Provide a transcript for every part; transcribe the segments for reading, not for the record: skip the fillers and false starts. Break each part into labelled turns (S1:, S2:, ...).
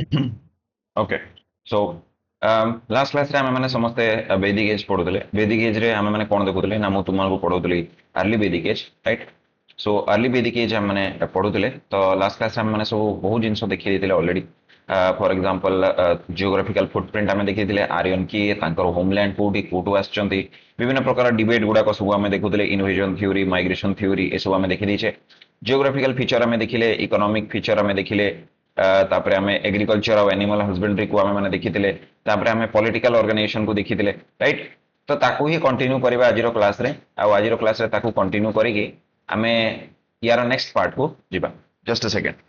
S1: Okay so last class रे आमे माने समस्ते वैदिक एज पढुतले वैदिक एज रे आमे माने कोन देखुतले ना मु तुमको पढौतली अर्ली वैदिक एज राइट सो अर्ली वैदिक एज आमे माने पढुतले तो लास्ट क्लास आमे माने सब बहुत जिंस देखि देतिले already for example geographical footprint आमे देखि देतिले आर्यन की तांकर होमलैंड कोटू आछंती विभिन्न प्रकार डिबेट गुडा को सब आमे देखुतले इन्वेजन थ्योरी माइग्रेशन थ्योरी ए सब आमे देखि दिछे जियोग्राफिकल फीचर आमे देखिले इकोनॉमिक फीचर आमे देखिले तापरे आमे एग्रीकल्चर और एनिमल हस्बेंड्री को आमे माने देखिथिले तापरे आमे पॉलिटिकल ऑर्गेनाइजेशन को देखिथिले राइट तो ताकू ही कंटिन्यू करबा आजिरो क्लास रे आ आजिरो क्लास रे ताकू कंटिन्यू करिकि आमे यार नेक्स्ट पार्ट को जिबा जस्ट अ सेकंड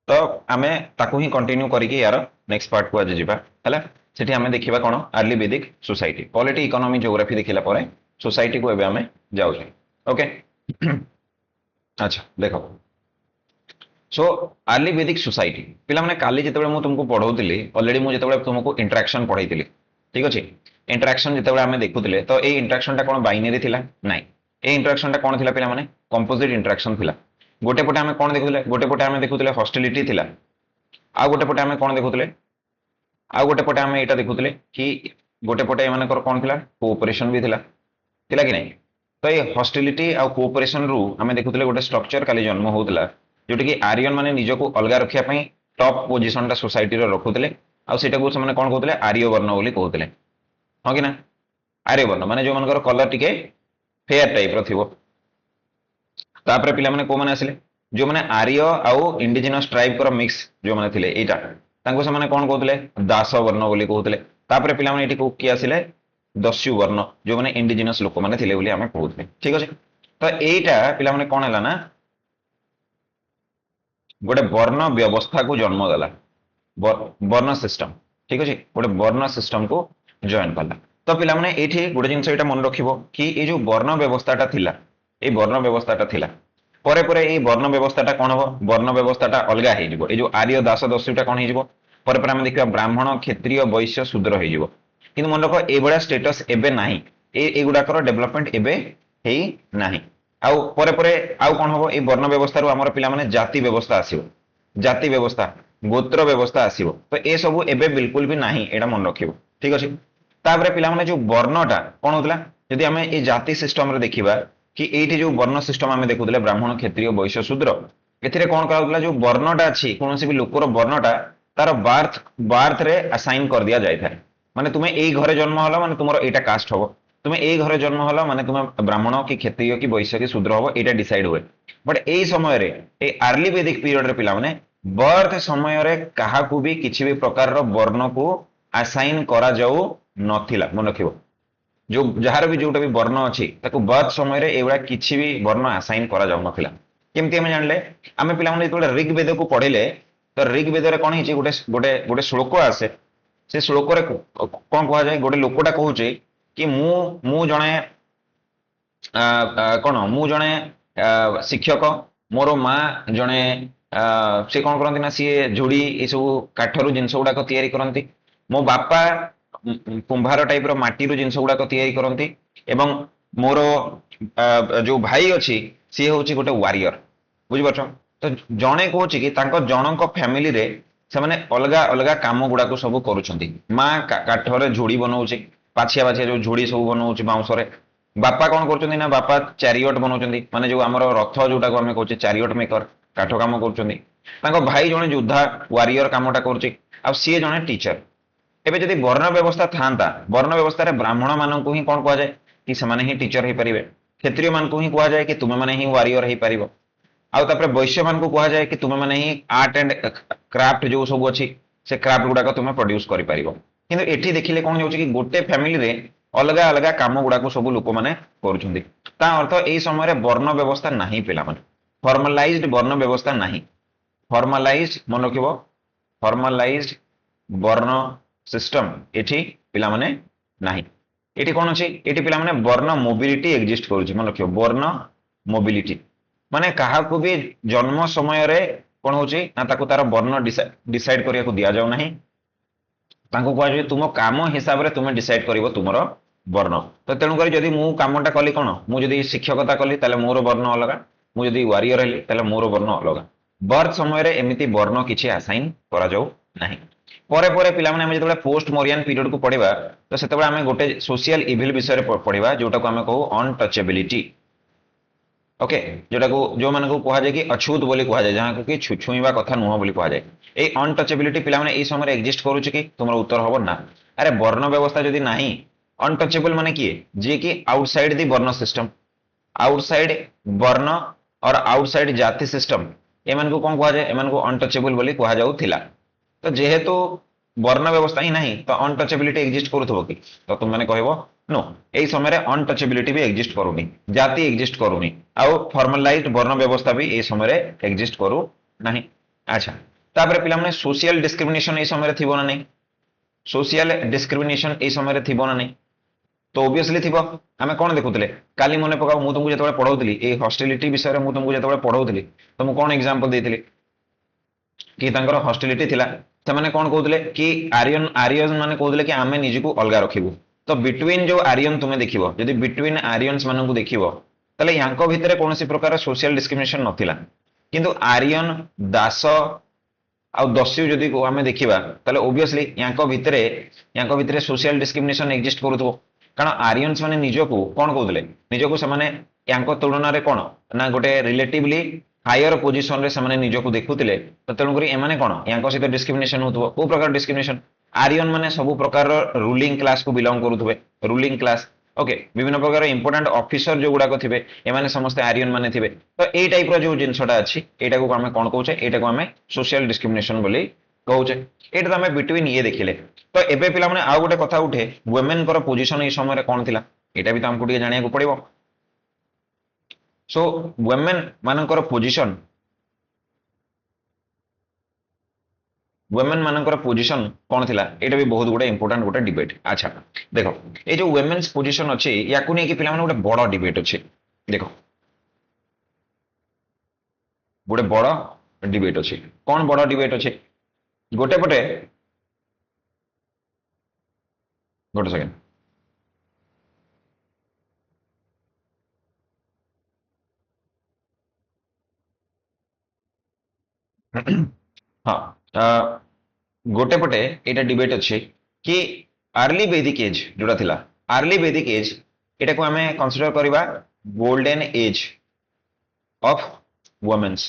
S1: तो आमे ताकू ही कंटिन्यू करिकि यार नेक्स्ट पार्ट को आज जिबा हला सेठी आमे देखिबा कोन अर्ली वैदिक सोसाइटी पॉलिटी इकोनॉमी ज्योग्राफी देखिला परे सोसाइटी को एबे आमे जाउछे ओके अच्छा देखो सो अर्ली वैदिक सोसाइटी पिला माने काली जेतेबेले मु तुमको पढौतिली ऑलरेडी मु जेतेबेले तुमको इंटरेक्शन पढैतिली ठीक अछि इंटरेक्शन जेतेबेले आमे देखुतिले तो ए इंटरेक्शन टा कोन बाइनरी थिला नाही ए इंटरेक्शन टा कोन थिला पिला माने कंपोजिट इंटरेक्शन थिला गोटे पटे आमे कोन देखुतिले गोटे पटे आमे देखुतिले हॉस्टिलिटी थिला आ गोटे पटे आमे कोन देखुतिले आ गोटे पटे आमे एटा देखुतिले कि गोटे पटे एमानकर कोन थिला कोऑपरेशन भी थिला कि नहीं तो ये हॉस्टिलिटी आ कोऑपरेशन रु आमे देखुतिले गोटे स्ट्रक्चर काली जन्म होउतला जोटी कि आर्यन माने निजको अलगा रखिया पई टॉप पोजीशन टा सोसाइटी रो रखुतिले आ सेटा को से कोन कहउतिले आर्य वर्ण बोली कहउतिले हां कि ना आर्य वर्ण माने जो मनकर कलर टिके फेयर टाइप रो थिबो तापरे पिला माने को माने आसिले जो माने आर्य आउ इंडिजिनस ट्राइब कर मिक्स जो माने थिले एटा तांको से माने कोन कहउतिले दास वर्ण बोली कहउतिले तापरे पिला माने एटी को कि आसिले दस्यु वर्ण जो माने इंडिजिनस लोक माने थिले बोली हमें कहउतिले ठीक अछि तो एटा पिला माने कोन हला ना गोटे वर्ण व्यवस्था को जन्म देला वर्ण सिस्टम ठीक अछि गोटे वर्ण सिस्टम को जॉइन करला तो पिला माने एठी गोटे जिंस एटा मन रखिबो कि ए जो वर्ण व्यवस्थाटा थिला ए वर्ण व्यवस्थाटा थिला परे परे ए वर्ण व्यवस्थाटा कोन हो वर्ण व्यवस्थाटा अलगा हे जिवो ए जो आर्य दास दस्युटा कोन हे जिवो परे परे हम देखिबा ब्राह्मण क्षत्रिय वैश्य शूद्र हे जिवो किंतु मन रखो ए बडा स्टेटस एबे नाही ए गुडाकर डेवलपमेंट एबे हेई नाही आउ परे परे आउ कोन हो ए वर्ण व्यवस्था रु हमर पिला माने जाति व्यवस्था आसीबो जाति व्यवस्था गोत्र व्यवस्था आसीबो तो ए सब एबे बिल्कुल भी नाही एडा मन रखिबो ठीक अछि तापरे पिला माने जो वर्णटा कोन होतला यदि हमें ए जाति सिस्टम रे देखिबा कि एठी जो वर्ण सिस्टम हमें देखुतले ब्राह्मण क्षत्रिय वैश्य शूद्र एथिरे कोन कराउतला जो वर्णटा अछि कोनोसी भी लोकर वर्णटा तार बार्थ रे असाइन कर दिया जाय थाए माने तुमे एई घरे जन्म हला माने तुमरो एटा कास्ट हबो तुमे एई घरे जन्म हला माने तुमे ब्राह्मण की क्षत्रिय की वैश्य की शूद्र हबो एटा डिसाइड हुए बट एई समय रे ए अर्ली वैदिक पीरियड रे पिला माने बर्थ समय रे काहा को भी किछि भी प्रकार रो वर्ण को असाइन करा जाऊ नथिला मन रखिबो जो जहार भी जोटा भी वर्ण अछि ताको बर्थ समय रे एवडा किछि भी वर्ण असाइन करा जाऊ नथिला केमति हम जानले आमे पिला माने जेतोले ऋग्वेद को पढिले तो ऋग्वेद रे कोन हिची गोटे गोटे गोटे श्लोक आसे से श्लोक रे कोन कहवा जाय गोटे लोकटा कहूचे कि मु जणे कोन मु जणे शिक्षक मोर माँ जणे से कोन करंती ना सी जोड़ी ए सब काठरू जिनस गुडाक तयारी करंती मो बापा कुंभार टाइप रो माटी रो जिनस गुडाक तयारी करंती एवं मोर जो भाई अछि सी होची गोटे वारियर बुझि परछ तो जणे कहूची कि तांको जनक फैमिली रे से माने अलगा अलगा काम गुडाक सब करूछंती माँ काठरे झोड़ी बनाउची पाछिया पाछिया जो झोड़ी सब बनाउची बाउंस रे बापा कौन कर ना बापा चारियोट बनाऊँ माने जो आमर रथ जोटा को आम कहे चारियोट मेकर काठ कम कर भाई जने योद्धा वारियर कामटा कर सी जने टीचर एबे जदि वर्ण व्यवस्था था वर्ण व्यवस्था ब्राह्मण मान को ही कौन कह जाए कि से ही टीचर हो पारे क्षत्रिय मान को ही कह जाए कि तुम मैंने ही वारियर हो पार आउे वैश्य मान को कह जाए कि तुम मैंने ही आर्ट एंड क्राफ्ट जो सब अच्छी से क्राफ्ट गुड़ाक तुम प्रोड्यूस कर किंतु एठी देखिले कौन हो गोटे फैमिली रे अलग अलग काम गुड़ाक सब लोक मैंने कर अर्थ यही समय वर्ण व्यवस्था नहीं पिला माने फॉर्मलाइज्ड वर्ण व्यवस्था नहीं फॉर्मलाइज्ड मन रखिब फॉर्मलाइज्ड वर्ण सिस्टम एठी पिला माने नहीं एठी कौन अछि एठी पिला माने वर्ण मोबिलिटी एग्जिस्ट करूछि मन रखिब वर्ण मोबिलिटी माने काहा को भी जन्म समय रे कौन होछि ना ताको तार वर्ण डिसाइड करिया को दिया जाउ नहीं तांको कह तुम काम हिसाब रे तुम डिसाइड करिवो तुमरो वर्ण तो तेणुक जदि मु कामटा कली कौन मुझे शिक्षकता कली मोर वर्ण अलग मुझे वारियर हेली मोर वर्ण अलग बर्थ समय एमती वर्ण किसी आसाइन करा जाऊ नाही परे परे पिला माने जो पोस्ट मोरियन पीरियड को पढ़ा तो से गोटे सोशल इविल विषय पढ़ा जोटा को आम कहू अनटचेबिलिटी ओके जोटा को जो मान को कहुए कि अछूत बोली कहुए जहाँ को कि छुईवा कथा नुह बोली कहुए ये अनटचेबिलिटी पिला माने समय एक्जिस्ट करुच्चे कि तुम उत्तर हम ना अरे वर्ण व्यवस्था जदि नहीं अनटचेबल माने किए जी कि आउटसाइड दी वर्ण सिस्टम आउटसाइड वर्ण और आउटसाइड जाति सिस्टम एमान को कौन कहुए एमान को अनटचेबल बोली कहा जाउथिला तो जेहेतु वर्ण व्यवस्था ही नहीं तो अनटचेबिलिटी एक्जिस्ट करूथबो कि तो तुम माने कहबो नो एई समय रे अनटचेबिलिटी भी एक्जिस्ट करूनी जाति एक्जिस्ट करूनी आउ फॉर्मलाइज्ड वर्ण व्यवस्था भी ए समय रे एक्जिस्ट करू नहीं अच्छा तापर पिला माने सोशल डिस्क्रिमिनेशन ए समय रे थिबो ना नहीं सोशल डिस्क्रिमिनेशन ए समय रे थिबो ना नहीं तो ओबियसली थिबो आमे कोन देखुतले काली मने पकाओ मु तुमको जतबे पढौतली ए हॉस्टिलिटी विषय रे मु तुमको जतबे पढौतली तो मु कोन एग्जांपल देइतली कि तांकर हॉस्टिलिटी थिला से माने कोन कहउतले कि आर्यन आर्यन माने कहउतले कि आमे निज को अलगा रखिबु तो बिटवीन जो आर्यन तुमे देखिबो यदि बिटवीन आर्यन्स मानन को देखिबो तले यांको भितरे कोनोसी प्रकार सोशल डिस्क्रिमिनेशन नथिला किंतु आर्यन दास आ दस्यु जदि को आमे देखिबा तले ओबियसली यांको भितरे सोशल डिस्क्रिमिनेशन एक्जिस्ट करूथबो कारण आर्यन्स माने निजको कोन कहउतले निजको से माने यांको तुलना रे कोन ना गोटे रिलेटिवली हायर पोजिशन रे से निजको देखुतिले तो तेणुक एमाने कौन या सहित डिस्क्रिमिनेशन होथबो को प्रकार डिस्क्रिमिनेशन आर्यन माने सब प्रकार रूलिंग क्लास को बिलोंग करुथबे रूलिंग क्लास ओके विभिन्न प्रकार इंपोर्टेंट ऑफिसर जो गुडाक थिबे एमाने समस्त आर्यन माने थिबे तो ए टाइप रो जो जिंसटा अछि एटा को हमें कोन कहउछे एटा को हमें सोशल डिस्क्रिमिनेशन बोली कहउछे एटा हमें बिटवीन ये देखिले तो एबे पिला माने आ गोटे कथा उठे वुमेन कर पोजीशन ए समय रे कोन थिला एटा भी तो हमको टिके जानिया को पड़िबो सो वुमेन मानकर पोजीशन वुमेन मानकर पोजीशन कौन थिला एटा भी बहुत गुडे इंपोर्टेंट गोटे डिबेट अच्छा देखो ये जो वुमेन्स पोजीशन अछि याकू नै कि पिला माने गोटे बड़ डिबेट अछि देखो गोटे बड़ डिबेट अछि कौन बड़ डिबेट अछि गोटे पटे गोटे सेकंड हाँ गोटे पटे एटा डिबेट अच्छे कि अर्ली वैदिक एज जोड़ा थिला अर्ली वैदिक एज एटा को हमें कंसीडर करबा गोल्डन एज ऑफ वुमेन्स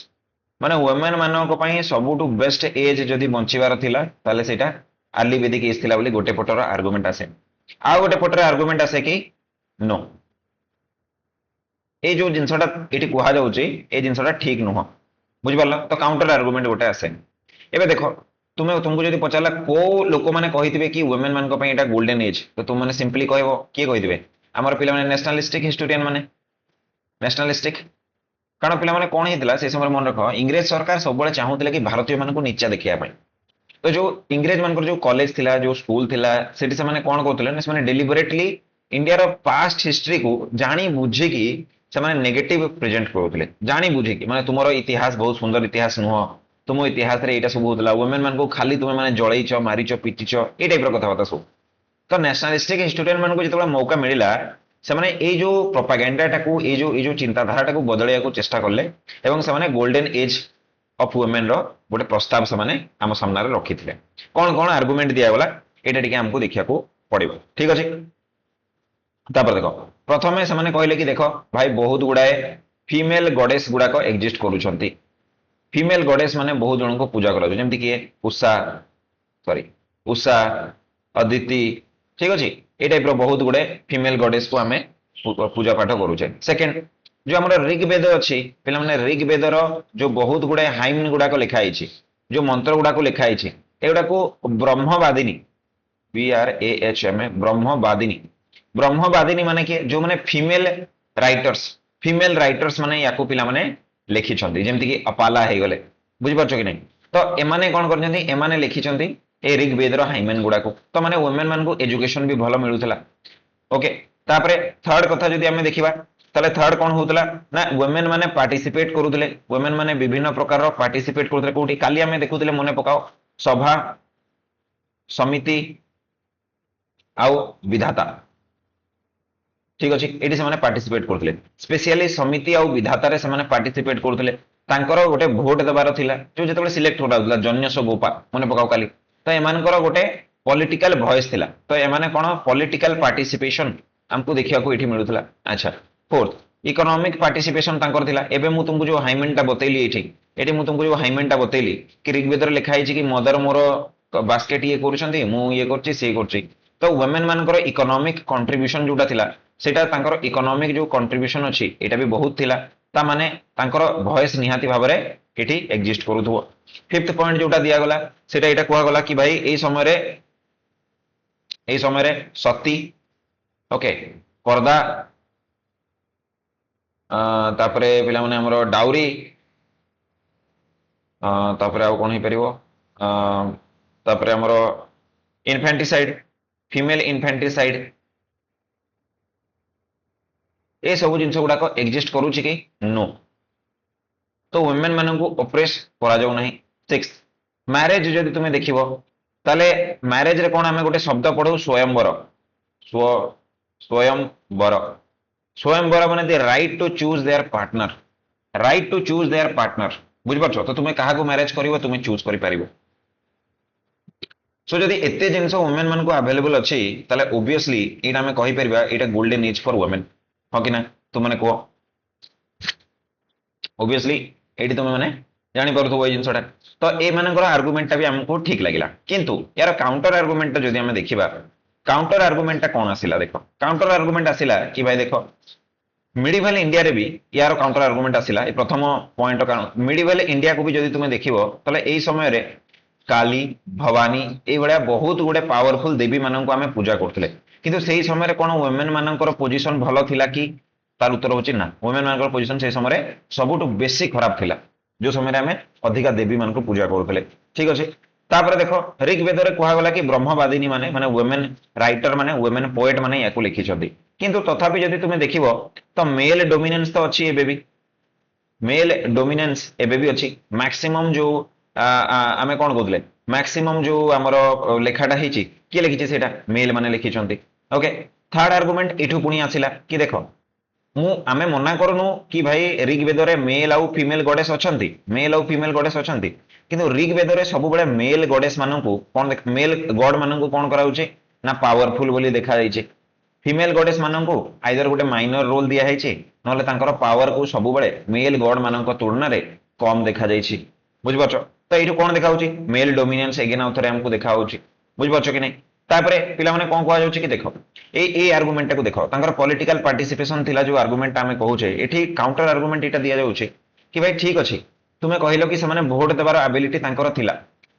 S1: माने वुमेन मानक पई सबुटु बेस्ट एज जदि बंचिबार थिला ताले सेटा अर्ली वैदिक एज थिला बोली गोटे पटर आर्गुमेंट आसे आ गोटे पटर आर्गुमेंट आसे कि नो ए जो जिंसटा एटी कुहा जाउची ए जिंसटा ठीक नुह बुझ पारला तो काउंटर आर्गुमेंट गोटे आसे एबे देखो तुम्हें तुमको जब पचारा को लोक मैंने कही कि वुमेन मान एटा गोल्डन एज तो तुम मैंने सिंपली कह किए कही आमर पिला नेशनलिस्टिक हिस्टोरियन माने नेशनलिस्टिक कारण पिला कौन होता से समय मन रख इंग्रेज सरकार सब चाहूले कि भारतीय मान को नीचा देखा तो जो इंग्रेज मान जो कॉलेज थिला जो स्कूल थिला सेठी से माने कौन कहते से डेलीबरेटली इंडिया पास्ट हिस्ट्री को जानी बुझिकी से नेगेटिव प्रेजेंट करुले जानी बुझिकी माने तुम इतिहास बहुत सुंदर इतिहास नुह तुम इतिहास रे एटा सब होतला वुमेन मान को खाली तुम माने जळैछ मारिछ पिटिछ ए टाइप रो कथाबार्ता सब तो नेशनलिस्टिक हिस्टोरियन मान को जतबा मौका मिलिला से माने ए जो प्रोपेगेंडा टाकू ए जो चिंताधारा टाकू बदलैया को चेष्टा करले एवं से माने गोल्डन एज ऑफ वुमेन रो गोटे प्रस्ताव से माने हम सामने रे रखिथिले कोन कोन आर्गुमेंट दिया गला एटा टिके हमको देखिया को पड़िबो ठीक अछि तापर देखो प्रथमे से माने कहले कि देखो भाई बहुत गुडाए फीमेल गॉडेस गुडा को एग्जिस्ट करूछंती फीमेल गॉडेस माने बहुत जन को पूजा करा जेमति कि उषा अदिति ठीक अछि ए टाइप रो बहुत गुडे फीमेल गॉडेस को हमें पूजा पाठ करूछे सेकंड जो हमर ऋग्वेद अछि पिला माने ऋग्वेद रो जो बहुत गुडे हाइम गुडा को लिखा आइछि जो मंत्र गुडा को लिखा आइछि एगुडा को ब्रह्मवादिनी BRAHM ब्रह्मवादिनी माने कि जो माने फीमेल राइटर्स माने याको पिला माने लिखी जमती कि अपाला है गले बुझिपारछ कि नहीं तो एमाने कौन करछंती एमाने लिखिछंती ए ऋग्वेद हाइमेन गुडा को तो माने वुमेन मान को एजुकेशन भी भलो मिलुतला ओके तापरे थर्ड कथा जदि हमें देखिबा ताले थर्ड कौन होतला ना वुमेन माने पार्टिसिपेट करूतले वुमेन माने विभिन्न प्रकार रो पार्टिसिपेट करूतले कोठी काली हमें देखुतले मने पकाओ सभा समिति आउ विधाता ठीक अच्छे ये से पार्टिसिपेट करते स्पेशली समिति आ विधातार से पार्टिसिपेट करते गोटे भोट देवार थिला जो जो सिलेक्ट होता जन्यस गोपा मन पकाओ काली तो एमानकर गोटे पॉलिटिकल वॉइस थिला तो एमाने कौन पॉलिटिकल पार्टिसिपेशन हमको देखा ये मिलूला। अच्छा फोर्थ इकोनॉमिक पार्टिसिपेशन तांकर थिला एबे मु तुमको जो हाइमेनटा बतैली एठी मु तुमको जो हाइमेनटा बतैली कि ऋग्वेदर लिखा है कि मदर मोर बास्केट ये करूछंती मु ये करछि से करछि तो वुमेन मानकर इकोनॉमिक कंट्रीब्यूशन जोटा थिला सेटा तांकर इकोनॉमिक जो कंट्रीब्यूशन अछि एटा भी बहुत थिला ता माने तांकर वॉइस निहाती भाबरे एठी एग्जिस्ट करूथबो। फिफ्थ पॉइंट जोटा दिया गला सेटा एटा कुआ गला कि भाई ए समय रे सती ओके पर्दा तापरे पिला माने हमरो डाउरी तापरे आउ कोन हे परिबो तापरे हमरो इन्फेंटिसाइड फीमेल इन्फेंटिसाइड ए सब जिनस गुड़ाक एक्जिस्ट करूची कि नो तो वुमेन मानक ऑपरेस करा जाऊ नहीं। सिक्स मैरिज जदि तुम देखिबो ताले मैरिज रे कोन आमे गोटे शब्द पढू स्वयंवर स्वयंवर स्वयंवर माने the right to choose their partner right to choose their partner बुझ पाछो तो तुमे काहा को मैरिज करिवो तुमे चूज करि पारिबो। सो जदि एते जिनस वुमेन मान को अवेलेबल अछि ताले ऑब्वियसली एटा हमें कहि परिबा एटा गोल्डन एज फॉर वुमेन हाँ कि ना तुम मैंने कह ओबियसली ये तुम मैंने जानी पारुथबो ये जिनसटा तो ए मानकर आर्गुमेंट भी हमको ठीक लगिला किंतु यार काउंटर आर्गुमेंट जदि हमें देखिबा काउंटर आर्गुमेंट कौन आसिला देखो काउंटर आर्गुमेंट आसिला कि भाई देखो मिडिवल इंडिया रे भी यार काउंटर आर्गुमेंट आसिला ए प्रथम पॉइंट कारण मिडिवल इंडिया को भी जदि तुम देखिबो तले एई समय रे काली भवानी ए बडा बहुत गुडे पावरफुल देवी मानन को हमें पूजा करथले किंतु सेही समय कौन वुमेन मानकर पोजिशन भल थिला कि तार उत्तर होची ना वुमेन मानकर पोजिशन से समय सबुठ बेसी खराब थिला जो समय हमें अधिका देवी मान को पूजा करथले ठीक अछि। तापर देखो ऋग्वेद रे कहा गला कि ब्रह्मवादिनी माने माने वुमेन राइटर माने वुमेन पोएट माने याकू लिखि छथि किंतु तथापि जदि तुमे देखिबो तो मेल डोमिनेंस तो अछि एबे भी मेल डोमिनेंस एबे भी अछि मैक्सिमम जो आमे कोन कहतले मैक्सिमम जो हमरो लेखाटा हिची के लिखिছে सेटा मेल माने लिखिचंती ओके। थर्ड आर्गुमेंट एठू पुनी आसिला कि देखो मु आमे मना करनु कि भाई ऋग्वेद रे मेल आउ फीमेल गॉडेस अछंती मेल आउ फीमेल गॉडेस अछंती किंतु ऋग्वेद रे सब बेले मेल गॉडेस माननकु कोन मेल गॉड माननकु कोन कराउचे ना पावरफुल बोली देखा जाइछे फीमेल गॉडेस माननकु आइदर गोटे माइनर रोल दिया हैचे नले तांकर पावर को सब बेले मेल गॉड माननक तुलना रे कम देखा जाइछी बुझ पाछो तो ये कौन देखा मेल डोमिनेंस एगेन आउ थे हमको देखा बुझिपार कि नहीं तापरे पिला माने कौन कह कि देख ए आर्गुमेंट को देखो तांकर पॉलिटिकल पार्टिसिपेशन थिला जो आर्गुमेंट आमे कहूचे एठी काउंटर आर्गुमेंट एटा दिया जाउचे कि भाई ठीक अछि तुमे कहिलो कि से भोट देवार एबिलिटी तांकर थिला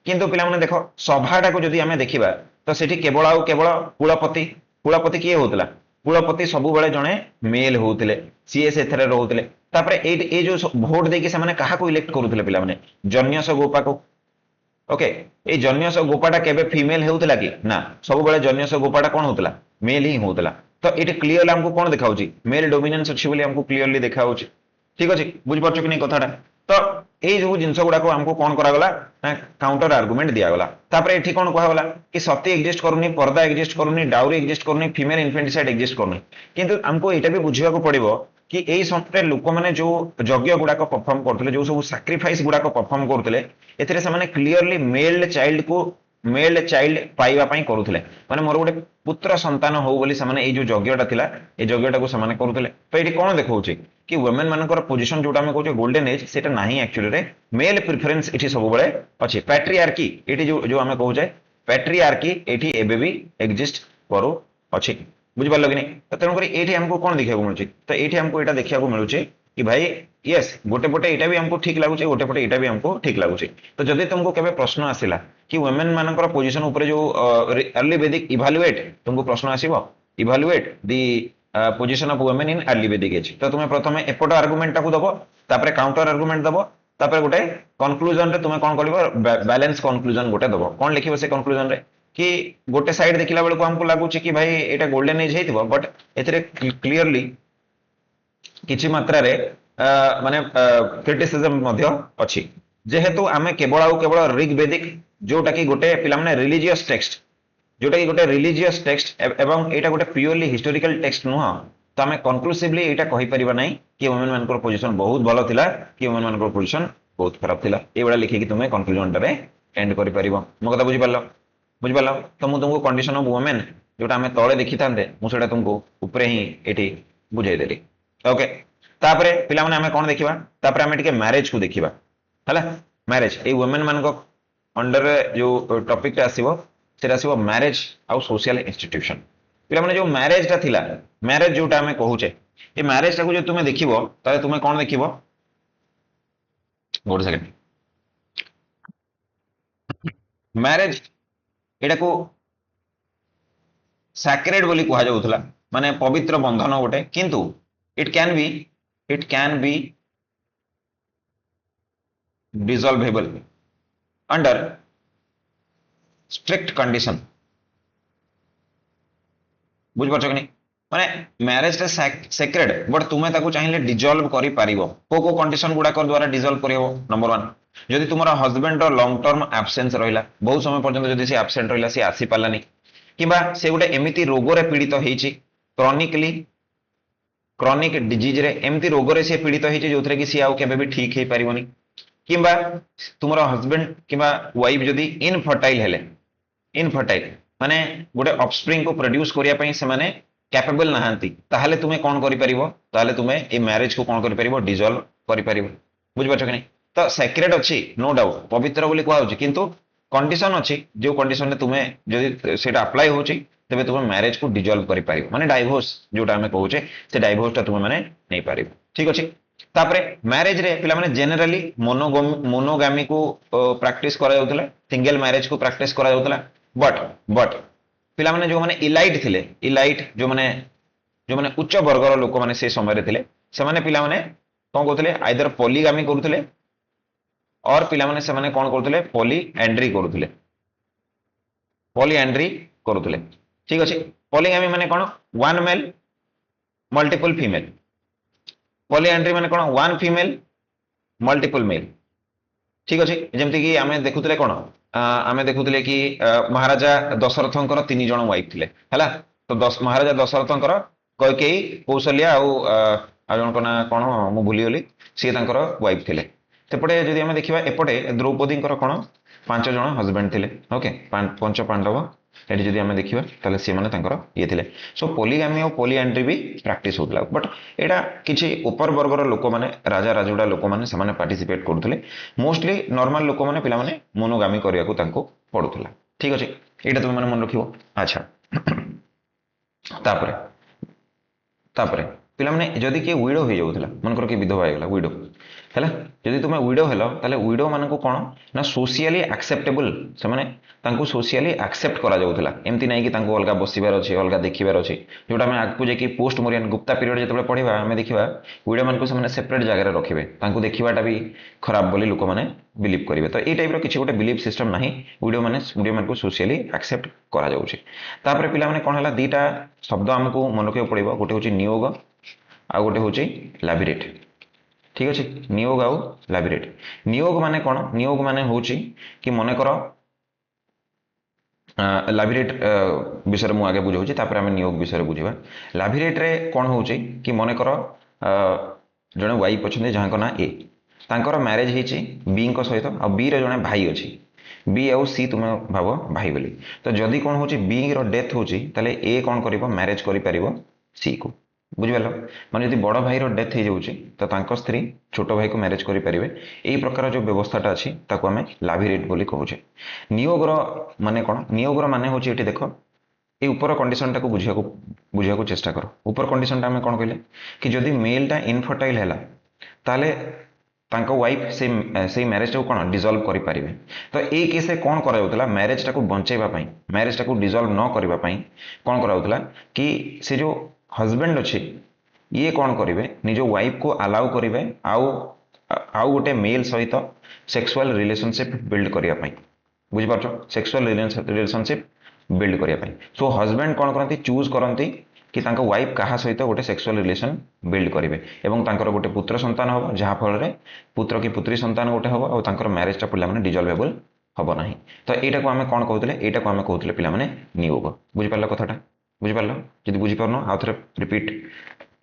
S1: किंतु पिला माने देखो सभाटा को जदि आमे देखिबा तो सेठी केवल आउ केवल कुलपति किए होतला कुलपति सबु बेले जणे मेल होउतले सीए सेथरे रहउतले तापरे ए जो भोट देके से माने काहा को इलेक्ट करूतले पिला माने जन्यस गोपा को ओके ए जन्यस गोपाटा केबे फीमेल हेउतला कि ना सब बेले जन्यस गोपाटा कोन होतला मेल ही होतला तो एटे क्लियरली हमको कोन देखाउची मेल डोमिनेंस अछि बोली हमको क्लियरली देखाउची ठीक अछि बुझ पाछो कि नहीं कथाटा तो ए जो जिंस गुडा को हमको कोन करा गला ना काउंटर आर्गुमेंट दिया गला तापरे एठी कोन कहा गला कि सती एग्जिस्ट करूनी पर्दा एग्जिस्ट करूनी डाउरी एग्जिस्ट करूनी फीमेल इन्फेंटिसाइड एग्जिस्ट करूनी किंतु हमको एटा भी बुझिया को पड़िबो कि एई समय लोक माने जो यज्ञ गुडाक परफॉर्म करथले जो सब सैक्रिफाइस गुडाक परफॉर्म करथले एथिरे से माने क्लियरली मेल चाइल्ड पाइबा पई करूथले माने मोर गोटे पुत्र संतान हो बोली से माने एई जो यज्ञटा थिला ए यज्ञटा को से माने करूथले तो एठी कोन देखौची कि वुमेन मानकर पोजीशन जोटा हम कहूचे गोल्डन एज सेटा नाही एक्चुअली रे मेल प्रेफरेंस एठी सब बेले अछि पैट्रियार्की एठी जो हम कहूचे पैट्रियार्की एठी एबे भी एग्जिस्ट करू अछि बुझिपार कि नहीं तो तेणुक ये हमको कौन देखा मिलूँ तो ये हमको यहाँ देखा मिलूँ कि भाई यस गोटे पटे यहाँ भी हमको ठीक लगुच गोटे पटे यहाँ भी हमको ठीक लगुच तो जब तुमको केवे प्रश्न आसला कि वुमेन मानकर पोजीशन ऊपर जो अर्ली वेदिक इभालुएट तुमको प्रश्न आसो evaluate the position of women in early Vedic age तो तुम्हें प्रथम एपट आर्गुमेंट को दब तापर काउंटर आर्गुमेंट दब तापर गोटे कनक्लूजन रे तुम कौन कर बैलेंस कनक्लूजन गोटे दब कौन लिखिबो से कनक्लूजन रे कि गोटे साइड देखला बेलको हमको लगुच कि भाई एटा गोल्डन एज हेतिबो बट एथिरे क्लियरली किछि मात्रा रे माने क्रिटिसिज्म मध्य अछि जेहेतु आमे केवल ऋग्वेदिक जोटा कि गोटे पिला माने रिलीजियस टेक्स्ट जोटा कि गोटे रिलीजियस टेक्स्ट एवं एटा गोटे प्योरली हिस्टोरिकल टेक्स्ट नुह तो आम कनक्लूसिवली यहाँ कहीपर ना कि वुमेन मान पोजिशन बहुत भल था कि वुमेन मान पोजिशन बहुत खराब था ये लिखिकी तुम कनक्लूजन टारे एंड कर मो कथा बुझिपार बुझिपार तो मुझे तुमको कंडीशन ऑफ वुमेन जोटा आम तले देखी था मुझे तुमको ऊपर ही ये बुझेदेली ओके तापरे पिला माने आमे कौन देखिबा तापरे आमे टिके मैरिज को देखिबा हला मैरिज ए वुमेन मान को अंडर जो टॉपिक टा आसीबो सेटा आसीबो मैरिज आउ सोशल इंस्टीट्यूशन पिला माने जो मैरिज टा थिला मैरिज जोटा आमे कहूचे ए मैरिज टा को जो तुमे देखिबो ताले तुमे कौन देखिबो गोड सेकंड मैरिज एटा को सैक्रेड बोली कहा जाउथला माने पवित्र बंधन गोटे किंतु it can be dissolvable under strict condition बुझ पारछ कि नहीं माने मैरिज टा सेक्रेड बट तुमे ताको चाहिए डिजॉल्व करि पारिबो को कंडीशन गुडा कर द्वारा डिजॉल्व करिवो नंबर 1 जदि तुमरा हस्बैंड रो लॉन्ग टर्म एब्सेंस रहिला बहुत समय पर्यंत जदि से एब्सेंट रहिला से आसी पालानी किबा से गुटे एमिति रोग रे पीड़ित हेची क्रॉनिकली क्रॉनिक डिजीज रे एमती रोग रे से पीड़ित होइचे जोथरे कि सी आउ केबे भी ठीक हे परिबोनी किबा तुमरा हस्बैंड किबा वाइफ जदी इनफर्टाइल हेले इनफर्टाइल माने गोटे ऑफस्प्रिंग को प्रोड्यूस करिया पई से माने कैपेबल नहांती ताहले तुमे कोन करि परिबो ताहले तुमे ए मैरिज को कोन करि परिबो डिसॉल्व करि परिबो बुझ पाछो कि नहीं तो सेक्रेट अछि नो डाउट पवित्र बोली कहौ छी किंतु कंडीशन अछि जो कंडीशन ने तुमे जदी सेटा अप्लाई होछि तेबे तुम मैरिज को डिजॉल्व करि पारिबो माने डाइवोर्स जोटा हमें कहूचे से डाइवोर्स ता तुम माने नहीं पारिबो ठीक अछि तापरे मैरिज रे पिला माने जनरली मोनोगामी को प्रैक्टिस करा जाउतला सिंगल मैरिज को प्रैक्टिस करा जाउतला बट पिला माने जो माने इलाइट थिले इलाइट जो माने उच्च वर्गर लोक माने से समय रे थिले से माने पिला माने कोन कहउतले आइदर पॉलीगामी करूतले और पिला माने से माने कोन करूतले पॉली एंड्री करूतले पॉली एंड्री करूतले ठीक अच्छे पॉलीगामी माने कौन one male multiple female polyandry माने कौन वन फीमेल मल्टीपल मेल ठीक अच्छे जमती कि आमे देखुतले कौन आमे देखुतले कि महाराजा दशरथंकर 3 जण वाइफ थिले हला तो महाराजा दशरथंकर कैकेयी कौशल्या आ जण कोना कौन मु भूली गली सी तांकर वाइफ थिले सेपटे जदि आमे देखिबा एपटे द्रौपदींकर कौन 5 जण हस्बैंड थिले ओके पंच पांडव एटी जदि आमे देखिबा ताले से माने तांकर ये थिले सो पॉलीगामी और पॉलीएंड्री भी प्रैक्टिस होतला बट एटा किछि ऊपर वर्गर लोक माने राजा राजुडा लोक माने से माने पार्टिसिपेट करथले मोस्टली नॉर्मल लोक माने पिला माने मोनोगामी करिया को तांको पडुथला ठीक अछि एटा तुम माने मन रखिबो अच्छा तापरे तापरे पिला माने जदि के विडो हो जाउथला मन कर के विधवा हो गेला विडो हैला जदि तुम विडो हेलो ताले विडो मान को कौन ना सोशियली एक्सेप्टेबल से माने तांको सोशियली एक्सेप्ट करा जाउथला एमती नै कि तांको अलगा बसिबार अछि अलगा देखिबार अछि जोटा मैं आगु जे कि पोस्ट मोरियन गुप्ता पीरियड जतबे पढिबा हमें देखिबा विडो मान को से माने सेपरेट जगह रे रखिबे तांको देखिबाटा भी खराब बोली लोक माने बिलीव करिवे तो ए टाइप रो किछि गोटे बिलीव सिस्टम नाही विडो मान को सोशियली एक्सेप्ट करा जाउछि तापर पिला माने कोन हला दीटा शब्द हमको मन के पड़िबो गोटे होछि नियोग आ गोटे होछि लैबोरेट ठीक अच्छे नियोग आउ लैबोरेट नियोग माने कौन नियोग माने होची कि मने करो लैबोरेट विषय मु आगे बुझाऊँ तापर आम नियोग विषय बुझा लैबोरेट रे कौन होची कि मने करो जड़े वाइफ अच्छा जहाँ ना ए तांकर मैरिज होती बी सहित आ बी रे जड़े भाई अच्छी बी आउ सी तुम भाव भाई बोली तो जदि कौन हो बी डेथ होची ताले ए कौन करिवो मैरिज करि परिवो सी को बुझिपाल माने यदि बड़ भाई डेथ हो जाऊँगी तो तांको स्त्री छोट भाई को मैरिज करें यही प्रकार जो व्यवस्थाटा अच्छी ताको आमे लैबोरेट बोली कहूचे नियोगर माने कौन नियोगर माने होची एठी देखो ये ऊपर कंडीशन टाको बुझिया चेष्टा कर ऊपर कंडीशन आमे कौन कहले कि जदि मेलटा इनफर्टाइल हैला ताले तांको वाइफ से मैरिज को कौन डिसॉल्व करि परिबे तो ए केस कौन करा जाउतला मैरिज टाको बंचेबा पई मैरिज टाको डिसॉल्व न करबा पई कौन करा जाउतला कि से जो हस्बैंड अच्छे ये कौन करेंगे निज वाइफ को अलाउ करेंगे आउ गोटे मेल सहित सेक्सुअल रिलेशनशिप बिल्ड करने बुझिपार सेक्सुअल रिलेशनशिप बिल्ड करने सो हस्बैंड कौन करती चूज करती कि तांको वाइफ कहा सहित गोटे सेक्सुअल रिलेशन बिल्ड करेंगे एवं तांकर गोटे पुत्र संतान हम जहाँ फल पुत्र की पुत्री संतान गोटे हम और तांकर मैरिज टा पिला माने डिसॉल्वेबल हम ना तो यहाँ को आम कौन कहते यहाँ को आम कहते पिला माने नियोग बुझिपार कथाटा बुझिपार जब बुझिपारन आउ थे रिपीट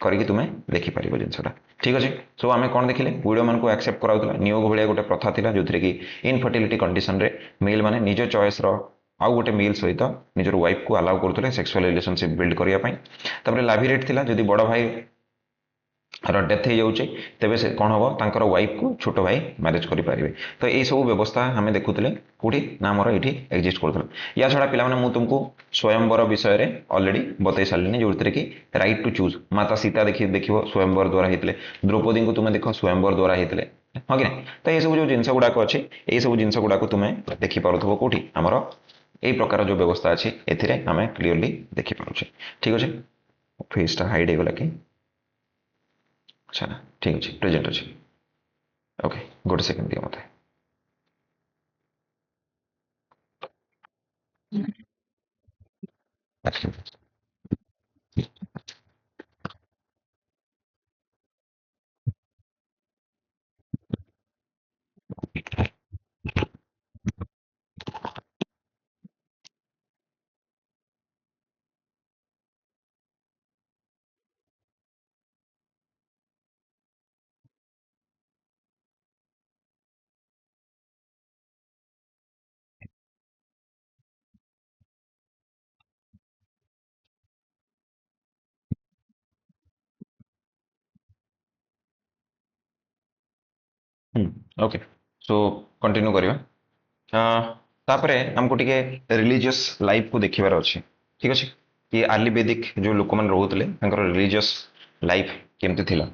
S1: କରିକି ତୁମେ ଦେଖିପାରିବ ଜିନିଷଟା। ଠିକ୍ ଅଛି। ସो ଆମେ କ'ଣ ଦେଖିଲେ, ୱିଡୋମାନଙ୍କୁ ଆକ୍ସେପ୍ଟ କରାଉଥିଲା, ନିୟୋଗ ଭଳିଆ ଗୋଟେ ପ୍ରଥା ଥିଲା ଯେଉଁଥିରେ କି ଇନଫର୍ଟିଲିଟି କଣ୍ଡିସନରେ ମେଲ୍ ମାନେ ନିଜ ଚଏସ୍ର ଆଉ ଗୋଟେ ମେଲ୍ ସହିତ ନିଜର ୱାଇଫ୍କୁ ଆଲାଉ କରୁଥିଲେ ସେକ୍ସୁଆଲ ରିଲେସନସିପ୍ ବିଲ୍ଡ କରିବା ପାଇଁ। ତାପରେ ଲାଭିରେଟ୍ ଥିଲା, ଯଦି ବଡ଼ ଭାଇ डेथ हो जाऊे तेरे से कौन हम तर वाइफ को छोट भाई मैरेज करेंगे। तो यही सब व्यवस्था आम देखुले कौटी ना आमर ये एक्जिस्ट करूँ। या छड़ा पिला मुझे तुमको स्वयंवर विषय में अलरेडी बतई सारे जो कि राइट टू चूज माता सीता देख स्वयंवर द्वारा होते, द्रौपदी को तुम देख स्वयंवर द्वारा होते हाँ कि नहीं। तो ये सब जो जिन गुड़ाक अच्छे ये सब जिन गुड़ाक तुम्हें देखिपे कौटी आमर यही प्रकार जो व्यवस्था अच्छी एम क्लीयरली देखिपे। ठीक अच्छे फेसटा हाइड होगा कि अच्छा ठीक अच्छे प्रेजेंट अच्छे ओके गोटे सेकेंड दिया मत ओके सो कंटिन्यू करिया तापरे हमको टिके रिलीजियस लाइफ को देखिबार अच्छे। ठीक अच्छे कि आर्ली वेदिक जो लोक मैंने रोते रिलीजियस लाइफ केमती थिला।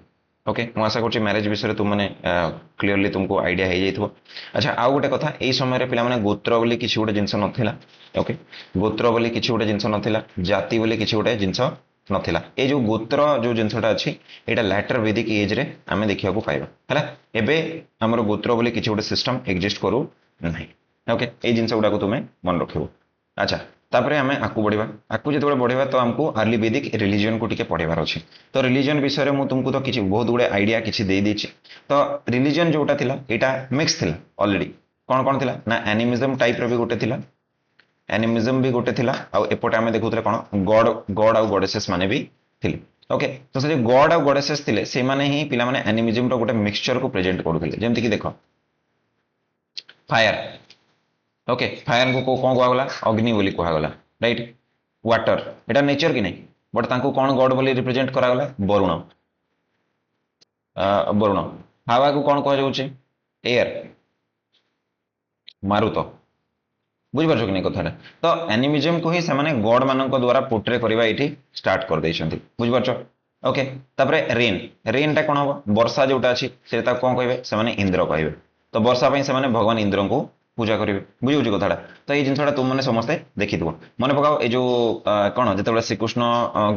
S1: ओके मुझे आशा करुँच मैरिज विषय तुमने क्लीयरली तुमको आइडिया हो जाइए। अच्छा आउ गोटे कथा यही समय पे गोत्र बोली किसी गोटे जिनस नाला। ओके गोत्र बोली किसी गोटे जिनस नाला, जाति बोली किसी गोटे जिनस नाला। ये जो गोत्र जो जिनसटा अच्छी यहाँ लैटर वेदिक एज रे आम देखा पाइबा है। एबे आमर गोत्र बोली किसी गोटे सिस्टम एक्जिस्ट करू नहीं। ओके ये जिनस गुड़ाक तुम्हें मन रखिबो। अच्छा तापरे आम आकु बढ़िया आकु जो बढ़िया तो आमको आर्ली वेदिक रिलीजन को टिके पढ़ार अच्छे। तो रिलीजन विषय में तुमको तो किसी बहुत गुड़े आइडिया किसी दे देछि। तो रिलीजन जोटा थिला एटा मिक्स थिला ऑलरेडी कौन कौन थिला ना एनिमिज्म टाइप रो भी गोटे थिला, एनिमिज्म भी गोटे थिला आ एपटे आमे देखुतले कौन गॉड गॉड आउ गॉडेसेस माने भी थिले। ओके तो से गॉड आउ गॉडेसेस थिले से माने ही पिला माने एनिमिज्म रो गोटे मिक्सचर को प्रेजेंट करूथिले। जेमति कि देखो फायर। ओके फायर को कौन कहगला अग्नि बोली कहगला राइट। वाटर एटा नेचर कि नहीं बट तांको कौन गॉड बोली रिप्रेजेंट करागला वरुण। वरुण हावा को कौन कह जाउछे एयर मारुत। बुझिपारछ कि नहीं कथाटा। तो एनिमिज्म को ही से गॉड मान द्वारा पोर्ट्रे करवा ये स्टार्ट कर देइछंती। बुझिपारछ। ओके तापरे रेन रेन टा कौन हम वर्षा जोटा अच्छी से कौन कहे से इंद्र कहे। तो वर्षा से भगवान इंद्र को पूजा करेंगे। बुझे कथाटा। तो ये जिनसा तुम मैंने समस्ते देखी मन पकाओ ये जो कौन जो श्रीकृष्ण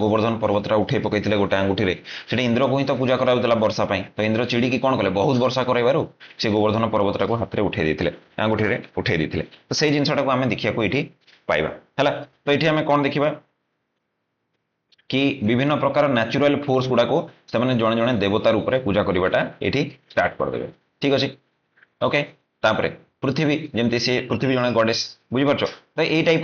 S1: गोवर्धन पर्वतटा उठे पकई गोटे आंगुठी से इंद्र को ही तो पूजा कराला वर्षा तो इंद्र चिड़ी की कौन कले बहुत वर्षा कराइबार से गोवर्धन पर्वतटा को हाथ में उठे देते आंगुठी उठे देते। तो से जिनसा को आम देखा ये पाइबा है। तो ये आम कौन देखा कि विभिन्न प्रकार नेचुरल फोर्स गुड़ाक से जड़े जड़े देवता रूप में पूजा करवाटा ये स्टार्ट करदे। ठीक अच्छे ओके तापरे पृथ्वी जमती सी पृथ्वी जड़े गॉडेस बुझिपारछ। तो यही टाइप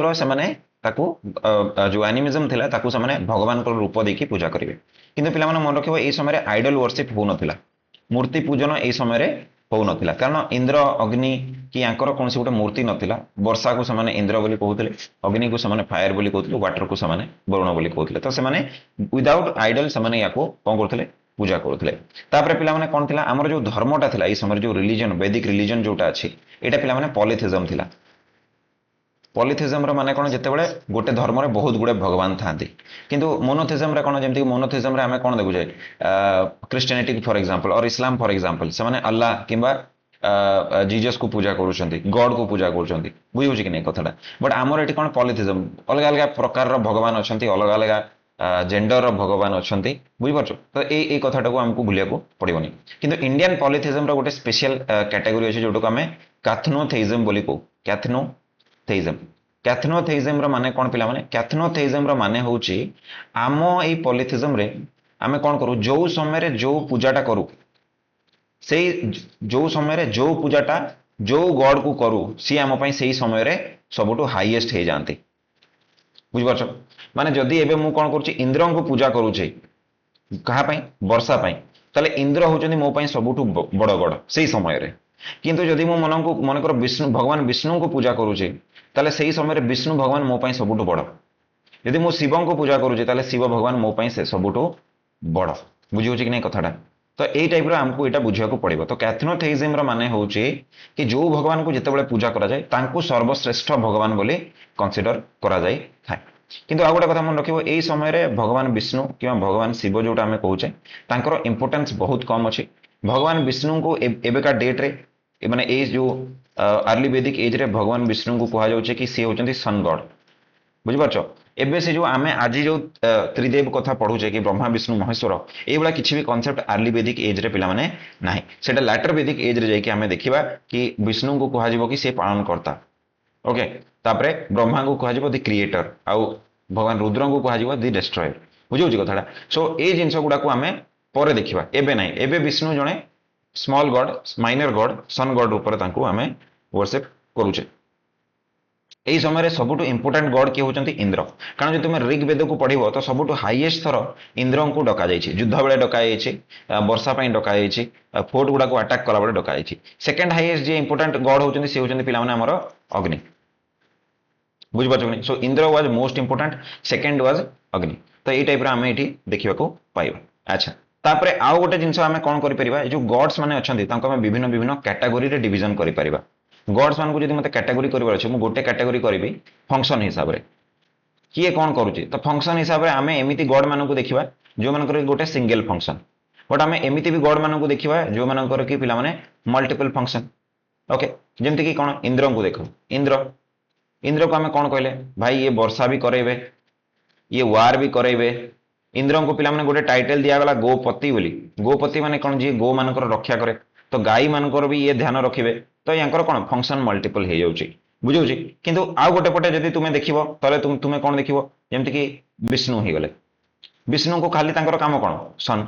S1: जो एनिमिज्म थिला ताकू से भगवान रूप देखी पूजा करेंगे। किंतु पिला मन रखिबो ए समय आइडल वर्शिप हो नथिला, मूर्ति पूजन ए समय हो नथिला कारण इंद्र अग्नि कि आंकर कौन गोटे मूर्ति नथिला। वर्षा को से इंद्र बोली कहते, अग्नि को से फायर बोली कहते, वाटर को से वरुण बोली कहते। तो से विदाउट आइडल से कौन करते पूजा करुले। तापर पिला माने कौन थिला हमर जो धर्मटा थिला ए समय जो रिलीजन वैदिक रिलीजन जोटा अछि एटा पिला माने पॉलीथिज्म थिला। पॉलीथिज्म रो माने कोन जेतेबेले गोटे धर्म रे बहुत गुडे भगवान थांती किंतु मोनोथिज्म रे कोन जेमति मोनोथिज्म रे हमें कोन देखु जाय क्रिश्चियनिटी फॉर एग्जांपल और इस्लाम फॉर एग्जांपल से माने अल्लाह किंबा जीजस को पूजा करूछंती गॉड को पूजा करूछंती। बुझियो कि नहीं कथाटा। बट हमर एटी कोन पॉलीथिज्म अलग अलग प्रकार रो भगवान अछंती अलग अलग जेंडर भगवान अच्छा बुझिपार। तो ये कथाटा को आमको भूलिया पड़ोनी। किंतु इंडियन पॉलीथिज्म रो गोटे स्पेशल कैटेगरी अच्छे जोटा को आम कैथनोथेइज्म बोली कहू। कैथनोथेइज्म कैथनोथेइज्म रो माने कौन पिला माने कैथनोथेइज्म रो माने होची आम ए पॉलीथिज्म रे आमे कौन करू जो समय जो पूजाटा करू से जो समय जो पूजाटा जो गॉड को करू सी आम से समय सबुठू हाईएस्ट हो जाती। बुझिपार माने जदि एबे मु कौन करुच्ची इंद्र को पूजा करुचे कहा पाई वर्षा पाई ताले इंद्र होचंदी मो पाई सबुठु बड़ गड सेही समय रे किंतु जदि मो मन को मनकर विष्णु भगवान विष्णु को पूजा करूचे ताले सेही समय रे विष्णु भगवान मो पाई सबुठु बड़ यदि मु शिव को पूजा करूचे ताले शिव भगवान मो पाई से सबुठु बड़ बुझी होची कि नहीं कथाटा तो यही टाइप रो हमको एटा बुझिया को पड़िबो तो कैथनोथेइज्म रो माने होची कि जो भगवान को जेतेबेले पूजा करा जाय तांको सर्वश्रेष्ठ भगवान बोली कंसीडर करा जाय थाए किंतु आ गोटे कथा मन रखिबो एई समय रे भगवान विष्णु किंवा भगवान शिव जोटा हमें कहूचे तांकर इंपोर्टेंस बहुत कम अछि भगवान विष्णु को एबेका डेट रे माने ए जो अर्ली वैदिक एज रे भगवान विष्णु को कहा जाउचे कि से होचंती सन गॉड बुझिपारछ एबे से जो आमे आज जो त्रिदेव कथा पढ़ुचे कि ब्रह्मा विष्णु महेश्वर एइबला किछि भी कांसेप्ट अर्ली वैदिक एज रे पिला माने नाही सेटा लैटर वैदिक एज रे जाई कि आमे देखिबा कि विष्णु को कहा जिवो कि से पालन करता ओके तापरे ब्रह्मा को कहा जिवो द क्रिएटर आउ भगवान रुद्र को कहा जिवो द डिस्ट्रॉयर बुझौछि कथाटा सो ए जिंस गुडा को आमे परे देखिबा एबे नाही एबे विष्णु जणे small god minor god sun god ऊपर तांको आमे वर्शिप करूचे এই সময় सबुठु इंपोर्टेंट गॉड किए होचंती इंद्र कारण जो तुम ऋग्वेद को पढ़िबो तो सबुठु हाईएस्ट थर इंद्र को डका जाइछि युद्ध बेले डका जाइछि वर्षा पई डका जाइछि फोर्ट गुडा को अटैक कला बेले डका जाइछि सेकंड हाईएस्ट जे इंपोर्टेंट गॉड होचंती से होचंती पिला माने हमर अग्नि बुझ पाछो नि so Indra was most important second was Agni तो এই टाइप रे हमें एठी देखिबा को पाइबा अच्छा तापरे आउ गोटे जिंस हमें कोन करि परिबा जो गॉड्स माने अछंती तांको हमें विभिन्न विभिन्न कैटेगरी रे डिवीजन करि परिबा गॉड्स मान को जब मत कैटेगरी कर गोटे कैटेगरी करी फंक्शन हिसाब से किए कौन करुच्चे तो फंक्शन हिसाब से आम एमती गॉड मान को देखा जो मान गोटे सिंगल फंक्शन बट आम एमती भी गॉड मान को देखा जो मान कि पिला माने मल्टीपल फंक्शन ओके जमती कि कौन इंद्र को देख इंद्र इंद्र को आम कौन कहले भाई ये वर्षा भी करेबे ये वार भी करेबे इंद्र को पिला माने गोटे टाइटल दिगला गोपति बोली गोपति माने कौन जी गो मान रक्षा करे तो गाई मानकर भी ये ध्यान रखिए तो यांकर कौन फंक्शन मल्टीपल हो जाउची बुझौची किंतु आउ गोटे पटे जदि तुमे देखिबो तले तुमे कौन देखिबो जेमति कि विष्णु ही गले विष्णु को खाली तांकर काम कौन सन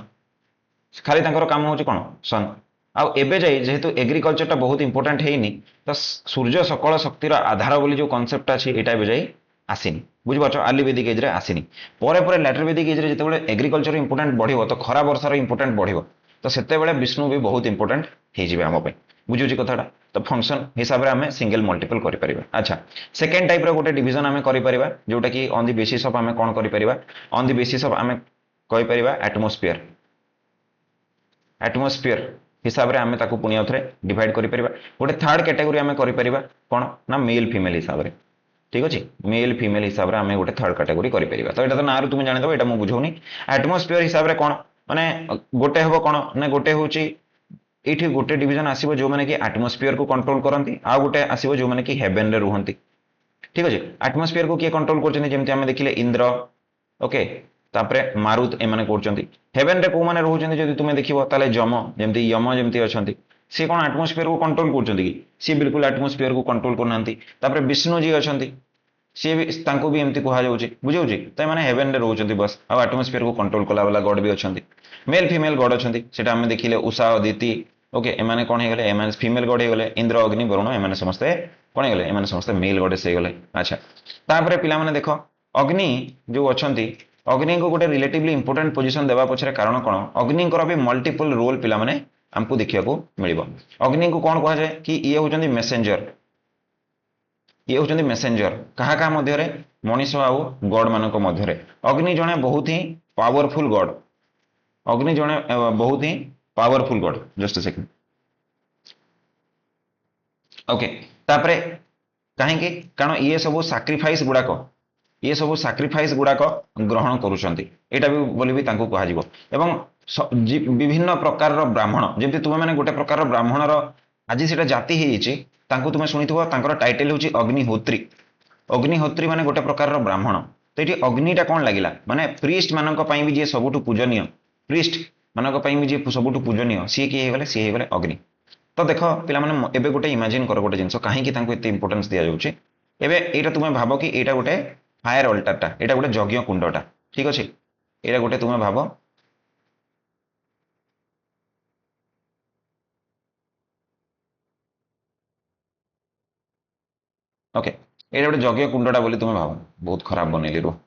S1: खाली तांकर काम होची कौन सन आउ एबे जाई जेहेतु एग्रीकल्चर टा बहुत इंपोर्टेंट हेइनी तो सूर्य सकल शक्तिर आधार बोली जो कांसेप्ट अछि एटा एबे जाई आसीनी बुझिपारछ अर्ली वैदिक एज रे आसीनी परे परे लेटर वैदिक एज रे जेतेबेले एग्रीकल्चर इंपोर्टेंट बढ़िबो तो खरा वर्षार इंपोर्टेंट बढ़िबो तो सेतेबेले विष्णु भी बहुत इंपोर्टेंट हे जिवे हम पे बुझुची कथाटा तो फंक्शन हिसाब रे हमें सिंगल मल्टीपल करि परिबा अच्छा सेकंड टाइप रो गोटे डिवीजन हमें करि परिबा जोटा कि ऑन द बेसिस ऑफ हमें कोन करि परिबा ऑन द बेसिस ऑफ हमें कहि परिबा एटमॉस्फेयर एटमॉस्फेयर हिसाब रे हमें ताकू पुनी अथरे डिवाइड करि परिबा गोटे थर्ड कैटेगरी हमें करि परिबा कोन ना मेल फीमेल हिसाब रे ठीक अच्छे मेल फीमेल हिसाब रे हमें गोटे थर्ड कैटेगरी करि परिबा तो एटा तो ना तुम जानि दबो एटा मु बुझौनी एटमॉस्फेयर हिसाब रे कोन माने गोटे हबो कोन ना गोटे होची एठी गोटे डिवीजन आसीबो जो माने कि एटमॉस्फेयर को कंट्रोल करंती आ गोटे आसीबो जो माने कि हेवन रे रुहंती ठीक अछि एटमॉस्फेयर को के कंट्रोल करचंती जेमति हमें देखिले इंद्र ओके तापरे मारुत ए माने करचंती हेवन रे को माने रहउचंती जदि तुमे देखिबो ताले यम जेमति अछंती से कोन एटमॉस्फेयर को कंट्रोल करचंती कि से बिल्कुल एटमॉस्फेयर को कंट्रोल करनांती तापरे विष्णु जी अछंती सी भी तांको भी एमती कहा जाउची बुझौची त माने हेवन रे रहउचंती बस आ एटमॉस्फेयर को कंट्रोल कला वाला गॉड भी अछंती मेल फीमेल गॉड अछंती सेटा हमें देखिले उषा अदिति ओके एमाने कोन हे गले एमाने फीमेल गॉड हे गले इंद्र अग्नि वरुण एमाने समस्त कोन हे गले एमाने समस्त मेल गॉडेस हे गले अच्छा तापरे पिला माने देखो अग्नि जो अछंती अग्नि को गोटे रिलेटिवली इंपोर्टेंट पोजीशन देबा पछरे कारण कोन अग्नि कर भी मल्टीपल रोल पिला माने हमको देखिया को मिलिबो अग्नि को कोन कहा जाय कि ये होचंती मैसेंजर ये होचंती मैसेंजर कहा कहा मध्य रे मनीष आउ गॉड मानक मध्य रे अग्नि जणे बहुत ही पावरफुल गॉड अग्नि जणे बहुत ही powerful god just a second okay तापरे काहे कि कारण ये सब सैक्रिफाइस गुड़ाक ग्रहण करूछंती एटा भी बोली भी तांको कहा जिवो एवं विभिन्न प्रकार ब्राह्मण जेमति तुमे माने गोटे प्रकार ब्राह्मण आज सेटा जाति हेछि तांको तुमे सुनिथबो तांकर टाइटल होछि अग्निहोत्री माने गोटे प्रकार ब्राह्मण तो ये अग्निटा कौन लगिला माने प्रीस्ट मानक पई भी जे सबुठु पूजनीय प्रीस्ट मानक पई भी जे सबुठु पूजनीय सी किए गले सी गले अग्नि तो देख पिला माने एबे गोटे इमेजिन कर गोटे जिंस काहे कि तांको एते इंपोर्टेंस दिया जाउची एबे एटा तुमे भाबो कि एटा गोटे फायर अल्टारटा एटा गोटे यज्ञ कुंडटा ठीक अछि एटा गोटे तुमे भाबो ओके एटा गोटे यज्ञ कुंडटा बोली तुमे भाबो बहुत खराब बनेली रो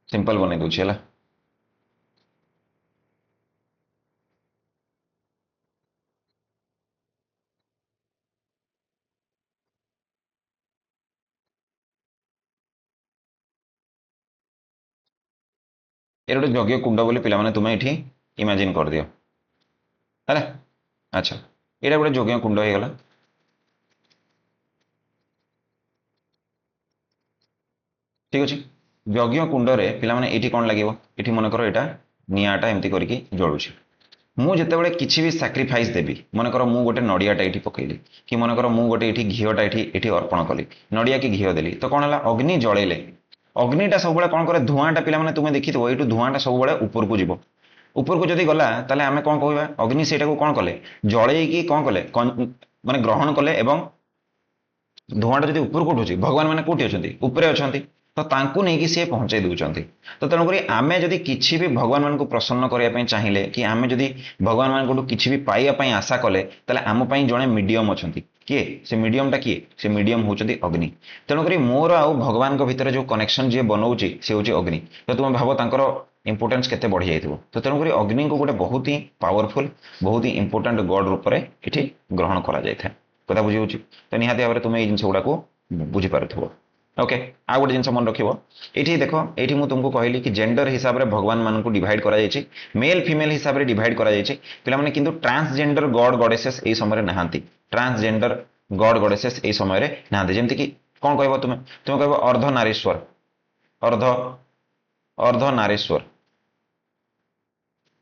S1: सिंपल बने दूची हला ये गोटे यज्ञ कुंड बोली पिलामाने तुमे एठी इमेजिन कर दियो है। अच्छा ये गोटे यज्ञ कुंड हो गला। ठीक अच्छे यज्ञ कुंडरे पिलामाने एठी कौन लगे ये मनकर यहाँ निआटा एमती करके जलुचे मु जितेबाला किसी भी सैक्रिफाइस देवी मनकर मु गोटे नड़ियाटा ये पकईली कि मनकर मु गोटे ये घीटा ये अर्पण कली नड़िया कि घी देली तो कौन है अग्नि जलैले अग्निटा सब कौन करे धूआंटा पे तुम्हें देखी थो यू धूआंटा सब ऊपर को जीव ऊपर को जदि गला ताले आमे कौन कहवा अग्नि से कौन कले जलैकी कौन कले माने ग्रहण कले एवं धूआंटा जब ऊपर को उठुची भगवान मैंने कौटी अच्छा उपरे अच्छा तो तांकु नहीं कि सी पहुंचाई दौरान तो तेणुक आम जदि किसी भी भगवान मान को प्रसन्न करने चाहिए कि आम जदि भगवान मान किसी भी पाइबापी आशा कले आम जड़े मीडियम अच्छा किए से मीडियमटा किए से मीडियम होती अग्नि तेणुक मोर आउ भगवान भितर जो कनेक्शन जी बनाऊँगी सी हूँ अग्नि तो तुम भाव तर इंपोर्टेंस केते बढ़ी जाइए तो तेणुक अग्नि को गोटे बहुत ही पावरफुल बहुत ही इंपोर्टेंट गॉड रूप में ये ग्रहण करा जाए कथा बुझी होची तो निहाती भाव में तुम ये जिन गुड़ा को बुझीपार ओके आ गोटे जिन मन रखियो ये देख ये मुझे तुमको कहली कि जेंडर हिसाब से भगवान मान को डिवाइड करा जायछि मेल फीमेल हिसाब से डिवाइड करा जायछि पिला माने किंतु ट्रांसजेंडर गॉड गॉडेसेस ए समय नहांती ट्रांसजेंडर गॉड गॉडेसेस ए समय नहांती जेमति कि कौन कहबो तुमे तुमे कहबो अर्ध नारीश्वर अर्ध अर्ध नारीश्वर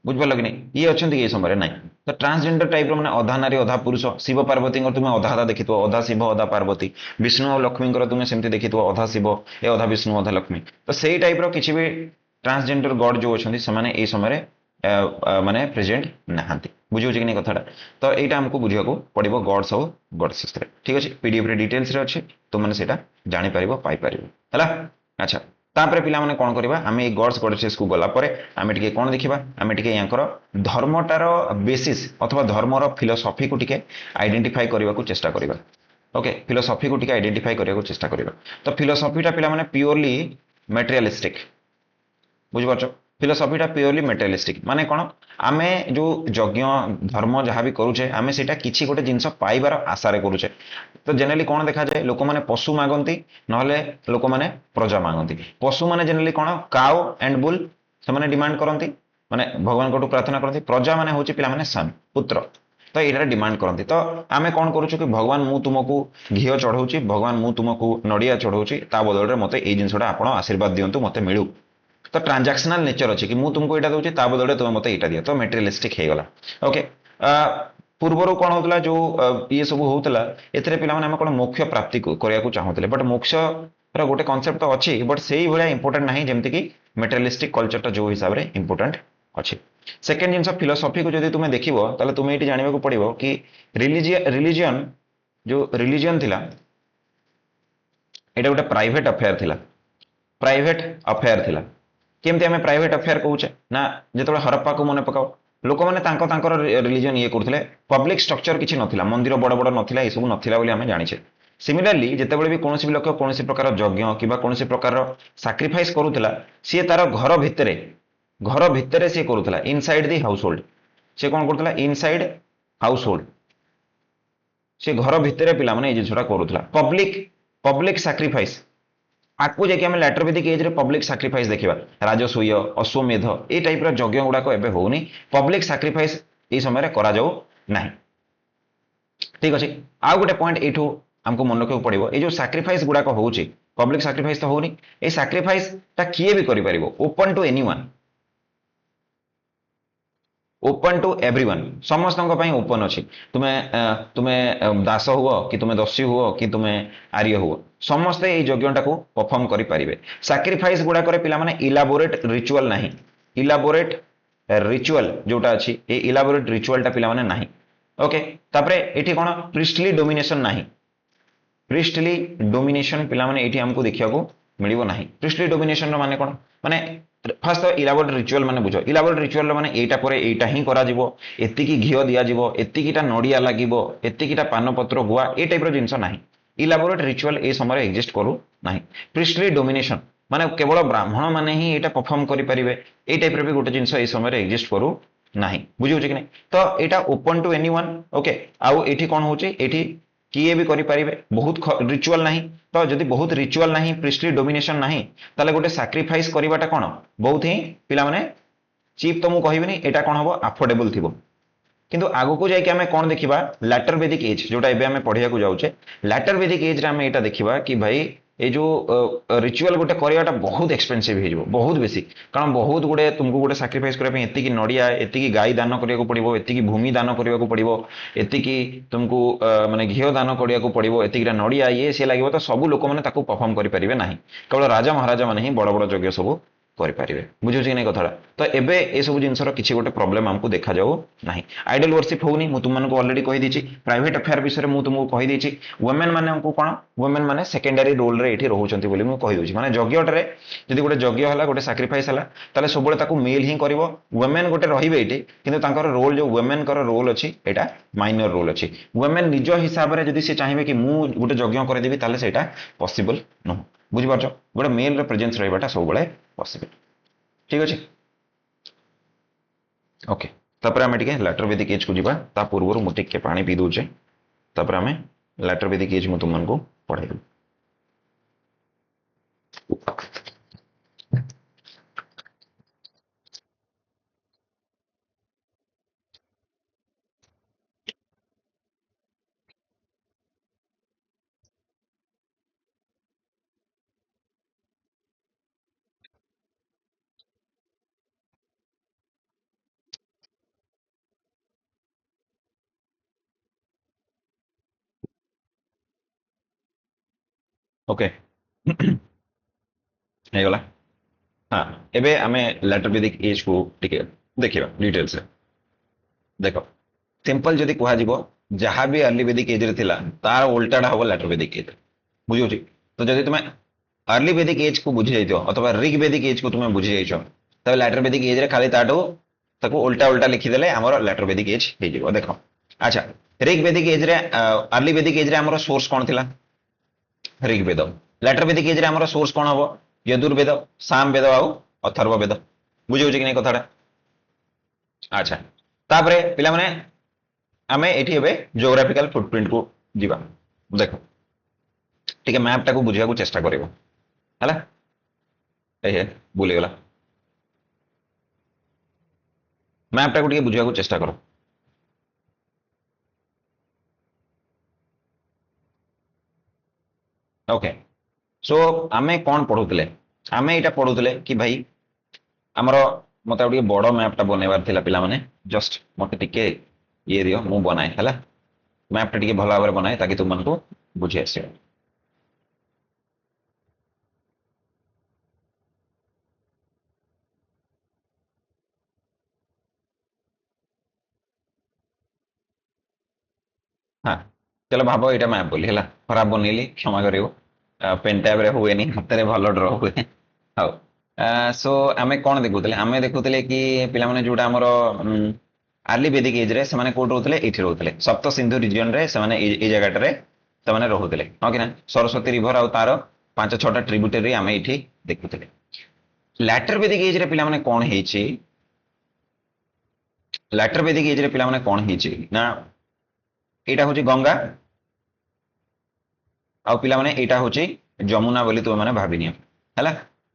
S1: बुझिपार कि नहीं ये अच्छा ये समय ना तो ट्रांसजेंडर टाइप मैंने अधा नारी अधा पुरुष शिव पार्वती तुम्हें अधा अधा देखी अधा शिव अधा पार्वती विष्णु और लक्ष्मी तुम्हें सेमती देखी अधा शिव ए अधा विष्णु अधा लक्ष्मी तो सही टाइप किसी भी ट्रांसजेंडर गॉड जो अच्छा से समय माने प्रेजेंट नहांती बुझे कि नहीं कथाटा तो यहाँ आमको बुझा पड़ो गॉड्स और गॉडेसेस ठीक अच्छे पीडीएफ डिटेल्स अच्छे तुमने से जापर पाइपर है। अच्छा तापर पिला माने कौन करबा आमे ए गॉड्स गॉडेसेस को गला परे आमे टिके कोन देखिबा आमे टिके यांकर धर्मटार बेसिस अथवा धर्मर फिलोसफी को टिके आइडेंटिफाई करबा को चेष्टा करबा ओके फिलोसफी को टिके आइडेंटिफाई करबा को चेष्टा करबा तो फिलोसफीटा पिला माने प्योरली मटेरियलिस्टिक बुझ पाछो फिलोसफीटा प्योरली मटेरियलिस्टिक माने कौन आमे जो यज्ञ धर्म जहाँ भी करुचे आमे सेटा किछि गोटे जिनस पाइबार आशारे करुचे तो जेनेरली कौन देखा जाए लोक मैंने पशु मागंती नहले लोक मैंने प्रजा मागंती पशु मैंने जेनेरली कौन काउ एंड बुल से डिमांड करती माने भगवान को प्रार्थना करती प्रजा मैंने हूँ पिला माने सन पुत्र तो ये डिमांड करती तो आमे कौन करुचु कि भगवान मु तुमको घी चढ़ाऊँगी भगवान मु तुमको नड़िया चढ़ाऊँगी ता बदल में मत जिनसा आप आशीर्वाद दिंतु मत मिलू तो ट्रांजैक्शनल नेचर अच्छी कि मु तुमको यहाँ दूसरी ता बदले तुम मत यहाँ दियो तो मेटेरियलिस्टिक हो गला ओके पूर्वर कौन होता जो ये सब होता ए पे कौन मोक्ष प्राप्ति करने चाहूले बट मोक्ष गोटे कॉन्सेप्ट तो अच्छी बट से ही भाया इंपोर्टेंट ना जमती कि मेटेरियलिस्टिक कल्चरटा जो हिसाब से इंपोर्टेंट अच्छी सेकेंड जिन फिलोसफी को जब तुम्हें देख तुम्हें ये जानवा पड़ो कि रिलीजियन जो रिलीजियन थिला एटा गोटे प्राइवेट अफेयर थिला प्राइवेट अफेयर थिला केमती आम प्राइवेट अफेयर कहूचे ना जो हरप्पा को मन पकाओ लोक मैंने रिलीजन ये करते पब्लिक स्ट्रक्चर किसी नाला मंदिर बड़ बड़ नाला ये सब नाला आम जाचे सिमिलरली जितेबाला भी कौन लोक कौन प्रकार यज्ञ कि कौन प्रकार साक्रिफाइस करूला सी तार घर भितर सी करूला इनसाइड दी हाउस होल्ड सी कौन करूला इनसाइड हाउस होल्ड सी घर भितर पे जिनसा करूला पब्लिक साक्रिफाइस आपको जाकि आम लैट्रोपैथिक एज पब्लिक साक्रिफाइस देखा राजसूय अश्वमेध ये टाइप यज्ञ गुड़ाक एवं होनी पब्लिक साक्रिफाइस ये समय करा जाऊ नहीं ठीक अच्छे आउ गोटे पॉइंट यू आमको मन रखा पड़ो ये जो साक्रिफाइस गुड़ाक हो पब्लिक साक्रिफाइस तो होनी ये साक्रिफाइस किए भी करें open to anyone open to everyone समस्त ओपन अच्छी तुम्हें तुम्हें दास हुआ कि तुम्हें दस्यु हुआ कि तुम्हें आर्य हुआ समस्ते ये यज्ञटा को परफॉर्म करें साक्रिफाइस गुड़ाक पे इलाबोरेट रिचुअल ना इलाबोरेट रिचुअल जोटा अच्छी ये इलाबोरेट रिचुअलटा पे ना ओके तापरे ये कौन प्रिस्टली डोमिनेशन ना प्रिस्टली डोमिनेशन पे आमको देखा मिल ना प्रिस्टली डोमिनेशन माने कौन माने फास्ट तो इलाबोरेट रिचुअल माने बुझ इलाबोरेट रिचुअल माने एटा परे एटा ही करा जिवो एतिकी घियो दिया जिवो एतिकीटा नड़िया लागिवो एतिकीटा पानपत्र गुआ ए टाइप जिनस नाही इलाबोरेट रिचुअल ए समय एक्जिस्ट करू नाही प्रिस्टली डोमिनेशन माने केवल ब्राह्मण माने ही एटा परफॉर्म करि परिबे ए टाइप रे भी गोटे जिनस ए समय एक्जिस्ट करू नाही बुझियो कि नहीं तो एटा ओपन टू एनीवन ओके आउ एठी कोन होची एठी किए भी करें बहुत रिचुअल ना तो जदि बहुत रिचुअल ना प्रिस्टली डोमिनेशन ना ताले गोटे सैक्रिफाइस करवाटा कौन बहुत ही पिला माने चीप तो मुझे कहबी एटा कौन हम अफोर्डेबल थी किंतु आगको जाकि आम कौन देखा लैटर वेदिक एज जोटा एवं पढ़िया जाऊे लैटर वेदिक एज आम यहाँ देखा कि भाई ये जो रिचुअल गोटे करवाटा बहुत एक्सपेंसिव हो बहुत बेसी कारण बहुत गुड़े तुमको गोटे सैक्रिफाइस करने एति नड़िया एति गाई दान करने को पड़ो एति भूमि दान करने को पड़ो एति तुमको माने घी दान करने को पड़ो एतिकटा नड़िया ये सी लगे तो सब लोक मैंने परफॉर्म करेंगे ना केवल राजा महाराजा मैंने ही बड़ बड़ यज्ञ सब करें बुझे कि नहीं कथा तो एबे ये सब जिनसर किसी गोटे प्रॉब्लम हमको देखा जाऊ ना आइडल वर्शिप होनी मुझे तुमको ऑलरेडी कहीदी प्राइवेट अफेयर विषय में तुमको कहीदी वुमेन मैंने कौन वुमेन मैंने सेकेंडरी रोल रे ये रोचे बोली मुझे कहीदे माने यज्ञटे जब गोटे यज्ञ है गोटे सैक्रिफाइस है सब मेल ही कर वुमेन गोटे रे ये कि रोल जो वुमेन रोल अच्छी यहाँ माइनर रोल अच्छी वुमेन निज हिसाब से जब सी चाहिए कि मुझे गोटे यज्ञ करदेवी से पॉसिबल नुह बुझीपार गोटे मेल प्रेजेंस रहा सब पॉसिबल ठीक अच्छे ओके तापर आम टे लैटर वेदिक एज को जीवा ता पूर्व मुझे टे पानी पी दूचे तापर आम लैटर वेदिक एज में तुमको पढ़े ओके गला हाँ एबे आमे लैटर वेदिक एज को टिके देखिबा डिटेल से देखो सिंपल जदि कह जहाँ भी अर्ली वेदिक एज रे थिला तार उल्टाटा हम लैटर वेदिक एज बुझे तो जब तुम अर्ली वेदिक एज को बुझी जाइयो अथवा ऋग वेदिक एज को तुम बुझी जाइछ तब लैटर वेदिक एज रे खाली ताटो ताको उल्टा उल्टा लिखिदेले आमर लैटर वेदिक एज हो देखो अच्छा ऋग वेदिक एज रे अर्ली वेदिक एज रे आमर सोर्स कौन थिला ऋग्वेद लैटर वेदिक एज रे आमर सोर्स कौन हम यजुर्वेद साम वेद आउ अथर्व वेद बुझे कि नहीं कथाटा अच्छा तापरे पिला माने आमे एठी एबे जियोग्राफिकल फुटप्रिंट को जीवा देखो ठीक है मैपटा को बुझिया को चेष्टा करिवो हला ए भूली गला मैपटा को बुझिया को चेष्टा करो ओके सो आमे कौन पढ़ुतले आमे एटा पढ़ुतले कि भाई आमर मत बड़ मैपटा बनवार थिला पिला माने जस्ट मत टिके ये दियो मु बनाए है मैपटा टिके भल भाव बनाए ताकि तुमको बुझी आस हाँ चलो भाव यहाँ मैप बोली है खराब बनैली क्षमा कर पेन टैब रे हुए हाथ में भल ड्र हुए हाँ सो आम कौन देखुले आम देखुले कि पिला माने जोटा आमर आर्ली वेदिक एज रे से कोट रोते ये रोते सप्त सिंधु रिजन रे से जगह से रोते हाँ कि ना सरस्वती रिभर आउ तार 5-6टा ट्रिब्यूटरी आम ये देखुले लैटर वेदिक एज रे पिला माने कौन है लैटर वेदिक एज रे पिला माने कौन है ना यहाँ हूँ गंगा आउ पिला माने यहाँ हूँ जमुना बोली तुम मैंने भावी नियो है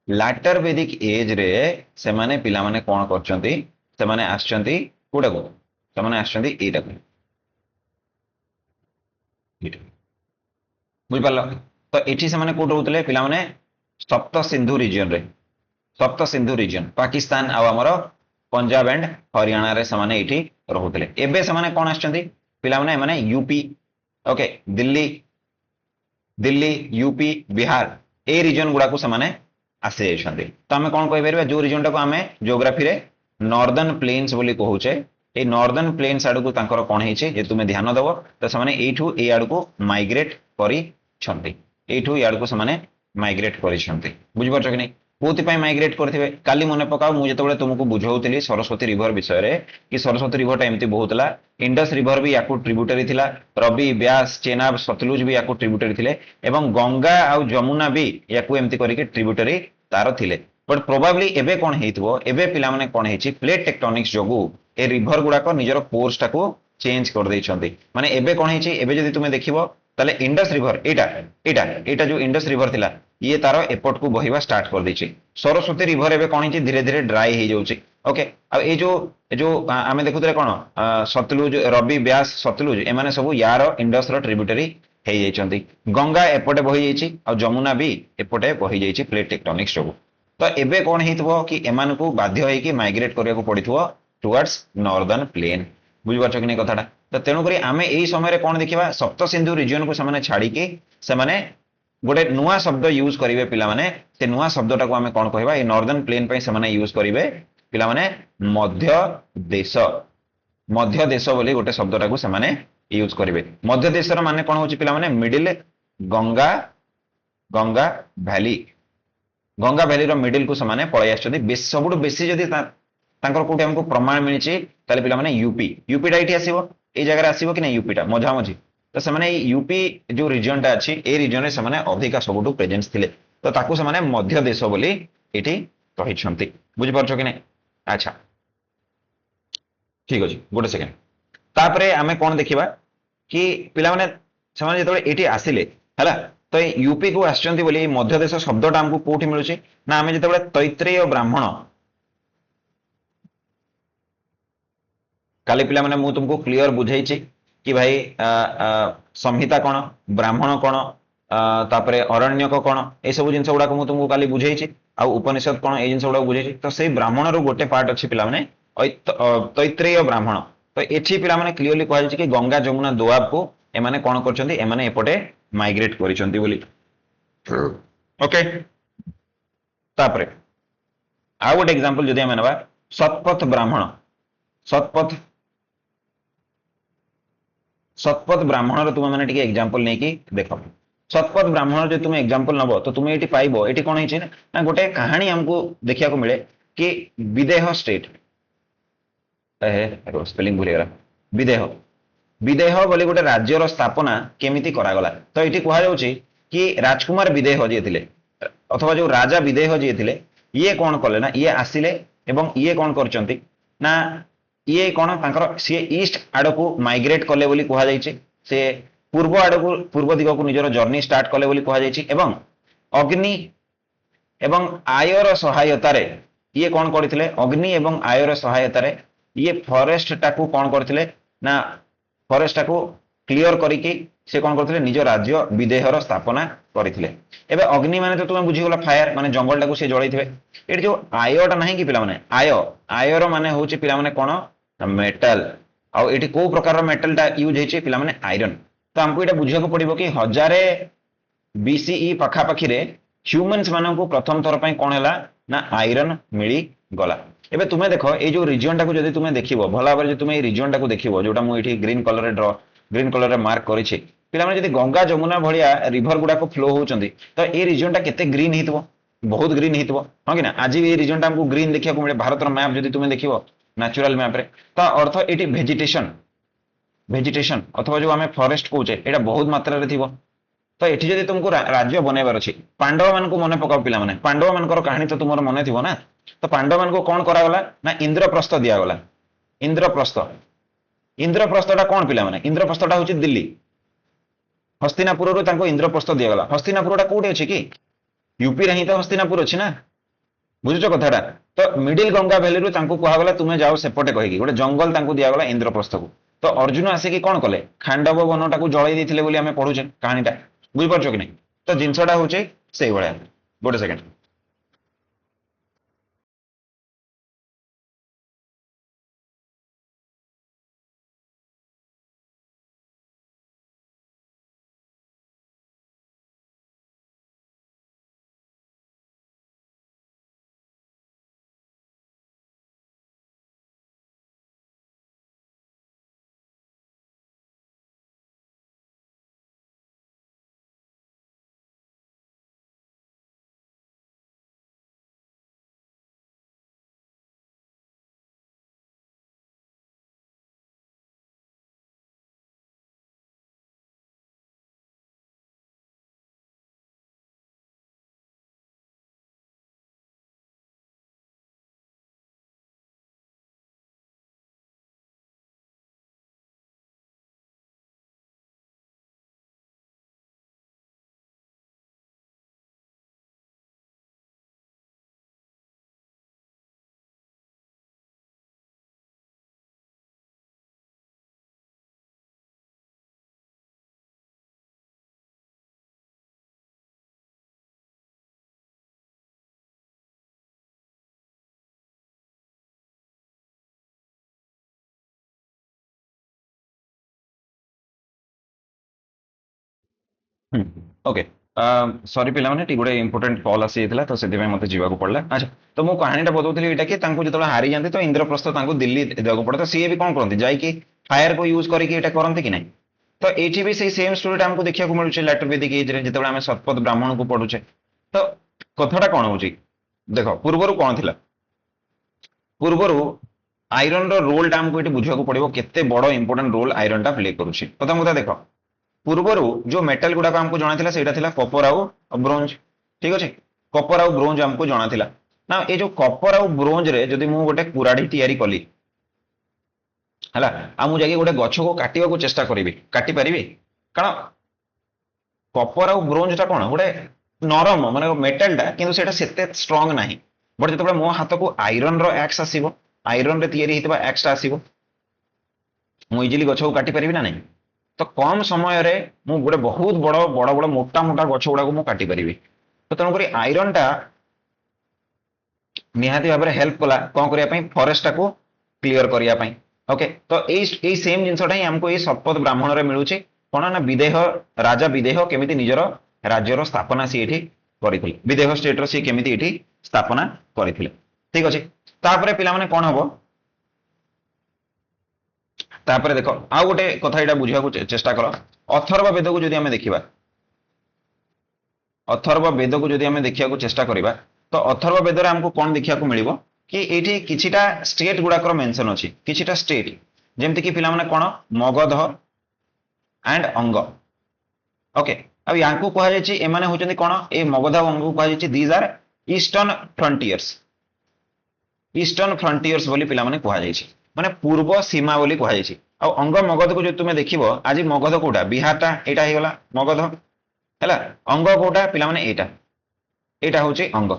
S1: लैटर वेदिक एज रे से माने पिला माने कौन करछंती से माने आछंती कोडा को से माने आछंती एटा को बुझ पालो तो एठी से माने कोड रोतले पिला माने सप्त सिंधु रीजन रे सप्त सिंधु रीजन पाकिस्तान आ हमर पंजाब एंड हरियाणा रे से माने एठी रहुतले एबे से माने कौन आछंती पिला माने माने UP okay Delhi Delhi UP Bihar ए रीजन गुडा को से माने आसी जाइछंती तो आमे कौन कहि परबा जो रीजन टा को आमे ज्योग्राफी रे नॉर्दर्न प्लेन्स बोली कहूचे ए नॉर्दर्न प्लेन्स आड़ को तांकर कौन है जे तुम ध्यान दब तो से एठू ए आड़ को माइग्रेट करी एठू ए आड़ को से माइग्रेट करी बुझिपार कि नहीं कौन माइग्रेट करते काली मन पकाओ मुझे जो तुमको बुझाऊली सरस्वती रिभर विषय में कि सरस्वती रिभरटा एमती बहुला इंडस रिभर भी या ट्रिब्यूटरी थिला रवि ब्यास चेनाब सतलुज भी या ट्रिब्यूटरी थिले एवं गंगा आउ जमुना भी या एमती करके ट्रिब्यूटरी तार थिले बट प्रोबाब्ली एबे कौन हेइथबो एबे पिला माने कौन हेछि प्लेट टेक्टोनिक्स जोगु ए रिभर गुडा को निजर कोर्स टाको चेंज कर दैछंती माने एबे कौन हेछि एबे जदि तुमे देखिबो ताले इंडस रिवर एटा एटा एटा जो इंडस रिवर थिला ये तार एपट को बहिबा स्टार्ट कर दैछि। सरस्वती रिवर एबे कोन छि धीरे धीरे ड्राई हे जाउछि। ओके आ ए जो आमे देखुतरे कोन सतलुज रवि व्यास सतलुज एमाने सब यार इंडस रो ट्रिब्यूटरी हे जाइछन्ती। गंगा एपटे बहि जाइछि आ जमुना भी एपटे बहि जाइछि प्लेट टेक्टोनिक्स जो। तो एबे कोन हेइतबो कि एमान को बाध्य होई कि माइग्रेट करिया को पड़िथबो टुवर्ड्स नॉर्दर्न प्लेन। बुझि पाछो कि नै कथाटा। तो तेणु करी आमे एई समय रे कोन देखिबा सप्त सिंधु रीजन को समाने छाडी के समाने गोटे नुआ शब्द यूज करिवे पिला माने से नुआ शब्दटा को आमे कोन कहबा ए नॉर्दर्न प्लेन पे समाने यूज करिवे पिला माने मध्य देश बोली गोटे शब्दटा को समाने यूज करिवे। मध्य देशर माने कोन होची पिला माने middle Ganga Ganga valley Ganga valley रो मिडिल को समाने पळै आछथि। सबुठ बेसी जदि तांकर कोठी हमको प्रमाण मिलिछि ताले पिला माने यूपी यूपीटा एठी आसीबो ए जगह आसीबो कि नै यूपीटा मझा मझी। तो समाने यूपी जो रीजन टा अछि ए रीजन रे समाने अधिका सबुठ प्रेजेंस थिले तो ताकू समाने मध्य देश बोली एठी कहिछन्ति। बुझि परछो कि नै। अच्छा ठीक अछि गोटे सेकेंड। तापरे आमे कोन देखिबा कि पिला माने समाने जेतबे एठी आसिले हला तो यूपी को आछन्ति बोली मध्य देश शब्दटा हमको कोठी मिलुछि ना आमे जेतबे तैत्रेय ब्राह्मण काली पिला माने मु तुमको क्लियर बुझाइछि कि भाई संहिता कोन ब्राह्मण कोन तापरे अरण्यक कोन ए सब जिंस गुडा को मु तुमको काली बुझाइछि आ उपनिषद कोन ए जिंस गुडा बुझाइछि। तो सेई ब्राह्मण रो गोटे पार्ट अछि पिला माने तैत्रेय ब्राह्मण। तो एठी पिला माने क्लियरली कहै कि गंगा जमुना दोआब को ए माने कोन करछन्ती ए माने एपटे माइग्रेट करिसन्ती बोली। ओके तापरे आ गोटे एग्जांपल जदि हम नबा सतपथ ब्राह्मण सतपथ ब्राह्मण रो तुम माने टिके एग्जांपल नै कि देखो। सतपथ ब्राह्मण जो तुम एग्जांपल नबो तो तुम एठी पाइबो एठी कोन हिछि ना गोटे कहानी हमको देखिया को मिले कि विदेह स्टेट स्पेलिंग भूली गला विदेह विदेह बोली गोटे राज्यर स्थापना केमिति करा गला। तो एठी कहै जाउछि कि राजकुमार विदेह जे थिले अथवा जो राजा विदेह जे थिले ये कोन कले ना ये आसिले एवं ये कोन करचंती ना ये कोन तांकर से ईस्ट आड़ को माइग्रेट कले बोली कहा जाइछि। से पूर्व आड़ को पूर्व दिग को निजर जर्नी स्टार्ट कले बोली कहा जाइछि एवं अग्नि एवं आयर सहायता रे ये कोन करथिले अग्नि एवं आयर सहायता रे ये फॉरेस्ट टाकू कोन करथिले ना फॉरेस्ट टाकू क्लियर करिकि से कोन करथिले निज राज्य विदेहर स्थापना करथिले। एबे अग्नि माने तो तुमे बुझी गला फायर माने जंगल टाकू से जळैथिबे। एठी जो आयटा नाही कि पिला माने आयर माने होची पिला माने कोन मेटल आ एठी को प्रकार मेटल टा यूज हेची पिला माने आयरन। तो हमको एटा बुझिया को पड़िबो कि 1000 बीसीई पाखा पाखी रे ह्यूमन्स माननको प्रथम थर पई कोन हैला ना आयरन मिली गला। एबे तुमे देखो ए जो रीजन टाकू जदि तुमे देखिबो भला भाबरे जे तुमे ए रीजन टाकू देखिबो जोटा मु एठी ग्रीन कलर रे मार्क करिछि पिला माने जदि गंगा जमुना भलिया रिवर गुडा को फ्लो होउचंदी तो ए रीजन टा केते ग्रीन हितबो बहुत ग्रीन हितबो हां कि ना। आज ए रीजन टा हमको ग्रीन देखिया को मिले भारत रो मैप जदि तुमे देखिबो नेचुरल मैप रे तो अर्थ एठी भेजिटेशन अथवा जो आमे फॉरेस्ट कहूचे एटा बहुत मात्रा रे थिबो। तो एठी जदि तुमको राज्य बनैबार अछि पांडव मान को मने पकाओ पिला माने पांडव मानकर कहानी तो तुमर मने थिबो ना। तो पांडव मान को कोन करा गला ना इंद्रप्रस्थ दिया गला। इंद्रप्रस्थटा कोन पिला माने इंद्रप्रस्थटा होची दिल्ली हस्तिनापुर रो तांको इंद्रप्रस्थ दिया गला। हस्तिनापुरटा कोठी अछि कि यूपी रे ही तो हस्तिनापुर अछि ना बुझुचो कथाटा। तो मिडिल गंगा वैली रो तांको कहा गला तुमे जाओ सेपटे कहि गोटे जंगल तांको दिया गला इंद्रप्रस्थ को। तो अर्जुन आसे कि कोन कले खांडव वनटा को जळै दैथिले बोली हमें पढुचे कहानीटा बुझि परछो कि नै। तो जिंसटा होचे सेही भलिया गोटे सेकंड। ओके सॉरी पिला माने गोटे इंपोर्टेंट कॉल आसी जाइतिला तो सेति मते जीवाक पड़ला। अच्छा तो मु कहानीटा बताउथि एटा कि तांको जतबे हारि जांते तो इंद्रप्रस्थ तांको दिल्ली देବାକୁ पड़े तो सीए भी कोन करंती जाई कि फायर को यूज करके एटा करंती कि नहीं। तो एठी भी सेही सेम स्टोरीटा हमको देखिया को मिलुचे लेटर वेदिक एज रे जतबे हमें शतपथ ब्राह्मण को पढुचे। तो कथाटा कोन होची देखो पूर्वरु कोन थिला पूर्वरु आयरन रो रोल टा हमको एठी बुझिया को पड़िबो केते बडो इंपोर्टेंट रोल आयरन टा प्ले करूची। प्रथम କଥା देखो पूर्वरु जो मेटल गुडा हमको जଣା थिला सेटा थिला कॉपर आउ ब्रोंज ठीक अछि कॉपर आउ ब्रोंज हमको जଣା थिला ना ए जो कॉपर आउ ब्रोंज रे जदी मु गोटे कुराडी तयारी कली हला आ मु जाके गोटे गछ को काटिबा को चेष्टा करिवि काटि परिबि कारण कॉपर आउ ब्रोंज टा कोन गोटे नरम माने मेटल टा किंतु सेटा सेते स्ट्रांग नाही बट जतबे मो हाथ को आयरन रो एक्स आसीबो आयरन रे तयारी हितबा एक्स टा आसीबो मु इजिली गछ को काटि परिबि ना नहीं तो कम समय रे मु गोटे बहुत बड़ बड़ बड़ मोटा मोटा गछ गुड़ा को काटि परिबि तो तेणुक आयरन टा निहाती भाव में हेल्प कला कौन करने फॉरेस्ट को क्लीयर करने ओके तो यही सेम जिनसटा ही हमको ये शतपथ ब्राह्मण रे मिलूचे कौन ना विदेह राजा विदेह केमिति निजर राज्यर स्थापना सी एठी करथिले विदेह स्टेट रो सी केमिति एठी स्थापना करथिले ठीक अछि तापरे पिला माने कोन हबो तापरे देखो आ गोटे कथा एटा बुझिया को चेष्टा करो अथर्व वेद को जदि हमें देखिबा अथर्व वेद को जदि हमें देखिया को चेष्टा करिबा तो अथर्व वेद रे हमको कोन देखिया को मिलिबो कि एठी किछिटा स्टेट गुडाकर मेंशन अछि किछिटा स्टेट जेमति कि पिला माने कोन मगध एंड अंग ओके अब यांको कहा जायछि एमाने होचंदी कोन ए मगध और अंग को कहा जायछि दीज आर ईस्टर्न फ्रंटियर्स बोली पिला माने कहा जायछि माने पूर्व सीमा बोली कहा जायछि आ अंग मगध को जो तुमे देखिबो आज मगध कोटा बिहारटा एटा हे गला मगध हैला अंग कोटा पिला माने एटा होछि अंग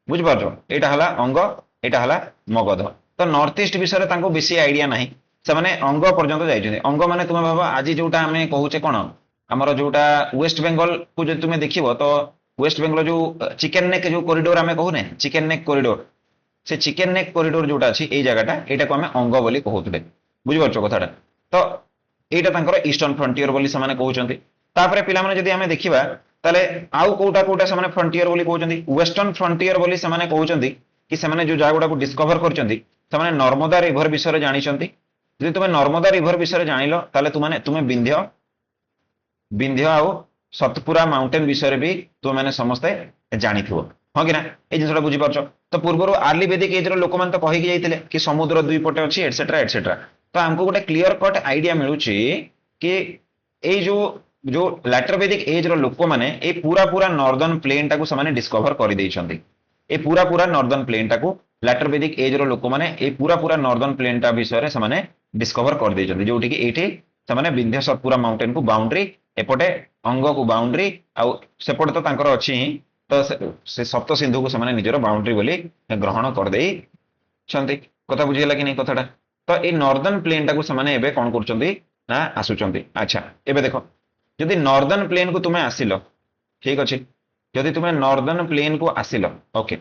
S1: बुझ पारछो एटा हला अंग एटा हला मगध तो नॉर्थ ईस्ट विषय तांको बेसी आइडिया नाही से माने अंग पर्यंत जाइछे अंग माने तुमे भाबो आज जोटा हमें कहूचे कोन हमर जोटा वेस्ट बेंगल को जो तुमे देखिबो तो वेस्ट बेंगल जो चिकन नेक जो कॉरिडोर हमें कहूने चिकन नेक कॉरिडोर से चिकन नेक कॉरिडोर जोटा अछि एई जगहटा एटा को हमें अंग बोली कहउतले बुझ पारछो कथाटा तो एटा तांकर ईस्टर्न फ्रंटियर बोली से माने कहउचंती तापरे पिला माने जदी हमें देखिबा ताले आउ कोटा कोटा से माने फ्रंटियर बोली कहउचंती वेस्टर्न फ्रंटियर बोली से माने कहउचंती कि से माने जो जागुडा को डिस्कवर करचंती से माने नर्मदा रिवर विषय रे जानिचंती जदि तुमे नर्मदा रिवर विषय रे जानिलो ताले तुमे विंध्य विंध्य आउ सतपुरा माउंटेन विषय रे भी तुम माने समस्ते जानिथिबो हां कि ना ए जिनसटा बुझी पारछो तो पूर्वरो आर्ली वैदिक एज रो लोक मान तो कहि जाइतिले कि समुद्र दुई पटे अछि एटसेट्रा एटसेट्रा तो हमको गोटे क्लियर कट आइडिया मिलुची कि ए जो लैटर वैदिक एज रो लोक माने ए पूरा पूरा नॉर्दर्न प्लेन टाको समाने डिस्कवर कर दैछंती ए पूरा पूरा नॉर्दर्न प्लेन टाको लैटर वैदिक एज रो लोक माने ए पूरा पूरा नॉर्दर्न प्लेन टा विषय रे समाने डिस्कवर कर दैछंती जोठी कि एठी समाने विंध्य सतपुरा माउंटेन को बाउंड्री एपटे अंग को बाउंड्री आउ सेपटे तो तांकर अछि तो से सप्त सिंधु को समाने निजर बाउंड्री बोली ग्रहण कर देई छंती कथा बुझियला कि नहीं कथाटा तो ए नॉर्दर्न प्लेन टाको समाने एबे कोन करचंती ना आसुचंती अच्छा एबे देखो जदि नॉर्दर्न प्लेन को तुमे आसिलो ठीक अछि जदि तुमे नॉर्दर्न प्लेन को आसिलो ओके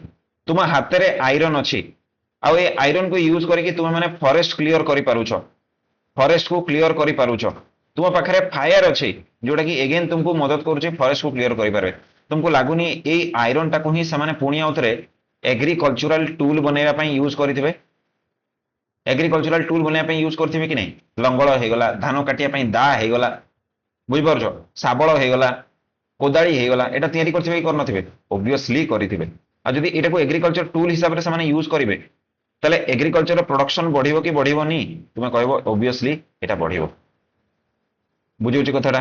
S1: तुम हाथ रे आयरन अछि आ ए आयरन को यूज करके तुम माने फॉरेस्ट क्लियर करि पारुछो फॉरेस्ट को क्लियर करि पारुछो तुम पाखरे फायर अछि जोटा कि अगेन तुमको मदद करूचे फॉरेस्ट को क्लियर करि पारे तुमको लागुनी ए आयरन टाको ही समाने पुणी आउथरे एग्रीकल्चरल टूल बनेवा पई यूज करिथिबे एग्रीकल्चरल टूल बनेवा पई यूज करथिबे कि नहीं लंगळ हे गला धान काटिया पई दा हे गला बुझ पारछो साबळ हे गला कोदाळी हे गला एटा तयारी करथिबे कि करनथिबे ऑब्वियसली करिथिबे आ जदि एटा को एग्रीकल्चर टूल हिसाब रे समाने यूज करिवे तले एग्रीकल्चर प्रोडक्शन बढ़िबो कि बढ़िबोनी तुमे कहबो ऑब्वियसली एटा बढ़िबो बुझिउची कथाटा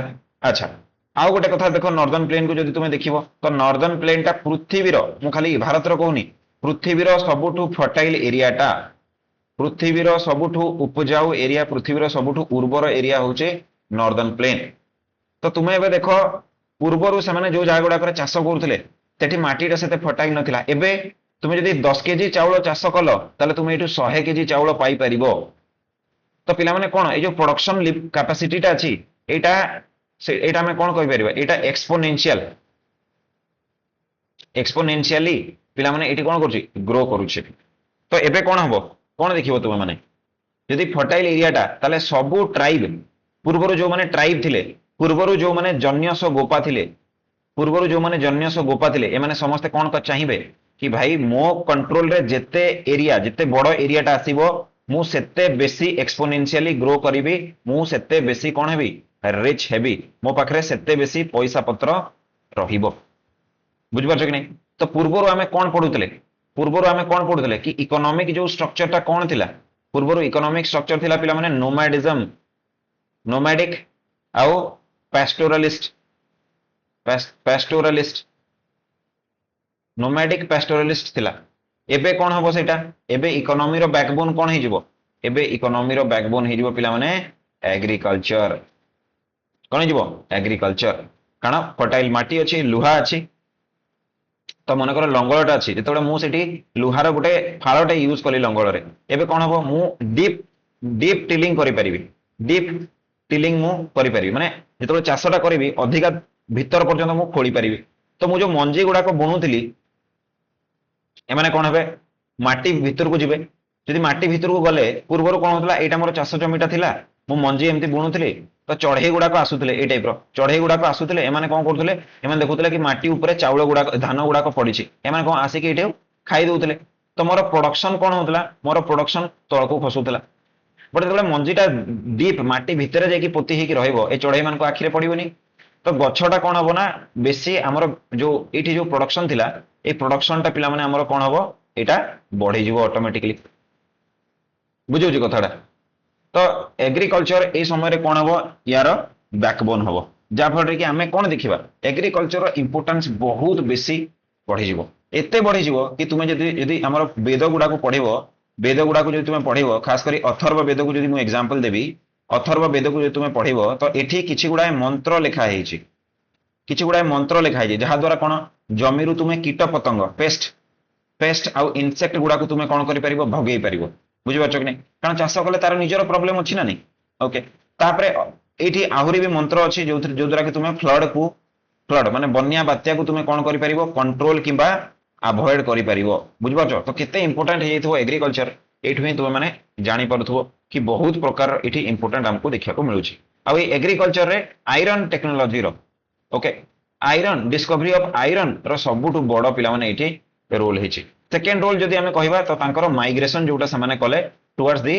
S1: अच्छा आउ गोटे कथा देखो नॉर्दर्न प्लेन को जदि तुमे देखिबो तो नॉर्दर्न प्लेन टा पृथ्वीर मु खाली भारत रो कहूनी पृथ्वीर सबुठु फर्टाइल एरिया टा पृथ्वीर सबुठु उपजाऊ एरिया पृथ्वीर सबुठु उर्वर एरिया होचे नॉर्दर्न प्लेन तो तुमे एबे देखो पूर्वरु से जो जगह गुडा चाष करुले तेठी माटीटा सेते फर्टाइल नथिला एबे तुमे जदि 10 केजी चाउल चाष कल ताले तुमे एठु 100 केजी चाउल पाई परिबो तो पिला माने कोन ए जो प्रोडक्शन कैपेसिटी टा अछि एटा एटा में कोन कहि परिबा एटा एक्सपोनेंशियली पिला माने एठी कोन करूची ग्रो करूची तो एबे कोन हबो कोन देखिबो तुमे माने यदि फर्टाइल एरिया टा ताले सबु ट्राइब पूर्वरु जो माने ट्राइब थिले पूर्वर जो माने जन्यस गोपा थिले पूर्वर जो माने जन्यस गोपा थिले ए माने समस्त कोन चाहिए कि भाई मो कंट्रोल रे जेते एरिया जेते बड़ एरियाटा आसीबो मु सेते बेसी एक्सपोनेंशियली ग्रो करिवि मु सेते बेसी कोन हेबी रिच हेबी मो पाखरे सेते बेसी पैसा पत्र रहिबो बुझ पारछ कि नहीं। तो पूर्वर आमे कोन पढुतले पूर्वर आमे कोन पढुतले कि इकोनॉमिक जो स्ट्रक्चर टा कोन थिला पूर्वर इकोनॉमिक स्ट्रक्चर थिला पिला माने नोमैडिज्म नोमैडिक आउ पैस्टोरलिस्ट पैस्टोरलिस्ट नोमैडिक पैस्टोरलिस्ट थिला एबे कोन हबो सेटा एबे इकोनॉमी रो बैकबोन कोन हे जिवो एबे इकोनॉमी रो बैकबोन हे जिवो पिला माने एग्रीकल्चर कोन हे जिवो एग्रीकल्चर कारण फर्टाइल माटी अछि लुहा अछि तो मन कर लंगलटा अछि जेतबे मु सेठी लुहार गोटे फाळटे यूज कली लंगल रे एबे कोन हबो मु डीप डीप टिलिंग करि परिबी डीप टिलिंग मु करि परिबी माने जेतबे चाषटा करबी अधिका भीतर पर्यंत मु खोली परिबी तो मु जो मंजी गुडा को बुणुतिली एमाने कोन हेबे माटी भीतर को जिबे जदि माटी भीतर को गले पूर्वर कोन होतला एटा मोर चाष जमीटा थिला मु मंजी एमती बुणुतिली तो चढ़ई गुडा को आसुतले ए टाइप रो चढ़ई गुडा को आसुतले एमाने कोन करथले एमाने देखुतले कि माटी ऊपर चाउल गुडा धान गुडा को पडिछि एमाने कोन आसी कि एटे खाई दउतले तो मोर प्रोडक्शन कोन होतला मोर प्रोडक्शन तळ को खसुतला बट जेतबे मंजीटा डीप माटी भीतर जाई कि पोती हे कि रहइबो ए चढ़ई मान को आखिरे पडिबोनी तो गछटा कोन हबो ना बेसी हमर जो एठी जो प्रोडक्शन थिला ए प्रोडक्शन टा पिला माने हमर कोन हबो एटा बढ़ी जिवो ऑटोमेटिकली बुझौ जे कथाडा तो एग्रीकल्चर ए समय रे कोन हबो यार बैकबोन हबो जा फल कि आमे कोन देखिबा एग्रीकल्चर इंपोर्टेंस बहुत बेसी बढ़ी जिवो एते बढ़ी जिवो कि तुमे जदि जदि हमर वेद गुडा को पढिबो वेद गुडा को जदि तुमे पढिबो खास करी अथर्व वेद को जदि मु एग्जांपल देबी अथर्व वेद को जदि तुमे पढिबो तो एठी किछि गुडा मंत्र लिखा हेछि किछि गुडा मंत्र लिखा हेछि जहा द्वारा कोन जमीरु तुमे कीट पतंग पेस्ट पेस्ट आउ इनसेक्ट गुडा को तुमे कोन करि परिबो भगेई परिबो बुझि पाछो कि नै कारण चाष कले तार निजर प्रॉब्लम अछि ना नै ओके तापरे एठी आहुरी भी मंत्र अछि जो द्वारा कि तुमे फ्लड माने बन्या बात्या को तुमे कोन करि परिबो कंट्रोल किबा अवॉइड करि परिबो बुझि पाछो तो केते इंपोर्टेंट हे जइथो एग्रीकल्चर एठु ही तुमे माने जानि परथो कि बहुत प्रकार एठी इंपोर्टेंट हमको देखिया को मिलुछि आ ए एग्रीकल्चर रे आयरन टेक्नोलॉजी रो okay iron discovery of iron रो सबुटु बड़ पिला माने एठी रोल हेछि सेकेंड रोल जदि हमें कहबा तो तांकर माइग्रेशन जोटा सामाने कले टुवर्ड्स दी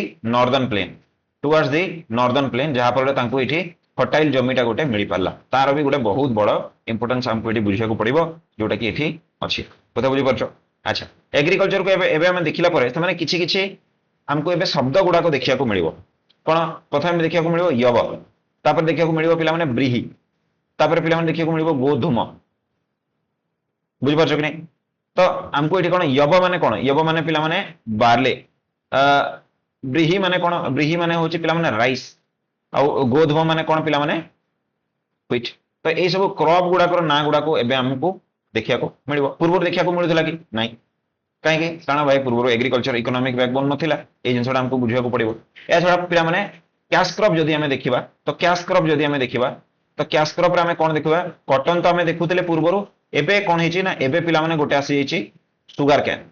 S1: नॉर्दर्न प्लेन जहा पर तांको एठी फर्टाइल जमीटा गोटे मिली पारला तार भी गोटे बहुत बड़ इंपोर्टेंस हमको एठी बुझिया को पड़िबो जोटा कि एठी अछि कथा बुझि परछो। अच्छा एग्रीकल्चर को एबे हमें देखिला परे त माने किछि किछि हमको एबे शब्द गुडा को देखिया को मिलिबो कोन प्रथम देखिया को मिलिबो यव तापर देखिया को मिलिबो पिला माने ब्रीही तापर पिला माने देखिया को मिलिबो गोधूम बुझि परछो कि नै तो हमको एठी कोन यव माने पिला माने बार्ले ब्रीही माने होची पिला माने राइस आ गोधूम माने कोन पिला माने व्हीट तो ए सब क्रॉप गुडा कर ना गुडा को एबे हमको देखिया को मिलिबो पूर्व देखिया को मिलुथला कि नाही काहे कि कारण भाई पूर्व एग्रीकल्चर इकोनॉमिक बैकबोन नथिला ए जिंसटा हमको बुझिया को पड़िबो ए छोडा पिला माने कैश क्रॉप जदी हमें देखिबा तो कैश क्रॉप जदी हमें देखिबा तो कैश क्रॉप रे हमें कोन देखिबा कॉटन तो हमें देखुतले पूर्वरु एबे कोन हेची ना एबे पिला माने गोटे आसी हेची सुगर कैन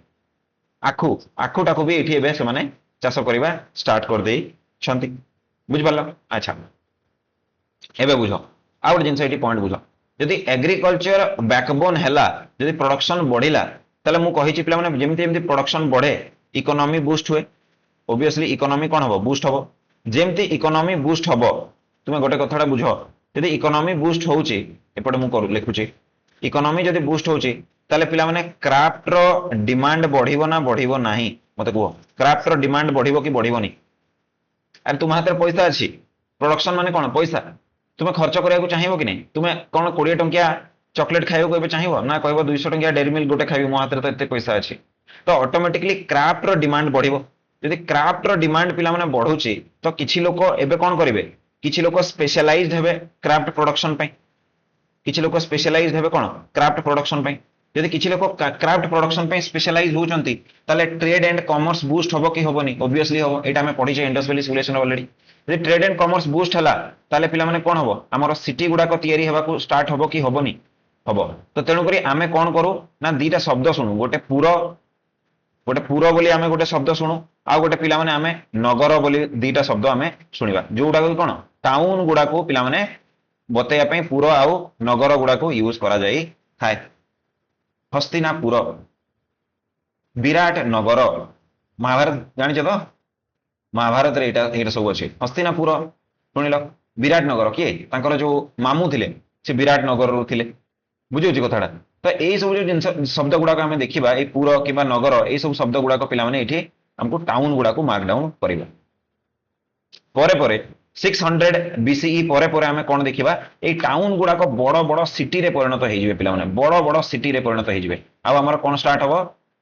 S1: आखु आखुटा को भी एठी एबे से माने चाष करबा स्टार्ट कर देई छंती बुझ पारला। अच्छा एबे बुझो आ गोटे जिंस एठी पॉइंट बुझो यदि एग्रीकल्चर बैकबोन हैला यदि प्रोडक्शन बढ़िला तले मु कहिची पिला माने जेमति जेमति प्रोडक्शन बढ़े इकोनॉमी बूस्ट हुए ऑब्वियसली इकोनॉमी कोन हबो बूस्ट हबो जेमति इकोनॉमी बूस्ट हबो तुमे गोटे कथाडा बुझो यदि इकोनॉमी बूस्ट होउची एपटे मु कर लिखुची इकोनॉमी जदि बूस्ट होउची ताले पिला माने क्राफ्ट रो डिमांड बढ़िबो ना बढ़िबो नाही मते को क्राफ्ट रो डिमांड बढ़िबो कि बढ़िबोनी अरे तुम हाथ पैसा अछि प्रोडक्शन माने कोन पैसा तुमे खर्च करिया को चाहिबो कि नै तुमे कोन 20 टंकिया चॉकलेट खाइबो को एबे चाहिबो ना कहबो 200 टंकिया डेयरी मिल्क गोटे खाइबो मो हाथ रे तो एते पैसा अछि तो ऑटोमेटिकली क्राफ्ट रो डिमांड बढ़िबो यदि क्राफ्ट रो डिमांड पिला माने बढ़ुची तो किछि लोक एबे कोन करिवे किछि लोक स्पेशलाइज्ड हेबे क्राफ्ट प्रोडक्शन पे किछि लोक स्पेशलाइज्ड हेबे कोन क्राफ्ट प्रोडक्शन पे यदि किछि लोक क्राफ्ट प्रोडक्शन पे स्पेशलाइज होचंती ताले ट्रेड एंड कॉमर्स बूस्ट होबो कि होबोनी ऑब्वियसली होबो एटा हमें पढी छै इंडस्ट्रियल सिमुलेशन ऑलरेडी यदि ट्रेड एंड कॉमर्स बूस्ट हला ताले पिला माने कोन होबो हमर सिटी गुडा को तयारी हेबा को स्टार्ट होबो कि होबोनी होबो तो तेनु करी आमे कोन करू ना दीटा शब्द सुनु गोटे पूरो बोली आमे गोटे शब्द सुनु आ गोटे पिला माने आमे नगर बोली दीटा शब्द आमे सुनिबा जोडा को कोन टाउन गुडा को पिला माने बतैया पई पुर आउ नगर गुड़ा को यूज करा जाई थाए। हस्तिनापुर, विराट नगर, महाभारत जानिଛ तो महाभारत रे एटा सब अच्छे। हस्तिनापुर शुणिल, विराट नगर किए तांकर जो मामू थिले से विराट नगर रु थिले। बुझुची कथाटा। तो यही सब जो जिनस शब्द गुड़ाक आम देखा ये पुर कि नगर ये सब शब्द गुड़ाक पे हमको टाउन गुड़ाक मार्कडाउन करेगा। परे परे 600 बीसीई परे परे आमे कोन देखिबा ए टाउन गुड़ाक बड़ बड़ सिटी रे परिणत हो जिवे। पिला माने बड़ बड़ सिटी रे परिणत हो जिवे। आ हमर कोन स्टार्ट हबो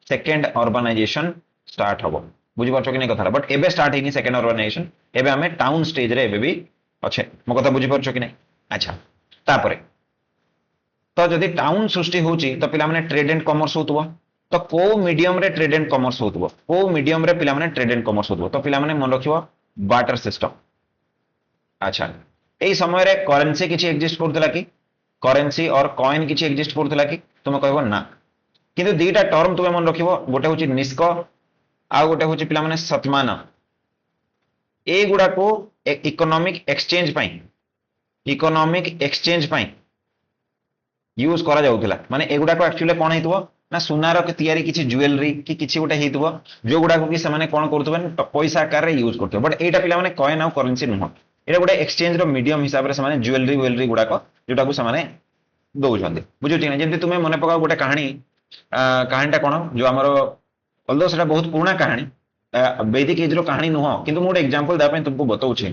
S1: सेकंड अर्बानाइजेशन स्टार्ट हबो। बुझि पाछो कि नै कथा। बट एबे स्टार्ट हेनी सेकंड अर्बानाइजेशन, एबे आमे टाउन स्टेज रे एबे भी अच्छे। मो कथा बुझि पाछो कि नै। अच्छा तापरे तो जदि टाउन सृष्टि होची तो पिला माने ट्रेड एंड कॉमर्स होतबो। तो को मीडियम रे ट्रेड एंड कॉमर्स होतबो, को मीडियम रे पिला माने ट्रेड एंड कॉमर्स होतबो। तो पिला माने मन रखिबो बार्टर सिस्टम। अच्छा यही समय रे करेंसी किछि एग्जिस्ट करथला कि, करेंसी और कॉइन किछि एग्जिस्ट करथला कि तुम कहबो ना। किंतु दीटा टर्म तुम मन रखिबो, गोटे होची निष्क आ गोटे होची पिला माने सतमान। ए गुडा को इकोनॉमिक एक्सचेंज पई, इकोनॉमिक एक्सचेंज पई यूज करा जाउथला। माने एगुडा को एक्चुअली कोन हेतबो ना सुनार के तयारी किछि ज्वेलरी कि किछि गोटे हेतबो जो गुडा को कि से माने कोन करथबे पैसा आकार रे यूज करथबे। बट एटा पिला माने कॉइन आ करेंसी नुह, एटा गोटे एक्सचेंज रो मीडियम हिसाब रे से माने ज्वेलरी वेलरी गुडा को जोटा को से माने दउछन्ते। बुझुटी ना। जेंति तुमे मने पकाओ गोटे कहानी, कहानीटा कोन जो हमर ऑल्दो सेटा बहुत पुराना कहानी, वैदिक एज रो कहानी नुह, किंतु मोटे एग्जांपल दा पई तुमको बताउछि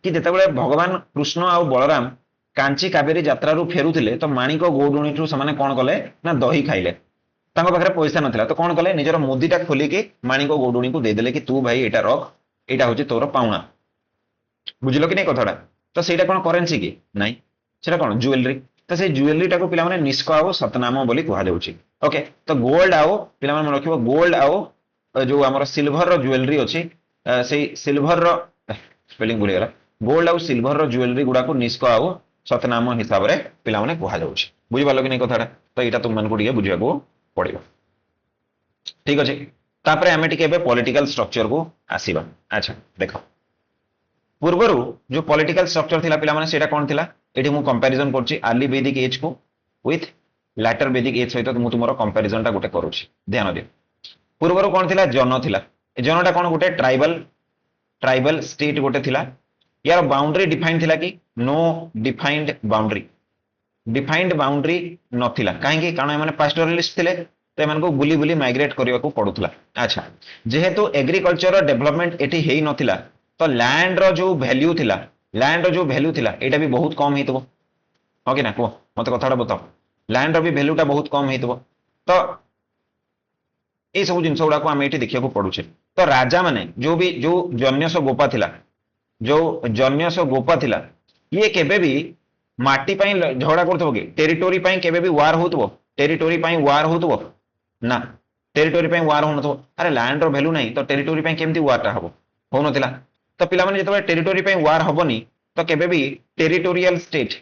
S1: कि जेतेबेले भगवान कृष्ण आ बलराम कांची कावेरी यात्रा रु फेरुथिले तो माणिक गौडुणी ठू से कोन कले ना दही खाइले। तांको पाखरे पैसा नथिला तो कोन कले निजर मुदीटा खोलिकी माणिक गौडुणी को देदेले कि तू भाई एटा रख, एटा होची तोर पाउना। बुझिलो कि नै कथाटा। तो सेटा कोन करेंसी कि नै, सेटा कोन ज्वेलरी। तो से ज्वेलरी टाको पिला माने निष्क आओ सतनाम बोली कहा जाउची। ओके तो गोल्ड आओ पिला माने रखिबो गोल्ड आओ जो हमर सिल्वर रो ज्वेलरी अछि से सिल्वर रो स्पेलिंग भूली गला। गोल्ड आउ सिल्वर रो ज्वेलरी गुडा को निष्क आओ सतनाम हिसाब रे पिला माने कहा जाउची। बुझि पालो कि नै कथाटा। तो एटा तुम मन को दिए बुझिया को पड़िबो। ठीक अछि। तापरे हमें टिके पॉलिटिकल स्ट्रक्चर को आसीबा। अच्छा देखो पूर्वरु जो पॉलिटिकल स्ट्रक्चर थिला पिला माने सेटा कोन थिला, एठी मु कंपैरिजन करछि अर्ली वैदिक एज को विथ लैटर वैदिक एज सहित मु तुमरो कंपैरिजन टा गोटे करूछि। ध्यान दियो पूर्वरु कोन थिला जन थिला। ए जनटा कोन गोटे ट्राइबल स्टेट गोटे थिला। यार बाउंड्री डिफाइन थिला कि no defined boundary, defined boundary नथिला। काहेकि कारण एमाने पास्टोरलिस्ट थिले तो एमान को बुली बुली माइग्रेट करबा को पडुथला। अच्छा जेहेतु एग्रीकल्चर डेवलपमेंट एठी हेई नथिला तो लैंड रो जो वैल्यू थिला, लैंड रो जो वैल्यू थिला एटा भी बहुत कम हेतबो। हो कि ना को मते कथाटा बताओ। लैंड रो भी वैल्यूटा बहुत कम हेतबो। तो ए सब जिंस गुडा को हम एठी देखिया को पडुछे। तो राजा माने जो भी जो जन्यस गोपा थिला, जो जन्यस गोपा थिला ये केबे भी माटी पई झगड़ा करथबो कि टेरिटोरी पई केबे भी वार होतबो, टेरिटोरी पई वार होतबो ना, टेरिटोरी पई वार होनथबो। अरे लैंड रो वैल्यू नहीं तो टेरिटोरी पई केमती वारटा हबो, हो नथिला। तो पिला माने जतबे टेरिटोरी पई वार हबनी तो केबे भी टेरिटोरियल स्टेट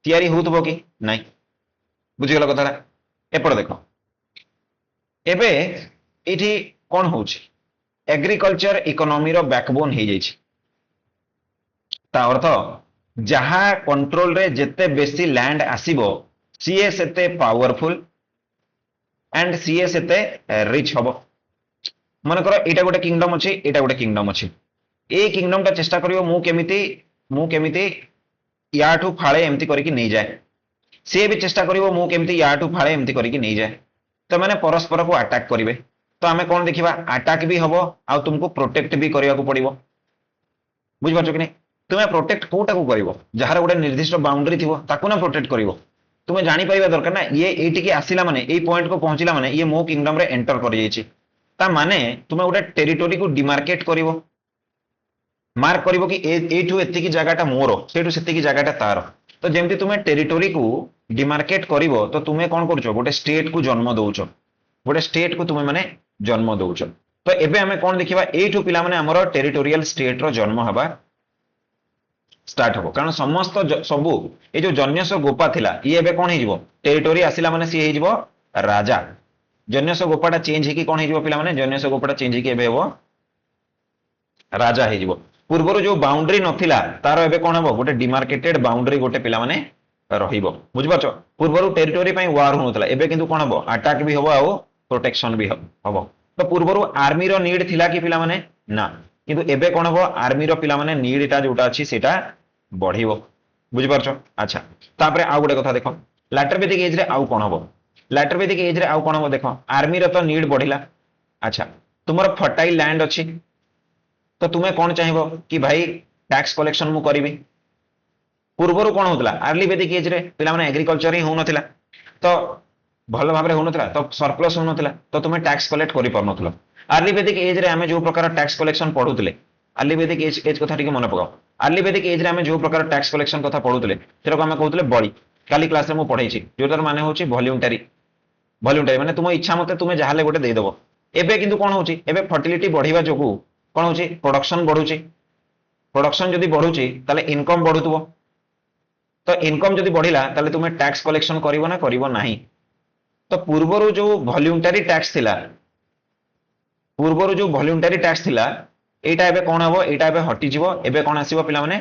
S1: तयारी होतबो कि नहीं। बुझि गला कथाटा। एपड़ देखो एबे एठी कोन होउची एग्रीकल्चर इकोनॉमी रो बैकबोन हे जाइछि। ता अर्थ जहा कंट्रोल रे जेते बेसी लैंड आसीबो सीए सेते पावरफुल एंड सीए सेते रिच हबो। मन करो एटा गोटे किंगडम अछि, एटा गोटे किंगडम अछि। ए किंगडम ता चेष्टा करियो मु केमिति याठू फाळे एमती करिकि नै जाय, से भी चेष्टा करियो मु केमिति याठू फाळे एमती करिकि नै जाय। तो माने परस्पर को अटैक करिवे। तो आमे कोन देखिबा अटैक भी हबो आ तुमको प्रोटेक्ट भी करिया को पड़िबो। बुझ पाछो कि नै। तुमे प्रोटेक्ट कोटा को करिवो जहार गोटे निर्दिष्ट बाउंड्री थिवो ताकू ना प्रोटेक्ट करिवो। तुमे जानि पाइबा दरकार ना ये एठी के आसीला माने ए पॉइंट को पहुंचिला माने ये मो किंगडम रे एंटर करि जाइछि। ता माने तुमे गोटे टेरिटोरी को डिमार्केट करिवो, मार्क करिवो कि एठू एतिकी जगाटा मोरो सेठू सेतिकी जगाटा तार। तो जेमति तुमे टेरिटोरी को डिमार्केट करिवो तो तुमे कोन करछो गोटे स्टेट को जन्म दउछो, गोटे स्टेट को तुमे माने जन्म दउछो। तो एबे हमें कोन देखिबा एठू पिला माने हमरो टेरिटोरियल स्टेट रो जन्म हबा स्टार्ट हबो। कारण समस्त सबु ए जो जन्यस गोपा थिला ये एबे कोन हेजिवो टेरिटोरी आसिला माने सी हेजिवो राजा। जन्यस गोपाटा चेंज हेकी कोन हेजिवो पिला माने जन्यस गोपाटा चेंज हेकी एबे हेबो राजा हेजिवो। पूर्वर जो बाउंड्री नथिला तार एबे कोन हबो गोटे डिमार्केटेड बाउंड्री गोटे पिला माने रहिबो बुझ पाछो पूर्वर टेरिटोरी पई वार होनतला एबे किंतु कोन हबो अटैक भी हबो आ प्रोटेक्शन भी हबो तो पूर्वर आर्मी रो नीड थिला कि पिला माने ना किंतु एबे कोन हबो आर्मी रो पिला माने नीड टा जोटा अछि सेटा बढ़िबो बुझ पाछो अच्छा तापरे आ गोटे कथा देखो लैटर वेदिक एज रे आउ कोन हबो लैटर वेदिक एज रे आउ कोन हबो देखो आर्मी रो तो नीड बढ़िला अच्छा तुमर फर्टाइल लैंड अछि तो तुम्हें कौन चाहिए कि भाई टैक्स कलेक्शन मु करी पूर्वर कौन होता अर्ली वेदिक एज रे पिला माने एग्रीकल्चर ही होनथिला तो भल भाव में होनथिला तो सरप्लस होनथिला तो तुम्हें टैक्स कलेक्ट करि परनथलो अर्ली वेदिक एज रे हमें जो प्रकार टैक्स कलेक्शन पढुतले अर्ली वेदिक एज कथा टिके मन पकाओ अर्ली वेदिक एज रे हमें जो प्रकार टैक्स कलेक्शन कथा पढुतले सेटा को हमें कहउतले बड़ी काली क्लास रे मु पढाइछि जोटार माने होछि वॉलंटरी वॉलंटरी माने तुम इच्छा मते तुम्हें जहाले गोटे दे देबो एबे किंतु कोन होछि एबे फर्टिलिटी बढ़िबा जोगु कोन होछि प्रोडक्शन बढ़ुछि प्रोडक्शन जदि बढ़ुछि ताले इनकम बढ़ुतबो तो इनकम जदि बढ़िला ताले तुमे टैक्स कलेक्शन करिवो ना करिवो नाही तो पूर्वरु जो वॉलंटरी टैक्स थिला पूर्वरु जो वॉलंटरी टैक्स थिला एटा एबे कोन हबो एटा एबे हटि जिवो एबे कोन आसीबो पिला माने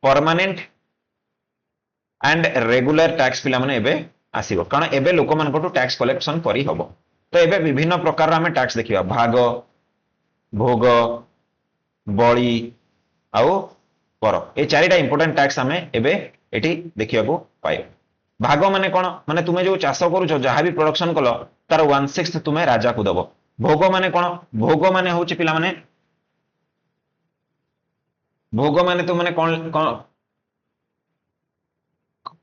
S1: परमानेंट एंड रेगुलर टैक्स पिला माने एबे आसीबो कारण एबे लोक मान को टैक्स कलेक्शन करी हबो तो एबे विभिन्न प्रकार हमें टैक्स देखिबा भाग भोग बड़ी आउ पर ए चारिटा इंपोर्टेंट टैक्स हमें एबे एठी देखिबा को पाए भाग माने कोन माने तुमे जो चाष करूछो जहां भी प्रोडक्शन कलो तार 1/6 तुमे राजा को दबो भोग माने कोन भोग माने होची पिला माने भोग माने तो माने कोन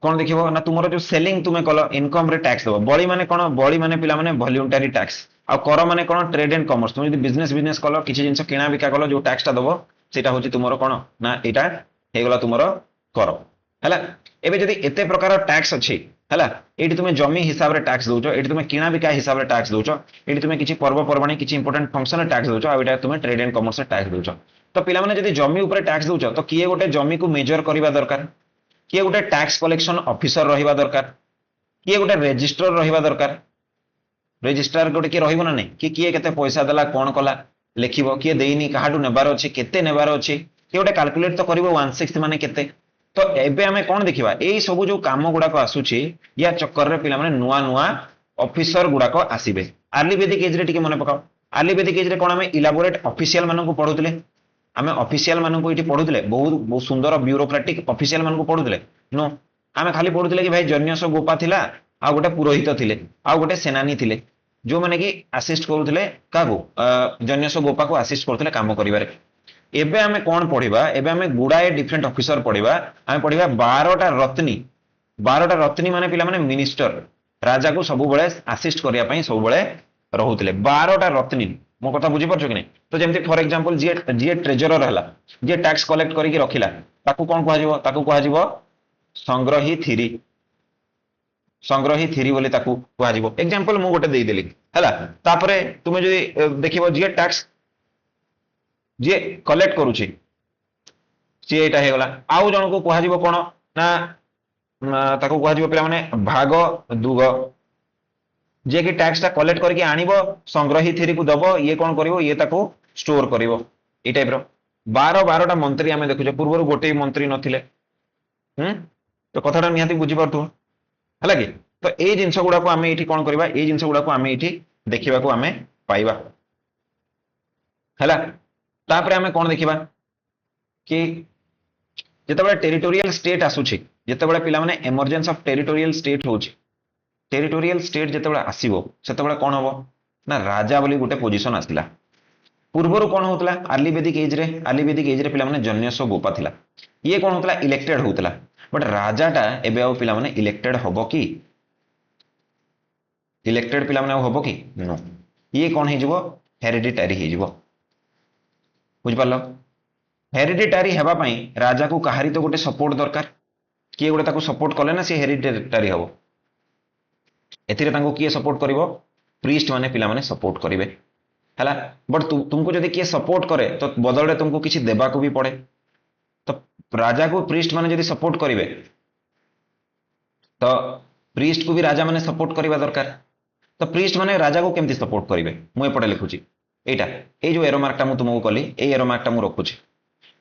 S1: कोन देखिबो ना तुमरो जो सेलिंग तुमे कलो इनकम रे टैक्स दबो बड़ी माने कोन बड़ी माने पिला माने वॉलंटरी टैक्स आ कर माने कोन ट्रेड एंड कॉमर्स तुम यदि बिजनेस बिजनेस कलो किछि जिंस किना बिका कलो जो टैक्स ता दबो सेटा होची तुमरो कोन ना एटा हे गला तुमरो कर हला एबे जदि एते प्रकार टैक्स अछि हला एठी तुमे जमी हिसाब रे टैक्स दोचो एठी तुमे किना बिका हिसाब रे टैक्स दोचो एठी तुमे किछि पर्व पर्वणी किछि इंपोर्टेंट फंक्शन रे टैक्स दोचो आ एटा तुमे ट्रेड एंड कॉमर्स रे टैक्स दोचो तो पिला माने जदि जमी ऊपर टैक्स दोचो तो किए गोटे जमी को मेजर करबा दरकार किए गोटे टैक्स कलेक्शन ऑफिसर रहिबा दरकार किए गोटे रजिस्ट्रार रहिबा दरकार रजिस्ट्रार गोटे किए रहिबो ना नै कि किए केते पैसा देला कोन कला लेखिबो किए देइनी काहाडू नेबार अछि केते नेबार अछि किए गोटे कैलकुलेट तो करिवो 1/6 माने केते तो एबे हमें कोन देखिबा एई सब जो काम गुडा को आसुछि या चक्कर रे पिला माने नुआ नुआ ऑफिसर गुडा को आसीबे अर्ली वेदिक एज रे टिके मने पकाओ अर्ली वेदिक एज रे कोन हमें इलाबोरेट ऑफिशियल मानन को पढुतले आमे ऑफिशियल मानन को इटी पढुतले बहुत बहुत सुंदर ब्यूरोक्रेटिक ऑफिशियल मानन को पढुतले नो आमे खाली पढुतले कि भाई जन्यस गोपा थिला आ गोटे पुरोहित थिले आ गोटे सेनानी थिले जो माने कि असिस्ट करूतले कागो जन्यस गोपा को असिस्ट करूतले काम करिवारे एबे हमें कौन पढ़िबा एबे हमें गुड़ाए डिफरेंट ऑफिसर पढ़िबा हमें पढ़िबा 12टा रत्नी माने पिला माने मिनिस्टर राजा को सब बळे असिस्ट करिया पई सब बळे रहुतले 12टा रत्नी मो कथा बुझी परछो कि नै तो जेमति फॉर एग्जांपल जे ट्रेजरर हला जे टैक्स कलेक्ट करी कि रखिला ताकू कोन कहा जिवो संग्रही थीरी बोले ताकू कहा जिवो एग्जांपल मु गोटे देई देली हला तापरे तुमे जदी देखिबो जे टैक्स जे कलेक्ट करूची सी एटा हे गला आउ जण को कहा जिवो कोन ना ताकू कहा जिवो पिला माने भाग दुग जे कि टैक्स ता कलेक्ट करके आनिबो संग्रही थेरी को दबो ये कोन करिवो ये ताकू स्टोर करिवो ए टाइप रो 12टा मंत्री हमें देखुछे पूर्व गोटे मंत्री नथिले तो कथाटा निहाती बुझी परतु हला कि तो ए जिंस गुडा को हमें एठी कोन करबा ए जिंस गुडा को हमें एठी देखिबा को हमें पाइबा हला तापरे हमें कोन देखिबा कि जेतेबेले टेरिटोरियल स्टेट आसुछि जेतेबेले पिला माने इमर्जेंस ऑफ टेरिटोरियल स्टेट होछि टेरिटोरियल स्टेट जेतेबेले आसीबो सेतेबेले कोन हबो ना राजा बोली गोटे पोजीशन आसिला पूर्वरु कोन होतला अर्ली वेदिक एज रे पिला माने जन्यस गोपा थिला ये कोन होतला इलेक्टेड होतला बट राजाटा एबे आ पिला माने इलेक्टेड हबो कि इलेक्टेड पिला माने हबो कि नो ये कोन हे जिवो हेरिडिटरी हे जिवो बुझ पालो हेरिडिटरी हेबा पई राजा को कहारी तो गोटे सपोर्ट दरकार किए गोटे ताको सपोर्ट कले ना से हेरिडिटरी हबो एथिरे तांको किए सपोर्ट करिवो प्रीस्ट माने पिला माने सपोर्ट करिवे हला बट तुमको जदि किए सपोर्ट करे तो बदलरे तुमको किछि देबा को भी पड़े तो राजा को प्रीस्ट माने जदि सपोर्ट करिवे तो प्रीस्ट को भी राजा माने सपोर्ट करिवा दरकार तो प्रीस्ट माने राजा को केमति सपोर्ट करिवे मु एपटे लिखुची एटा ए जो एरो मार्कटा मु तुमको कली ए एरो मार्कटा मु रखुची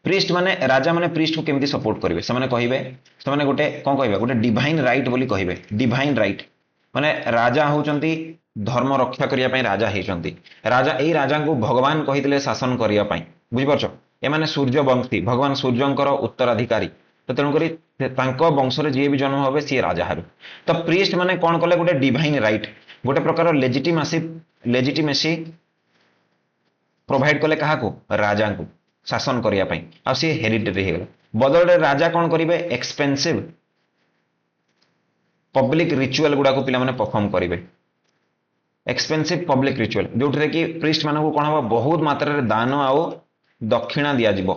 S1: प्रीस्ट माने राजा माने प्रीस्ट को केमती सपोर्ट करेंगे से कहबे गोटे कौन कहबे गोटे डिवाइन राइट बोली कहबे डिवाइन राइट माने राजा होचंती धर्म रक्षा करिया पई राजा हेचंती राजा एई राजा को भगवान कहितले शासन करिया पई बुझि परछो ए माने सूर्य वंशी भगवान सूर्यंकर उत्तराधिकारी तो तेणु करी तांको वंश रे जे भी जन्म होबे सी राजा हेबे तो प्रीस्ट माने कोन कले गोटे डिवाइन राइट गोटे प्रकार लेजिटिमेसी प्रोवाइड कले कहा को राजा को शासन करिया पई आ सी हेरिटेरी हेगला बदल रे राजा कोन करिवे एक्सपेंसिव पब्लिक रिचुअल गुडा को पिला माने परफॉर्म करिवे एक्सपेंसिव पब्लिक रिचुअल जोठरे कि प्रीस्ट मानक कौन हम बहुत मात्रा रे दान आउ दक्षिणा दिया जिवो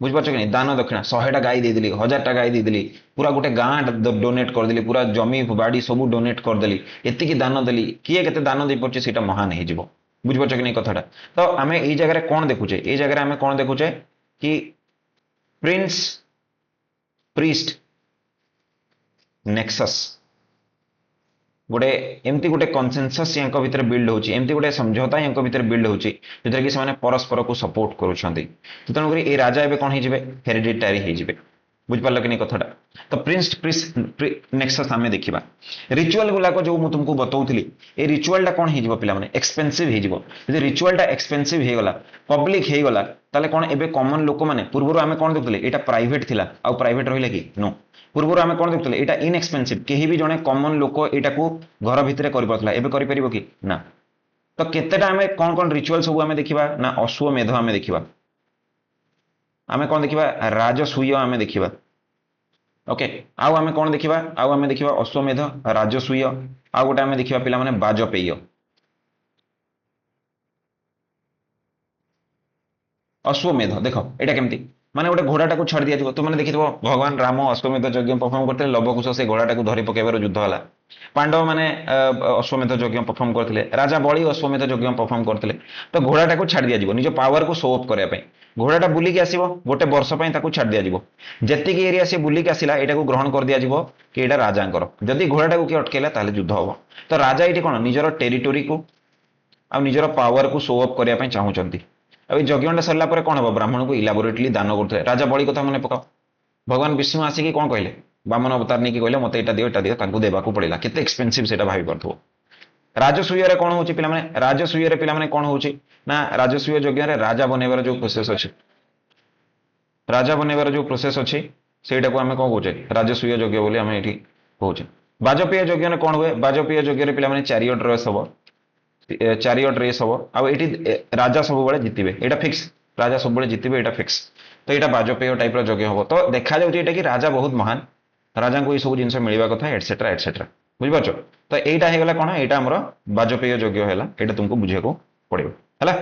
S1: बुझ पाछ कि दान दक्षिणा 100टा गाई देदेली 1000टा गाई देदेली पूरा गोटे गाँ डोनेट करदेली पूरा जमी बाड़ी सब डोनेट करदेली एतिकी दान देली किए केते दान दे पड़छ सेटा महान हे जिवो बुझ पाछ कि नहीं कथाटा तो आमे एई जगह रे कोन देखुचे एई जगह रे आमे कोन देखुचे कि प्रिंस प्रीस्ट नेक्सस गोटे एमती गोटे कनसेनसस यांक भितर बिल्ड होची एमती गोटे समझौता यांक भितर बिल्ड होची जतरे कि से परस्पर को सपोर्ट करूछंती तो तेणु ए राजा एबे कोन हिजिबे हेरिडिटरी हिजिबे बुझ पारल कि नहीं कथाटा तो प्रिंस प्रिस नेक्सस आमे देखिबा रिचुअल गुला को जो मु तुमको बतौथली ए रिचुअल टा कोन हिजिबो पिला माने एक्सपेंसिव हिजिबो यदि रिचुअल टा एक्सपेंसिव हे गला पब्लिक हे गला ताले कोन एबे कॉमन लोक माने पूर्वरु आमे कोन देखथले एटा प्राइवेट थिला आ प्राइवेट रहिला कि नो पूर्वर आम कौन देखते यहाँ इनएक्सपेनसिव कहीं भी जड़े कमन लोक यहाँ घर भितर कर कि ना तो केतेटा आम कौन कौन रिचुअल सब आम देखा ना अश्वमेध आम देखा आम कौन देखा राजसूय आम देखा ओके आउ आम कौन देखा आउ आम देखा अश्वमेध राजसूय आउ गोटे आम देखा पिला माने बाजपेय अश्वमेध देख यहाँ केमती माने गोटे घोड़ाटा को छाड़ दिया तो मैंने देखी भगवान राम अश्वमेध यज्ञ परफॉर्म करते लवकुश से घोड़ाटा को धरी पकेबार युद्ध है पांडव मैंने अश्वमेध यज्ञ परफॉर्म करते राजा बड़ी अश्वमेध यज्ञ परफॉर्म करते तो घोड़ाटा को छाड़ दिया निज पावर को शो अप करने घोड़ाटा बुलिक आसो गोटे वर्ष छाड़ दिया जी एरिया सी बुलिक आसला यहाँ को ग्रहण कर दिया कि यहाँ राजा जदि घोड़ाटा को किए अटकेला युद्ध हम तो राजा ये कौन निजर टेरिटोरी को आ निजर पावर को शो अप करने चाहूँगी अब यज्ञटा सरला कौन हम ब्राह्मण को इलाबोरेटली दान करते राजा बड़ी कथा मन पकाओ भगवान विष्णु आसिक कौन कहले बामन अवतार नहीं कहले मत यहाँ दियो देवाक पड़ा केते एक्सपेंसिव से भाई पार्थो राजसूय कौन हो पे राजसूय पे कौन हो राजसूय यज्ञ राजा बनइबार जो प्रोसेस अच्छे राजा बनइबार जो प्रोसेस अच्छे से आम कौन कहे राजसूय यज्ञ बोली आम ये कहे बाजपेय यज्ञ कौन हुए बाजपेय यज्ञ पे चारियट रेस हम चारियट रेस हम आठी राजा सब जितबे यहाँ फिक्स राजा सब जितबे यहाँ फिक्स तो यहाँ बाजपेय टाइप यज्ञ हम तो देखा जाए कि राजा बहुत महान राजा को ये सब जिन मिलवा कथा एटसेट्रा एटसेट्रा बुझिपार तो यहाँ होगा कौन यहाँ आम बाजपेय यज्ञ है यहाँ तुमको बुझे पड़ो है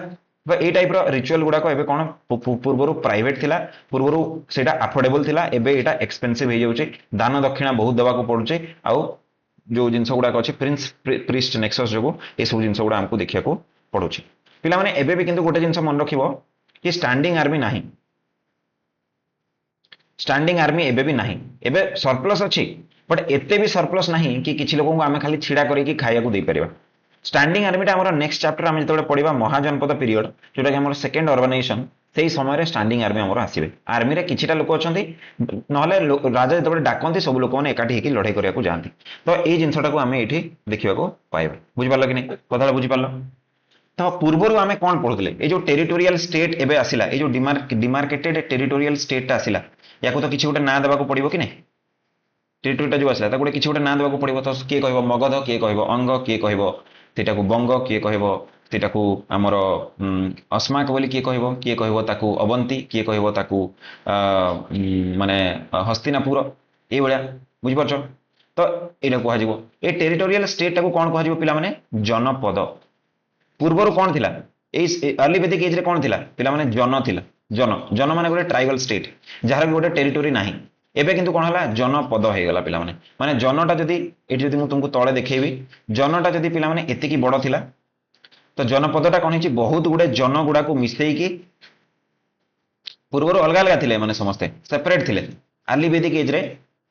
S1: तो ये टाइप रिचुअल गुड़ाक एवं कौन पूर्वर प्राइवेट थिला पूर्वर से अफोर्डेबल थिला एबे यहाँ एक्सपेंसिव हो जाऊँगी दान दक्षिणा बहुत देवाक पड़ुचे आउ जो जिन गुड़ाक अच्छे प्रिंस प्रीस्ट नेक्सस जो ये सब जिन गुड़ा आमको देखा पड़ो पिला माने एबे भी किंतु गोटे जिन मन रखिबो कि स्टैंडिंग आर्मी नाही स्टैंडिंग आर्मी एबे भी नाही एबे सरप्लस अच्छी बट एते भी सरप्लस नहीं कि किसी लोगों को आम खाली छिड़ा करके खाया दे पारिबा स्टैंडिंग आर्मीटा आम नेक्स्ट चैप्टर आम जो पढ़ा महाजनपद पीरियड जोटा कि आम सेकेंड अर्बानाइजेशन से समय स्टैंडिंग आर्मी आमर आसवे आर्मी रे किछिटा लोक अच्छा ना राजा जो डाकती सब लोक मैंने एकाठी होकर लड़ाई करने जाती तो ये जिनटा को आम ये देखा पाइबा बुझिपार कि नहीं कथा बुझिपार तो पूर्वर आम कौन पढ़ुले ये जो टेरिटोरियल स्टेट एवं आसला ये जो डिमार्केटेड टेरिटोरियल स्टेट आसला या तो किसी गोटे ना देवाक पड़ो कि नहीं टेरिटोरीटा जो आसला गोटे किसी गोटे ना देवाक पड़ो तो किए कह मगध किए कह अंग किए कह सेटा को बंग किए कह सेटा को आमर अस्माक बोली किए कह ताकू अवंती किए कह ताकू माने हस्तिनापुर ये भाया बुझिपार तो यहाँ कह ये टेरिटोरियल स्टेट टाक कौन कह पिला माने जनपद पूर्वर कौन थिला अर्ली वैदिक एज रे कौन थिला पिला माने जन थिला जन जन माने गोटे ट्राइबल स्टेट जार भी गोटे टेरिटोरी नाही एबे किंतु कौन है जनपद हो गला पिला माने माने जनटा जदि एठी जदि मु तुमको तळे देखैबी जनटा जदि पिला माने एतिकी बड़ थिला तो जनपदटा कौन है बहुत गुड़े जन गुड़ा को मिसई पूर्वर अलग अलग थे माने समस्ते सेपरेट थे अर्ली वैदिक एज रे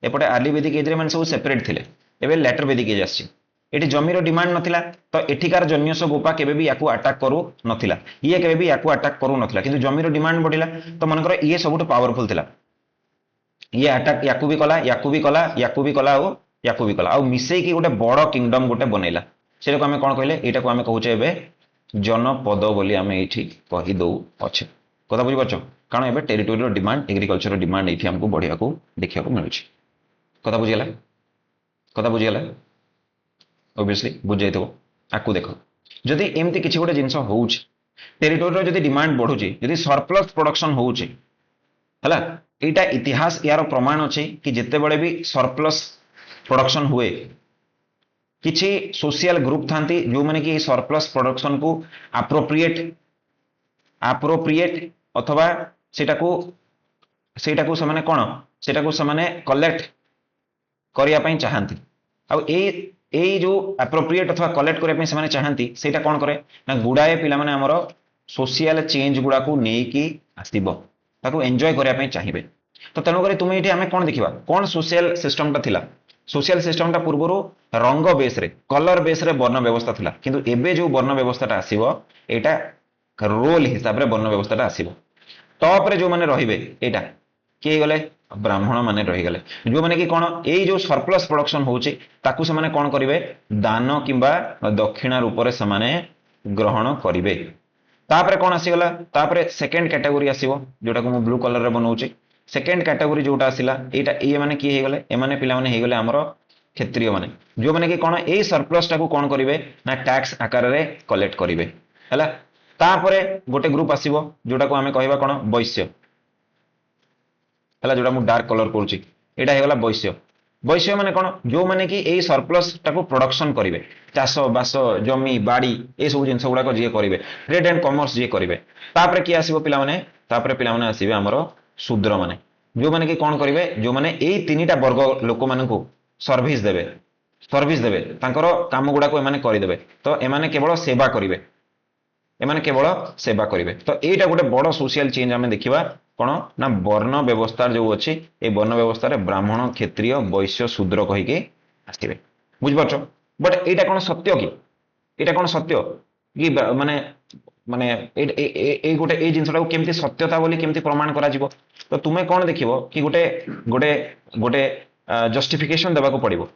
S1: एपटे अर्ली वैदिक एज रे माने सब सेपरेट थे एबे लेटर वैदिक एज आछि एटी जमीर डिमांड नथिला तो एठिकार जन्यस गोपा केबे भी याकू अटैक करू नथिला ये केबे भी याकू अटैक करू नथिला किंतु जमीर डिमांड बढ़िला तो मनकर ये सबुठ पावरफुल थिला ये अटैक याकू भी कला याकू भी कला याकू भी कला और याकू भी कला आ मिसई की गोटे बड़ किंगडम गोटे बनैला सेटा को आमे कोन कहले एटा को आमे कहूचे एबे जनपद बोली आमे एठी कहि दउ अछि कथा बुझि परछो कारण एबे टेरिटोरी डिमांड एग्रीकल्चर डिमांड एठी हमको बढ़िया को देखिया को मिलुछि कथा बुझियला कथा बुझियला ऑब्वियसली बुझ जाइतो आकु देखो जदि एमती किछि गोटे जिंस होउछि टेरिटोरी जदि डिमांड बढ़ुछि जदि सरप्लस प्रोडक्शन होउछि हला एटा इतिहास यार प्रमाण अछि कि जेते बळे भी सरप्लस प्रोडक्शन हुए किछि सोशल ग्रुप थांती जो माने कि सरप्लस प्रोडक्शन को अप्रोप्रिएट अथवा सेटा को समाने कोन सेटा को समाने कलेक्ट करिया पई चाहंती आ ए जो अप्रोप्रिएट अथवा कलेक्ट करिया पई समाने चाहंती सेटा कोन करे ना गुडाए पिला माने हमरो सोशल चेंज गुडा को नै कि आसीबो ताको एन्जॉय करिया पई चाहिबे तो तेणु करी तुम ये कौन देखा कौन सोशल सिस्टम थिला सोशल सिस्टम पूर्व रंग बेस रे कलर बेस रे वर्ण व्यवस्था थिला किंतु एबे जो वर्ण व्यवस्था आसीबो एटा रोल हिसाब रे वर्ण व्यवस्था आसीबो टॉप रे जो माने रहिबे एटा के गले ब्राह्मण माने रहि गले जो माने कि कोन एई जो सरप्लस प्रोडक्शन होउची ताकू से माने कोन करिवे दान किंबा दक्षिणा रूप रे से माने ग्रहण करिवे तापरे कोन आसीगला तापरे सेकंड कैटेगरी आसीबो जोटा को मु ब्लू कलर रे बनौची सेकंड कैटेगरी जोटा आसिला एटा ए माने की हे गले ए माने पिला माने हे गले हमरो क्षत्रिय माने जो माने कि कोन ए सरप्लस टाकू कोन करिवे ना टैक्स आकार रे कलेक्ट करिवे हला तापरे गोटे ग्रुप आसीबो जोटा को हमें कहबा कोन वैश्य हला जोटा मु डार्क कलर करूची एटा हे गला वैश्य वैश्य माने कोन जो माने कि ए सरप्लस टाकू प्रोडक्शन करिवे चाष बास जमी बाड़ी ए सब जिंस गुडा को जे करिवे ट्रेड एंड कॉमर्स जे करिवे तापरे की आसीबो पिला माने तापरे पिला माने आसीबे हमरो शूद्र माने जो माने कि कोन करिवे जो माने ए तीनिटा वर्ग लोक माने को सर्विस देबे तांकर काम गुडा को एमाने करि देबे तो एमाने केवल सेवा करिवे एमाने केवल सेवा करिवे तो एटा गोटे बड़ सोशल चेंज हमें देखिबा कोन ना वर्ण व्यवस्था जो अछि ए वर्ण व्यवस्था रे ब्राह्मण क्षत्रिय वैश्य शूद्र कहि के आस्तिबे बुझ परछो बट एटा कोन सत्य कि एटा कोन सत्य कि माने माने ए गोटे ए जिंसटा को केमती सत्यता बोली केमती प्रमाण करा जिवो तो तुमे कोन देखिबो कि गोटे गोटे गोटे जस्टिफिकेशन देबा को पड़िबो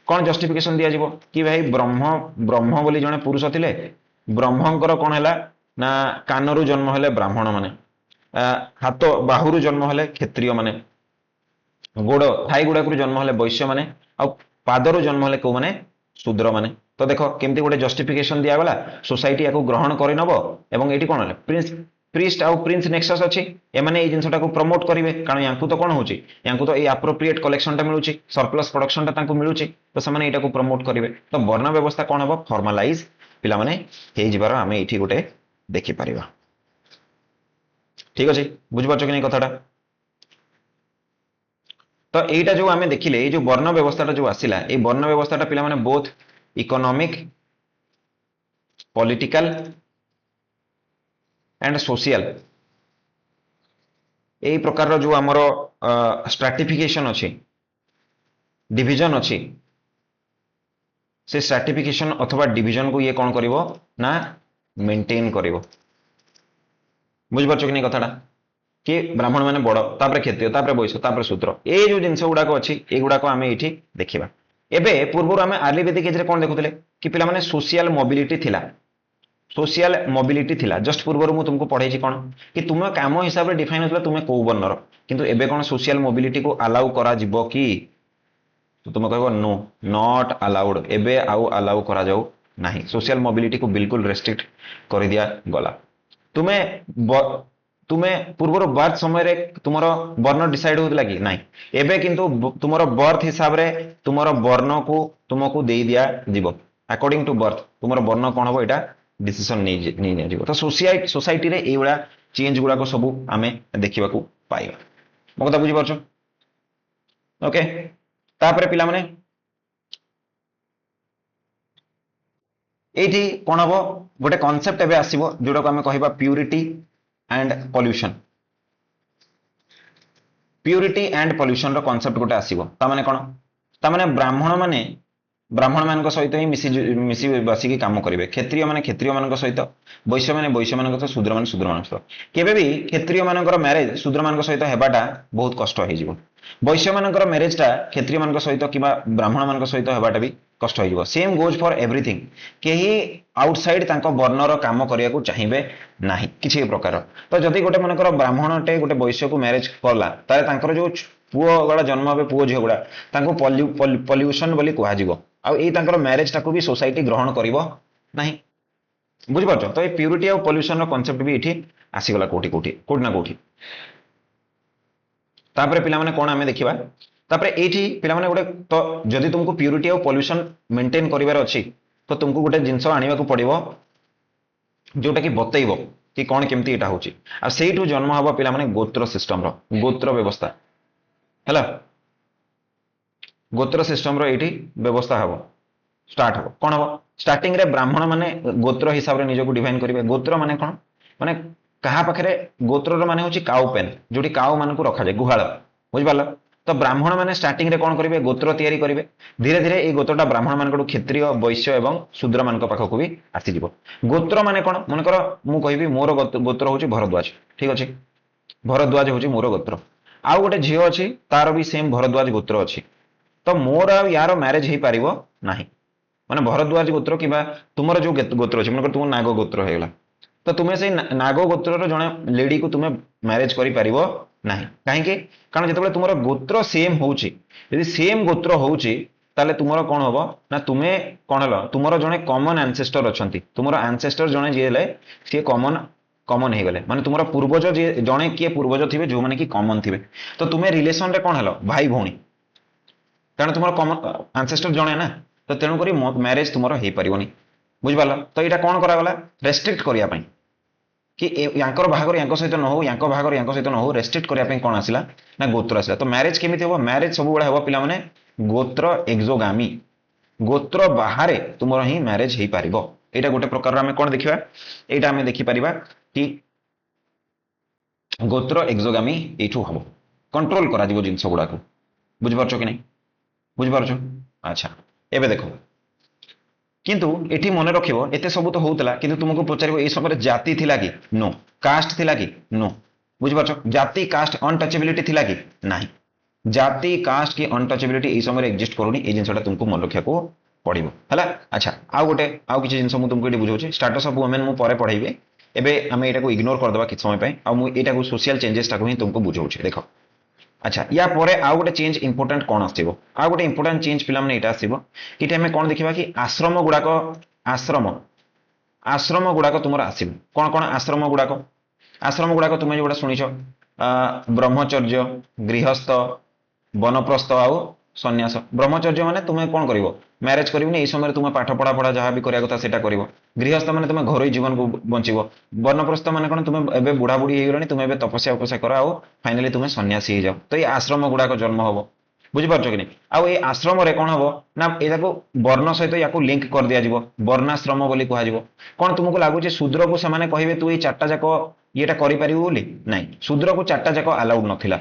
S1: कोन जस्टिफिकेशन दिया जिवो कि भाई ब्रह्म बोली जने पुरुष थिले ब्रह्मंकर कोन हैला ना कानरू जन्म हेले ब्राह्मण माने हाथ बाहुरु जन्म हेले क्षत्रिय माने गोड़ थाई गुड़ाक जन्म हेले वैश्य माने आ पादरु जन्म हेले को माने शूद्र माने तो देखो केमती गोटे जस्टिफिकेशन दिया गला सोसाइटी याकू ग्रहण करि नबो एवं एटी कोन प्रिस्ट आउ प्रिंस नेक्सस अछि एमाने ए जिंसटा को प्रमोट करिवे कारण यांकू तो कोन होची यांकू तो ए एप्रोप्रिएट कलेक्शन टा मिलुची सरप्लस प्रोडक्शन टा तांकू मिलुची तो समान एटा को प्रमोट करिवे तो वर्ण व्यवस्था कोन हबो फॉर्मलाइज पिला माने हे जिबार आमे एठी गोटे देखि परिबा ठीक अछि बुझ पाछो कि नै कथाटा तो एटा जो आमे देखिले ए जो वर्ण व्यवस्थाटा जो आसिला ए वर्ण व्यवस्थाटा पिला माने both economic political and social ए प्रकार जो आमर स्ट्राटिफिकेशन अच्छी डिविजन अच्छी से स्ट्राटिफिकेशन अथवा डिविजन को ये कौन करिवो ना मेंटेन करिवो बुझ पारछो कि नहीं कथाटा कि ब्राह्मण माने बड़ तापरे क्षत्रिय तापरे वैश्य तापरे शूद्र ए जो जिंस गुडाक अच्छी ए गुडाक आमे एठी देखिबा एबे पूर्व आमे आर्ली वैदिक एज रे कोन देखुतले कि पिला माने सोशल मोबिलिटी थिला सोशल मोबिलिटी थिला जस्ट पूर्व मु तुमको पढ़ाई कौन कि तुम काम हिसाब से डिफाइन होता तुम कौ वर्णर किंतु एबे कौन सोशल मोबिलिटी को अलाउ करा जिवो कि तो तुम कहबो नो नॉट अलाउड एबे आउ अलाउ करा जाऊ नाही सोशल मोबिलिटी को बिल्कुल रेस्ट्रिक्ट कर दिया गला तुमे पूर्वर बर्थ समय रे तुमरो वर्ण डिसाइड होतला कि नाही एबे किंतु तुमरो बर्थ हिसाब रे तुमरो वर्ण को तुमको दे दिया जीवो अकॉर्डिंग टू बर्थ तुमरो वर्ण कोन हो एटा डिसीजन नहीं तो सोसाइटी रे एवडा चेंज गुडा को सब आमे देखिबा को पाइबा मो कथा बुझी परछो ओके तापरे पिला माने एठी कोन हबो गोटे कांसेप्ट एबे आसीबो जोडा को आमे कहिबा purity and pollution purity and pollution रो कांसेप्ट गोटे आसीबो ता माने कोन ता माने ब्राह्मण माने ब्राह्मण मान सहित ही मिसी बसिकी काम करेंगे क्षत्रिय मैंने क्षत्रिय मान सहित वैश्य मैंने वैश्य मान सहित शूद्र मैंने शूद्र मान सहित केबे भी क्षत्रिय मानकर मैरेज शूद्र मान सहित हेबाटा बहुत कष्ट हो वैश्य मानकर मैरेजटा क्षत्रिय मान सहित कि ब्राह्मण मान सहित हेबाटा भी कष्ट हो सेम गोज फॉर एवरीथिंग कहीं आउटसाइड वर्णर काम करने को चाहिए ना किसी प्रकार तो जदि गोटे मनकर ब्राह्मणटे गोटे वैश्य को मैरेज कला तार जो पुओ गुड़ा जन्म हे पुओ झील गुड़ा पल्यूशन बोली कहुव आउ मैरेज टाक भी सोसाइटी ग्रहण करिवो नहीं बुझिपारछ तो ये प्यूरिटी और पॉल्यूशन कॉन्सेप्ट भी ये आसीगला कोठी कोठी कोठी ना कोठी तापरे पिला माने कोन आमे देखिबा तापरे एठी पिला माने गोटे तो जदि तुमको प्यूरिटी और पॉल्यूशन मेंटेन करिवार अछि तो तुमको गोटे जिंस आनिबा को पड़िबो जोटा कि बतैबो कि कोन केमती एटा होची आ सेइठु जन्म हबो पिला माने गोत्र सिस्टम रो गोत्र व्यवस्था हैला गोत्र सिस्टम रो एठी व्यवस्था हबो स्टार्ट हबो कोन हबो स्टार्टिंग रे ब्राह्मण माने गोत्र हिसाब रे निजको डिफाइन करिवे गोत्र माने कोन माने कहा पाखरे गोत्र रो माने होची काउ पेन जोटी काउ मान को रखा जाय गुहाल बुझ पालो तो ब्राह्मण माने स्टार्टिंग रे कोन करिवे गोत्र तयारी करिवे धीरे धीरे ए गोत्रटा ब्राह्मण मान को क्षत्रिय वैश्य एवं शूद्र मान को पाखको भी आसी जिवो गोत्र माने कोन मन कर मु कहिबी मोर गोत्र होची भरद्वाज ठीक अछि भरद्वाज होची मोर गोत्र आउ गोटे झियो अछि तार भी सेम भरद्वाज गोत्र अछि तो मोर आ यार मैरिज हे पारिबो नाही माने भरद्वाज गोत्र कि तुमर जो गोत्र अच्छे मन तुम नाग गोत्र होगा तो तुम्हें से नाग गोत्र जड़े लेडी को तुम्हें मैरिज कर कहीं कारण जो तुम गोत्र सेम होची सेम गोत्र होची ताले तुमर कौन हम ना तुम्हें कौन हल तुमर जड़े कॉमन एंसेस्टर अच्छा तुमर एंसेस्टर जड़े जी सी कॉमन कॉमन हो गले माने तुमर पूर्वज जी जड़े किए पूर्वज थे जो मैंने कि कॉमन थे तो तुम्हें रिलेशन रे कौन हल भाई भौणी कारण तुम कॉमन एंसेस्टर जड़े ना तो तेणुक मैरेज तुम हो पारनी बुझिपाल तो यहाँ कौन करागला रेस्ट्रिक्ट करने कि यांकर बाहागर यांक सहित न हो यांक बाहागर यांक सहित न हो रेस्ट्रिक्ट करने कौन आसला ना गोत्र आसला तो मैरेज केमी हम मैरेज सब बड़ा हम पिला माने गोत्र एक्सोगामी गोत्र बाहर तुम ही मैरेज हो पार यहाँ गोटे प्रकार आम कौन देखा यहाँ आम देखिपर कि गोत्र एक्सोगामी यू हम कंट्रोल करा जिंस गुड़ाक बुझिपार कि नहीं बुझिपार अच्छा एबे देखो किंतु एठी मन रखिबो एते सब तो होतला किंतु तुमको पचारिबो ए समय जाति थिला कि नो कास्ट थिला कि नो बुझि पाछो जाति कास्ट अनटचेबिलिटी थिला कि नाही जाति कास्ट की अनटचेबिलिटी ए समय एग्जिस्ट करूनी ए जिंसटा तुमको मन रखिया को पड़िबो हला अच्छा आउ गोटे आउ किछि जिंस मु तुमको एठी बुझौछि स्टेटस ऑफ वुमेन मु परे पढाइबे एबे हमें एटा को इग्नोर कर देबा किछ समय पय आ मु एटा को सोशल चेंजेस टा को ही तुमको बुझौछि देखो अच्छा या परे आउ गोटे चेंज इंपोर्टेंट कौन आसो आउ गोटे इंपोर्टेंट चेंज पिला माने एटा आसीबो इटे हमें कौन देखिबा कि आश्रम गुड़ाक आश्रम आश्रम गुड़ाक तुमर आसीबो कौन कौन आश्रम गुड़ाक तुम जोटा शुणिछ ब्रह्मचर्य गृहस्थ वनप्रस्थ आउ सन्यास ब्रह्मचर्य माने तुम्हें कौन करिवो मैरेज करिवनी ए समय तुम पाठ पढ़ा पढ़ा जहाँ भी करिया कथा सेटा करिवो गृहस्थ माने तुम घर जीवन को बंचिवो वनप्रस्थ माने कौन तुम एबे बुढ़ा बुढ़ी हो गलानी तुम एबे तपस्या उपस्या कर आउ फाइनली तुम सन्यासी हो जाओ तो ये आश्रम गुड़ाक जन्म हम बुझिपार कि नहीं आउ ये आश्रम कौन हम ना या वर्ण सहित या लिंक कर दिया वर्णाश्रम बोली कह कौन तुमको लगुच शूद्र को से कहे तू ये चार्टा जाक ये कर ना शूद्र को चार्टा जाक आलाउड नाला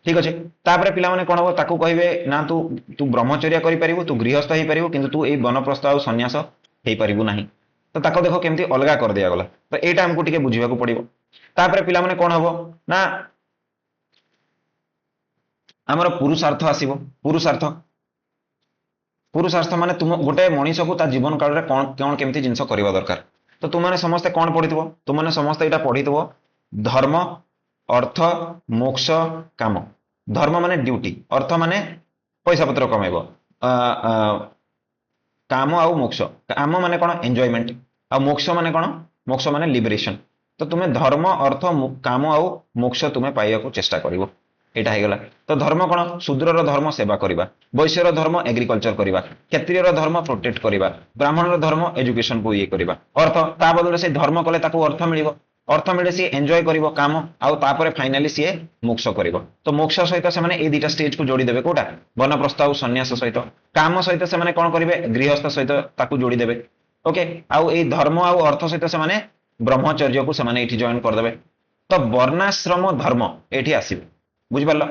S1: ठीक अच्छे तापर पिला माने कौन हम ताकू कहे ना तू तू ब्रह्मचर्या कर तू गृहस्थ हो पार किंतु तू ये वनप्रस्थ आ सन्यास हो पारू ना तो ताको देखो केमती अलग कर दिया गला तो यहाँ आमको टिके बुझा पड़ो तापर पिला माने कौन हम ना आमर पुरुषार्थ आसीबो पुरुषार्थ पुरुषार्थ माने तुम गोटे मनीष को ता जीवन काल रे कौन कौन केमती जिंस करबा दरकार तो तुम माने समस्त कौन पढ़िथबो तुम माने समस्त एटा पढ़िथबो धर्म अर्थ मोक्ष काम धर्म माने ड्यूटी अर्थ माने पैसा पत्र कमेबो काम आउ मोक्ष काम माने कौन एंजॉयमेंट आ मोक्ष माने कौन मोक्ष माने लिबरेशन तो तुम्हें धर्म अर्थ काम आउ मोक्ष तुम्हें पाइबा को चेष्टा करिवो एटा हेगला तो धर्म कौन शूद्रर धर्म सेवा करवा वैश्यर धर्म एग्रीकल्चर करवा क्षत्रियर धर्म प्रोटेक्ट करवा ब्राह्मणर धर्म एजुकेशन को ये करवा अर्थ ता बदले से धर्म कले ताको अर्थ मिलिबो अर्थ मिले सी एंजॉय करिवो काम आउ तापरे फाइनली सी मोक्ष करिवो तो मोक्ष सहित से माने ए दुटा स्टेज को जोड़ी देबे कोटा वनप्रस्थ आउ सन्यास सहित काम सहित से माने कोन करिवे गृहस्थ सहित ताको जोड़ी देबे ओके आउ ए धर्म आउ अर्थ सहित से माने ब्रह्मचर्य को से माने एठी जॉइन कर देबे तो वर्णाश्रम धर्म एठी आसीबे बुझिपाल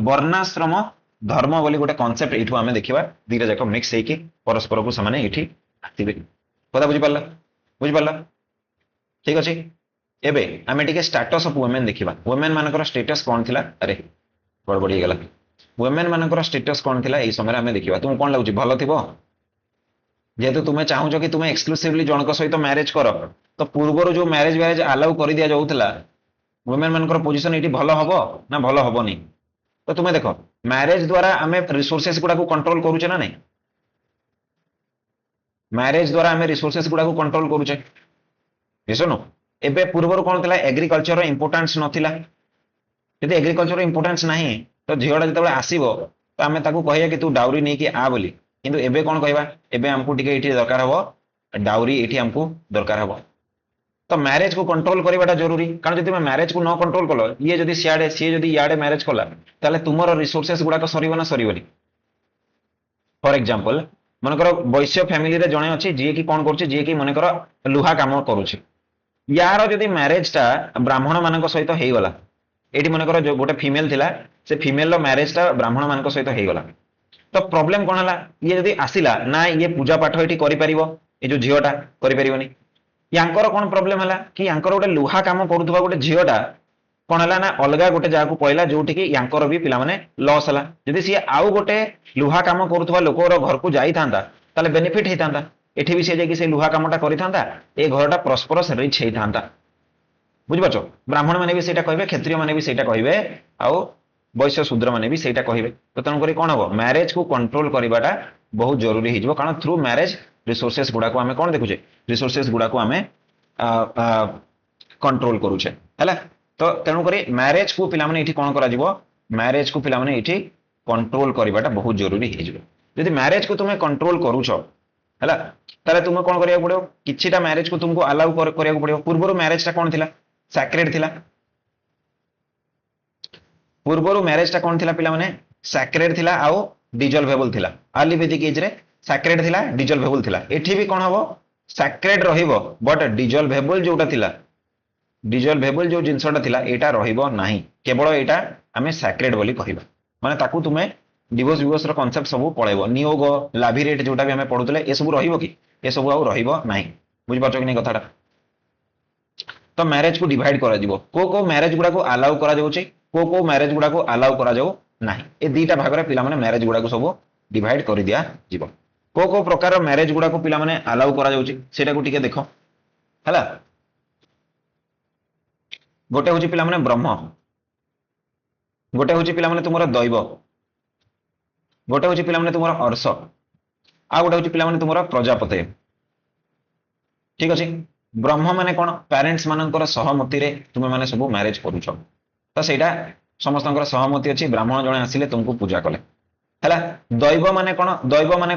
S1: वर्णाश्रम धर्म बोली गोटे कॉन्सेप्ट एठू आमे देखिबा दीटा जाक मिक्स हेकी परस्पर को समान एठी आथिबे कथा बुझि पारला ठीक अछि एबे आमे टिके स्टेटस ऑफ वुमेन देखिबा वुमेन मानकर स्टेटस कोन थिला अरे गड़बड़ी गेला वुमेन मानकर स्टेटस कोन थिला एई समय आमे देखिबा तुम कोन लागुची भलो थिबो जेहेतु तुम्हें चाहूच कि तुम्हें एक्सक्लूसिवली जनक सहित मैरिज कर तो पूर्वर जो मैरिज अलाउ कर दिया जाउथला वुमेन मानकर पोजीशन एठी भलो हबो ना भलो हबोनी तो तुम्हें देखो मैरिज द्वारा आमे रिसोर्सेस गुडा को कंट्रोल करूचे ना नहीं मैरिज द्वारा आमे रिसोर्सेस गुडा को कंट्रोल करूचे बुझनो एबे पूर्वर कोन थिला एग्रीकल्चर रो इंपोर्टेंस नथिला यदि एग्रीकल्चर रो इंपोर्टेंस नहीं तो झियोडा जतबे आसीबो तो आमे ताकू कहिया कि तू डाउरी नै कि आ बोली किंतु एबे कोन कहबा एबे हमकू टिके एठी दरकार हबो डाउरी एठी हमकू दरकार हबो तो मैरिज को कंट्रोल करवाटा जरूरी कारण जदि मैरिज को न कंट्रोल कलो ये जदि सियाडे सी जदि याडे मैरिज कला ताले तुमरो रिसोर्सेस गुडा सरीबो ना सरीबोनी फॉर एग्जांपल मनकर वैश्य फैमिली रे जणे अछि जे कि कोन करछि जे कि मनकर लुहा काम करूछि यार जदि मैरिज टा ब्राह्मण मानक सहित हेई गला एठी मनकर जो गोटे फीमेल थिला से फीमेल रो मैरिज टा ब्राह्मण मानक सहित हेई गला तो प्रॉब्लम कोन हला ये जदि आसिला ना ये पूजा पाठ एठी करि परिबो ए जो झियोटा करि परिबोनी यांकर कोन प्रॉब्लम हला कि यांकर गोटे लुहा काम करूथबा गोटे झियोटा कोन हला ना अलगा गोटे जागा को पइला जोठी कि यांकर भी पिला माने लॉस हला जदि सी आउ गोटे लुहा काम करूथबा लोकर घर को जाई थांता ताले बेनिफिट हेई थांता एठी भी से जे कि से लुहा कामटा करि थांता ए घरटा प्रॉस्परस रिच हेई थांता बुझि पाछो ब्राह्मण माने भी सेटा कहिबे क्षत्रिय माने भी सेटा कहिबे आउ वैश्य शूद्र माने भी सेटा कहिबे तो तन करी कोन हबो मैरिज को कंट्रोल करिबाटा बहुत जरूरी हिजबो कारण थ्रू मैरिज रिसोर्सेस गुडा को हमें कोन देखुचे रिसोर्सेस गुडा को हमें कंट्रोल करूचे हैला तो तेनु करी मैरिज को पिला माने एठी कोन करा जिवो मैरिज को पिला माने एठी कंट्रोल करिबाटा बहुत जरूरी हिजबो यदि मैरिज को तुमे कंट्रोल करूछो हैला ताले तुमे कोन करिया पड़ियो किछिटा मैरिज को तुमको अलाउ करिया पड़ियो पूर्वरो मैरिज टा कोन थिला सैक्रेड थिला पूर्वरो मैरिज टा कोन थिला पिला माने सैक्रेड थिला आउ डिजॉल्वेबल थिला अर्ली वैदिक एज रे सैक्रेड थिला डिजॉल्वेबल थिला एठी भी कोन हबो सैक्रेड रहिबो बट डिजॉल्वेबल जोटा थिला डिजॉल्वेबल जो जिंसटा थिला एटा रहिबो नाही केवल एटा हमें सैक्रेड बोली कहिबा माने ताकू तुमे डिवोर्स रो कांसेप्ट सब पळेबो नियोग लाभिरेट जोटा भी हमें पढुतले ए सब रहिबो कि ए सब आउ रहिबो नाही बुझि पाछो कि नै कथाटा तो मैरिज को डिवाइड करा जिवो को मैरिज गुडा को अलाउ करा जाउची को मैरिज गुडा को अलाउ करा जाउ नाही ए दीटा भाग रे पिला माने मैरिज गुडा को सब डिवाइड करि दिया जिवो को प्रकार मैरिज गुडा को पिला माने अलाउ करा जाउची सेटा को टिके देखो हला गोटे होची पिला माने ब्रह्म गोटे होची पिला माने तुमरा दैव गोटे होची पिला माने तुमरा अर्ष आ गोटे होची पिला माने तुमरा प्रजापति ठीक अछि ब्रह्म माने कोन पेरेंट्स मानकर सहमति रे तुमे माने सब मैरिज करूछो तो सेटा समस्तंकर सहमति अछि ब्राह्मण जणे आसिले तुमको पूजा कले हला दैव माने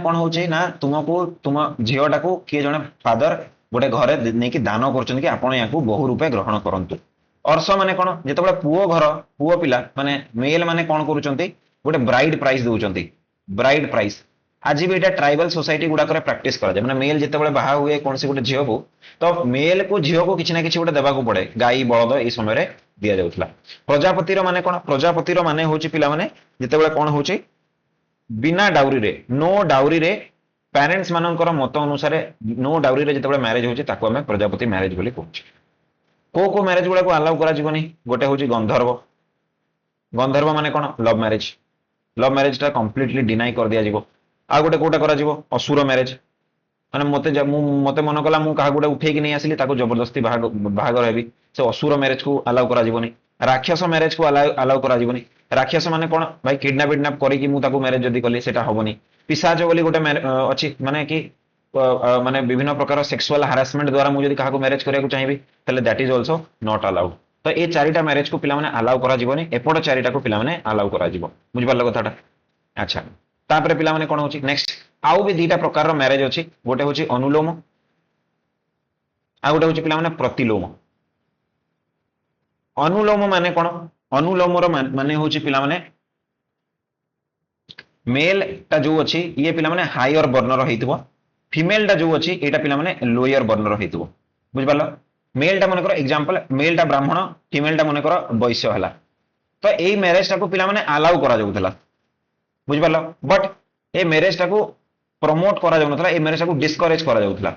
S1: कोन होची ना तुमको तुम झियोटा को के जणे फादर गोटे घरे नै कि दान करछन कि आपण याकू बहु रूपे ग्रहण करंतु अर्ष माने कोन जेतबे पुओ घर पुओ पिला माने मेल माने कोन करूचंती गोटे ब्राइड प्राइस दोचंती ब्राइड प्राइस आज भी एटा ट्राइबल सोसाइटी गुडा करे प्रैक्टिस करा जाय माने मेल जेतेबेले बाहा हुए कोन से गोटे झियो को तो मेल को झियो को किछि ना किछि गोटे देबा को पड़े गाई बळद ए समय रे दिया जाउतला प्रजापति रो माने कोन प्रजापति रो माने होची पिला माने जेतेबेले कोन होची बिना डाउरी रे नो डाउरी रे पेरेंट्स मानकर मत अनुसार नो डाउरी रे जेतेबेले मैरिज होची ताको हमें प्रजापति मैरिज बोली कहूची को मैरिज गुडा को अलाउ करा जीवनी गोटे होची गंधर्व गंधर्व माने कोन लव मैरिज टा कंप्लीटली डिनाई कर दिया जीवो आ गोटे कोटा करा जीवो असुर मैरिज माने मते मन कला मु कहा गोटे उठे कि नहीं आसिली ताको जबरदस्ती बाहागर हेबी से असुर मैरिज को अलाउ करा जीवनी राक्षस मैरिज को अलाउ करा जीवनी राक्षस माने कोन भाई किडनैप करी कि मु ताको मैरिज जदी कली सेटा होबनी पिशाच बोली गोटे अछि माने कि माने विभिन्न प्रकार सेक्सुअल हारासमेंट द्वारा मु जदी कहा मैरिज करिया को चाहिबी तले that is also not allowed तो ए चारिटा मैरिज को पिला माने अलाउ करा जीवनी एपड चारिटा को पिला माने अलाउ करा जीवो बुझ पारलो कथाटा अच्छा तापरे पिला माने कोन होची नेक्स्ट आउ भी दीटा प्रकार रो मैरिज अछि गोटे होची अनुलोम आ गोटे होची पिला माने प्रतिलोम अनुलोम माने कोन अनुलोम रो माने होची पिला माने मेल टा जो अछि ये पिला माने हायर बर्न रो हेतिबो फीमेल टा जो अछि एटा पिला माने लोअर बर्न रो हेतिबो बुझ पारलो मेल टा मनकर एग्जांपल मेल टा ब्राह्मण फीमेल टा मनकर वैश्य हला तो एई मैरिज टा को पिला माने अलाउ करा जाउतला बुझिपार बट ए मैरेज टाको प्रमोट करा जाउ नथला ए मैरेज टाको डिस्करेज करा जाउथला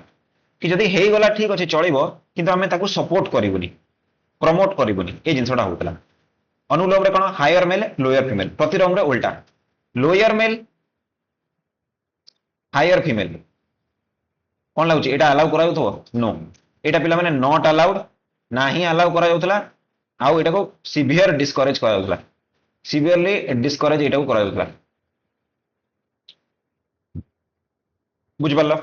S1: कि जदी हेई गला ठीक अछि चलिबो किंतु हमें ताको सपोर्ट करिवनी प्रमोट करिवनी ए जिंसटा होतला अनुलोम रे कोन हायर मेल लोअर फीमेल प्रतिलोम रे उल्टा लोअर मेल हायर फीमेल कोन लागुची एटा अलाउ करा जाउथो नो एटा पिला माने नॉट अलाउड ना ही अलाउ करा जाउथला आउ एटा को सिवियर डिस्करेज करा जाउथला सिवियरली डिस्करेज एटा को करा जाउथला बुझिपारल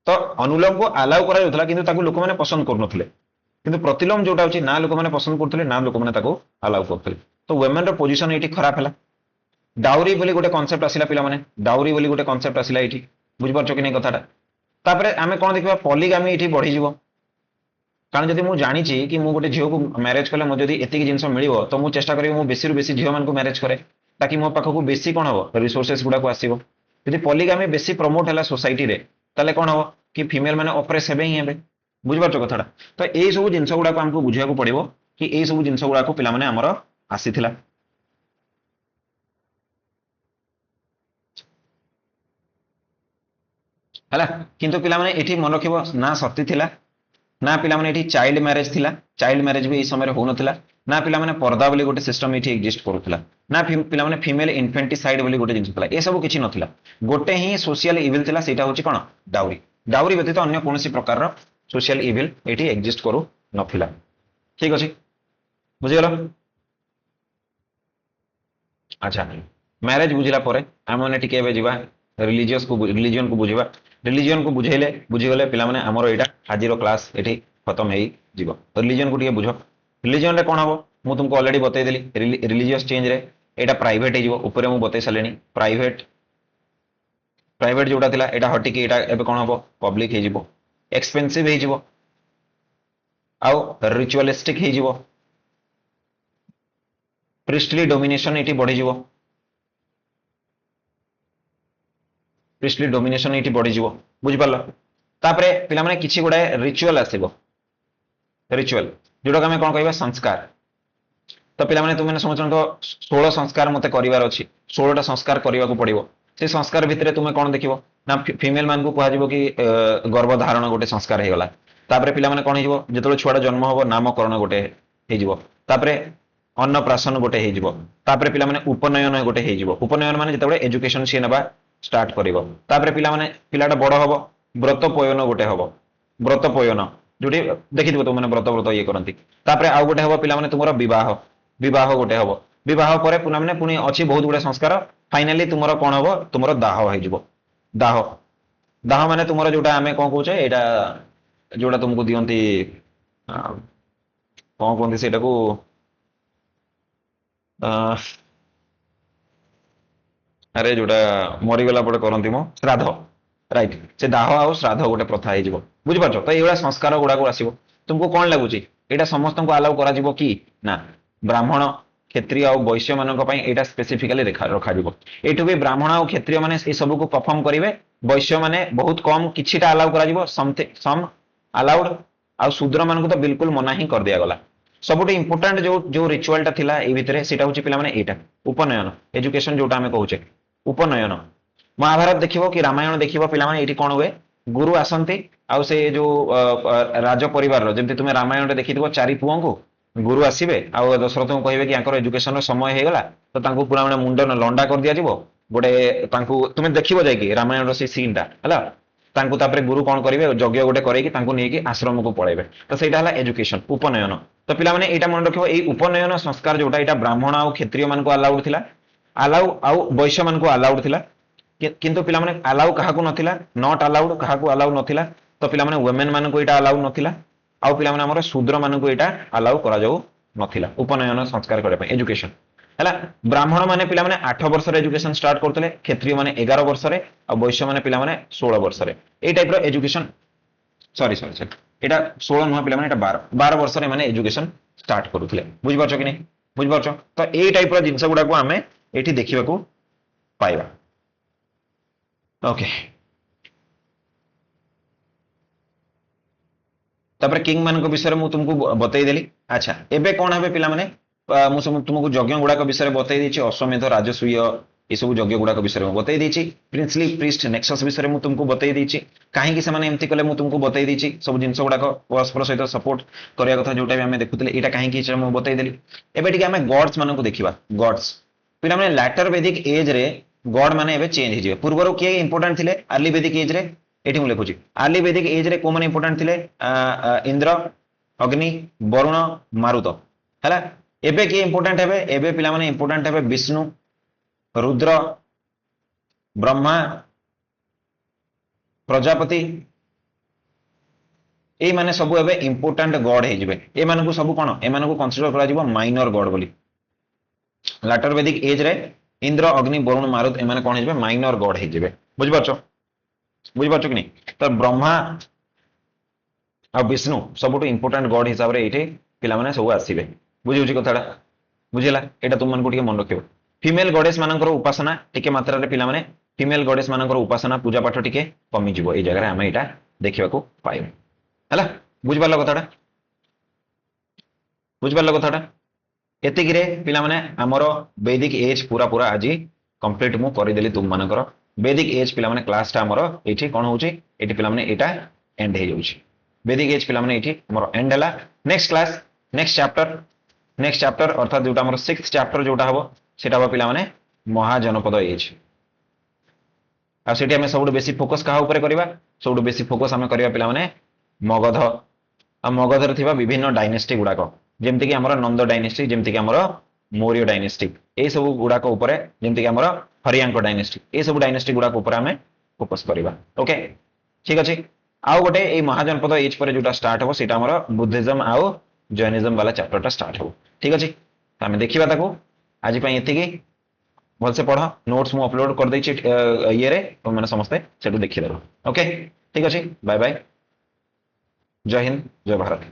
S1: तो अनुलोम को अलाउ करा जाउथला किंतु ताको लोक माने पसंद करनथले किंतु प्रतिलोम जोटा होची ना लोक माने पसंद करथले ना लोक माने ताको अलाउ करथले तो वुमेन रो पोजीशन एठी खराब हैला डाउरी बोली गोटे कांसेप्ट आसिला पिला माने डाउरी बोली गोटे कांसेप्ट आसिला एठी बुझिपारछो कि नै कथाटा तापरे आमे कोन देखिबा पॉलीगामी एठी बढ़ी जीवो कारण जदि मु जानि छी कि मु गोटे झियो को मैरिज कले मो जदि एतिक जिंस मिलिबो तो मु चेष्टा करिबो मु बेसी रु बेसी झियो मान को मैरिज करे ताकि मो पाखो को बेसी कोन हो रिसोर्सेस गुडा को आसीबो यदि पॉलीगामी बेसी प्रमोट हैला सोसाइटी रे ताले कोन हो कि फीमेल माने ऑपरेस हेबे ही हेबे बुझिपारछो कथाटा तो एई सब जिंस गुडा को हमको बुझिया को पड़िबो कि एई सब जिंस गुडा को पिला माने हमर आसीथिला हैला किंतु पिला माने एठी मन रखिबो ना सती थिला ना पिला माने एठी चाइल्ड मैरिज थिला चाइल्ड मैरिज भी ए समय रे हो नथिला ना पिला माने पर्दा बोली गोटे सिस्टम एठी एग्जिस्ट करूथिला ना पिला माने फीमेल इन्फेंटिसाइड बोली गोटे जिंस थिला ए सब किछि नथिला गोटे ही सोशल इविल थिला सेटा होची कोन डाउरी डाउरी व्यतीत अन्य कोनोसी प्रकार रो सोशल इविल एठी एग्जिस्ट करू नथिला ठीक अछि बुझि गेलो अच्छा मैरिज बुझिला परे हम माने टिके एबे जिबा रिलीजियन को बुझिबा रिलीजियन को बुझेले बुझिगले पिला माने हमरो एटा आजिरो क्लास एठी खत्म हेई जीवो रिलीजियन को टिके बुझो रिलीजियन रे कोन हबो मु तुमको ऑलरेडी बतै देली रिलीजियस चेंज रे एटा प्राइवेट हे जीवो ऊपर मु बतै सलेनी प्राइवेट प्राइवेट जोटा थिला एटा हटि के एटा एबे कोन हबो पब्लिक हे जीवो एक्सपेंसिव हे जीवो आउ रिचुअलिस्टिक हे जीवो प्रिस्टली डोमिनेशन एठी बढ़ी जीवो प्रिस्टली डोमिनेशन एठी बढ़ी जीवो बुझि पारलो तापरे पिला माने किछि गुडा रिचुअल आसीबो रिचुअल जोटा हमें कोन कहबा संस्कार तो पिला माने तुमे समझन तो 16 संस्कार मते करिवार अछि 16 टा संस्कार करिवा को पड़िबो से संस्कार भितरे तुमे कोन देखिबो ना फीमेल मान को कहा जीवो कि गर्भ धारण गोटे संस्कार हे गला तापरे पिला माने कोन हिजबो जेतोले छुआडा जन्म होबो नामकरण गोटे हे जीवो तापरे अन्नप्राशन गोटे हे जीवो तापरे पिला माने उपनयन गोटे हे जीवो उपनयन माने जेतोले एजुकेशन से नेबा स्टार्ट करिवो तापरे पिला माने पिलाटा बड़ हबो व्रत पयन गोटे हबो व्रत पयन जोटी देखिथिबो तो माने व्रत ये करंती तापरे आउ गोटे हबो पिला माने तुमरो विवाह विवाह गोटे हबो विवाह परे पुना माने पुनी अछि बहुत गुडे संस्कार फाइनली तुमरो कोन हबो तुमरो दाह हे जीवो दाह दाह माने तुमरो जोटा हमें कोन कहउछे एटा जोटा तुमको दियंती कोन कोनती सेटा को अरे जोटा मरीगला पटे करंती मो श्राद्ध राइट से दाह आउ श्राद्ध गोटे प्रथा हे जीवो बुझि पाछो तो एइला संस्कार गुडा को आसीबो तुमको कोन लागुची एटा समस्त को अलाउ करा जीवो कि ना ब्राह्मण क्षत्रिय और वैश्य मानक पई एटा स्पेसिफिकली रखा जीवो एठु भी ब्राह्मण और क्षत्रिय माने ए सब को परफॉर्म करिवे वैश्य माने बहुत कम किछिटा अलाउ करा जीवो सम अलाउड आ शूद्र मानक तो बिल्कुल मना ही कर दिया गला सबुटे इंपोर्टेंट जो जो रिचुअल टा थिला ए भितरे सेटा होची पिला माने एटा उपनयन एजुकेशन जोटा हमें कहूचे उपनयन महाभारत देखिबो कि रामायण देखिबो पिला माने एठी कोन हुए गुरु आसंती आ से जो राज परिवार रो जेमते तुमे रामायण रे देखिथिबो चारि पुओं को गुरु आसीबे आ दशरथ को कहबे कि आंकर एजुकेशन रो समय हे गला तो तांको पूरा माने मुंडन लंडा कर दिया जीवो गोटे तांको तुमे देखिबो जाय कि रामायण रो से सीन टा हला तांको तापरे गुरु कोन करिवे यज्ञ गोटे करैकी तांको नेकी आश्रम को पळेबे तो सेटा हला एजुकेशन उपनयन तो पिला माने एटा मन रखिबो एई उपनयन संस्कार जोटा एटा ब्राह्मण आ क्षत्रिय मान को अलाउड थिला अलाउ आउ वैश्य मान को अलाउड थिला किंतु पिला माने अलाउ काहा को नथिला नॉट अलाउड काहा को अलाउ नथिला तो पिला माने वुमेन मान को एटा अलाउ नथिला आउ पिला माने हमर शूद्र मान को एटा अलाउ करा जाऊ नथिला उपनयन संस्कार करे पे एजुकेशन हला ब्राह्मण माने पिला माने 8 वर्ष रे एजुकेशन स्टार्ट करतले क्षत्रिय माने 11 वर्ष रे आ वैश्य माने पिला माने 16 वर्ष रे ए टाइप रो एजुकेशन सॉरी एटा 16 नुहा पिला माने एटा 12 वर्ष रे माने एजुकेशन स्टार्ट करूथले बुझ पाछो कि नै बुझ पाछो तो ए टाइप रो जिंस गुडा को हमें एठी देखिबा को पाइबा ओके तापर किंग मान को विषय मु तुमको बतई देली अच्छा एबे कोन हबे पिला माने मु तुमको यज्ञ गुडा को विषय बतई देछि अश्वमेध राजसूय ये सब यज्ञ गुड़ाक विषय में बतई देछि प्रिंसली प्रीस्ट नेक्सस विषय में तुमको बतई देछि कहीं से एमती कले मुझे तुमको बतई देछि सब जिन गुड़ाक परस्पर सहित सपोर्ट करने कथा जोटा भी आम देखुले यहाँ कहीं बतई देली एबे टिके आम गॉड्स मानक देखा गॉड्स पिला माने लैटर वैदिक एज रे गॉड माने एबे चेंज हो पूर्वर किए इंपोर्टेंट थिले अर्ली वैदिक एज रे एठी मु लिखुची अर्ली वैदिक एज रे को माने इंपोर्टेंट थिले इंद्र अग्नि वरुण मारुत हैला एबे किए इंपोर्टेंट हेबे एबे पिला माने इंपोर्टेंट हेबे विष्णु रुद्र ब्रह्मा प्रजापति ए माने सब एबे इंपोर्टेंट गॉड हे जिवे ए मानकु सब कोन ए मानकु कंसीडर करा जिवो माइनर गॉड बोली लाटर वैदिक एज रे इंद्र अग्नि वरुण मारुत एमाने कोन हे माइनर गॉड हे जिवे बुझ पारछो कि नहीं तो ब्रह्मा आ विष्णु सबुठु इंपोर्टेंट गॉड हिसाब रे एठी पिला माने सब आसीबे बुझिउची कथाडा बुझिला एटा तुम मानकु टिके मन रखियो फीमेल गॉडेस मानकर उपासना टिके मात्रा रे पिला माने फीमेल गॉडेस मानकर उपासना पूजा पाठ टिके कमी जिवो ए जगह रे हम एटा देखिबाकू पाइबो हला बुझ पारला कथाडा एतिक रे पिला माने हमर वैदिक एज पूरा पूरा आज कंप्लीट मु करि देली तुम मानकर वैदिक एज पिला माने क्लास टा हमर एठी कोन होची एठी पिला माने एटा एंड हे जाउची वैदिक एज पिला माने एठी हमर एंड हला नेक्स्ट क्लास नेक्स्ट चैप्टर अर्थात जोटा हमर 6th चैप्टर जोटा हबो सेटा हबो पिला माने महाजनपद एज आ सेठी हमें सबुठ बेसी फोकस कहा ऊपर करबा सबुठ बेसी फोकस हमें करबा पिला माने मगध आ मगध रे थिबा विभिन्न डायनेस्टी गुडाक जेमति कि हमर नंद डायनेस्टी जेमति कि हमर मौर्य डायनेस्टी ए सब गुडाक ऊपर जेमति कि हमर हरियांक डायनेस्टी ए सब डायनेस्टी गुडाक ऊपर हमें फोकस करबा ओके ठीक अछि आउ गोटे ए महाजनपद एज पर जोटा स्टार्ट हो सेटा हमर बुद्धिज्म आउ जैनिज्म वाला चैप्टरटा स्टार्ट हो ठीक अछि हमें देखिबा ताको आज पई एतिकी भल से पढ़ नोट्स मु अपलोड कर दैछि ये रे माने समस्ते सेटु देखि देबो ओके ठीक अछि बाय बाय जय हिंद जय भारत।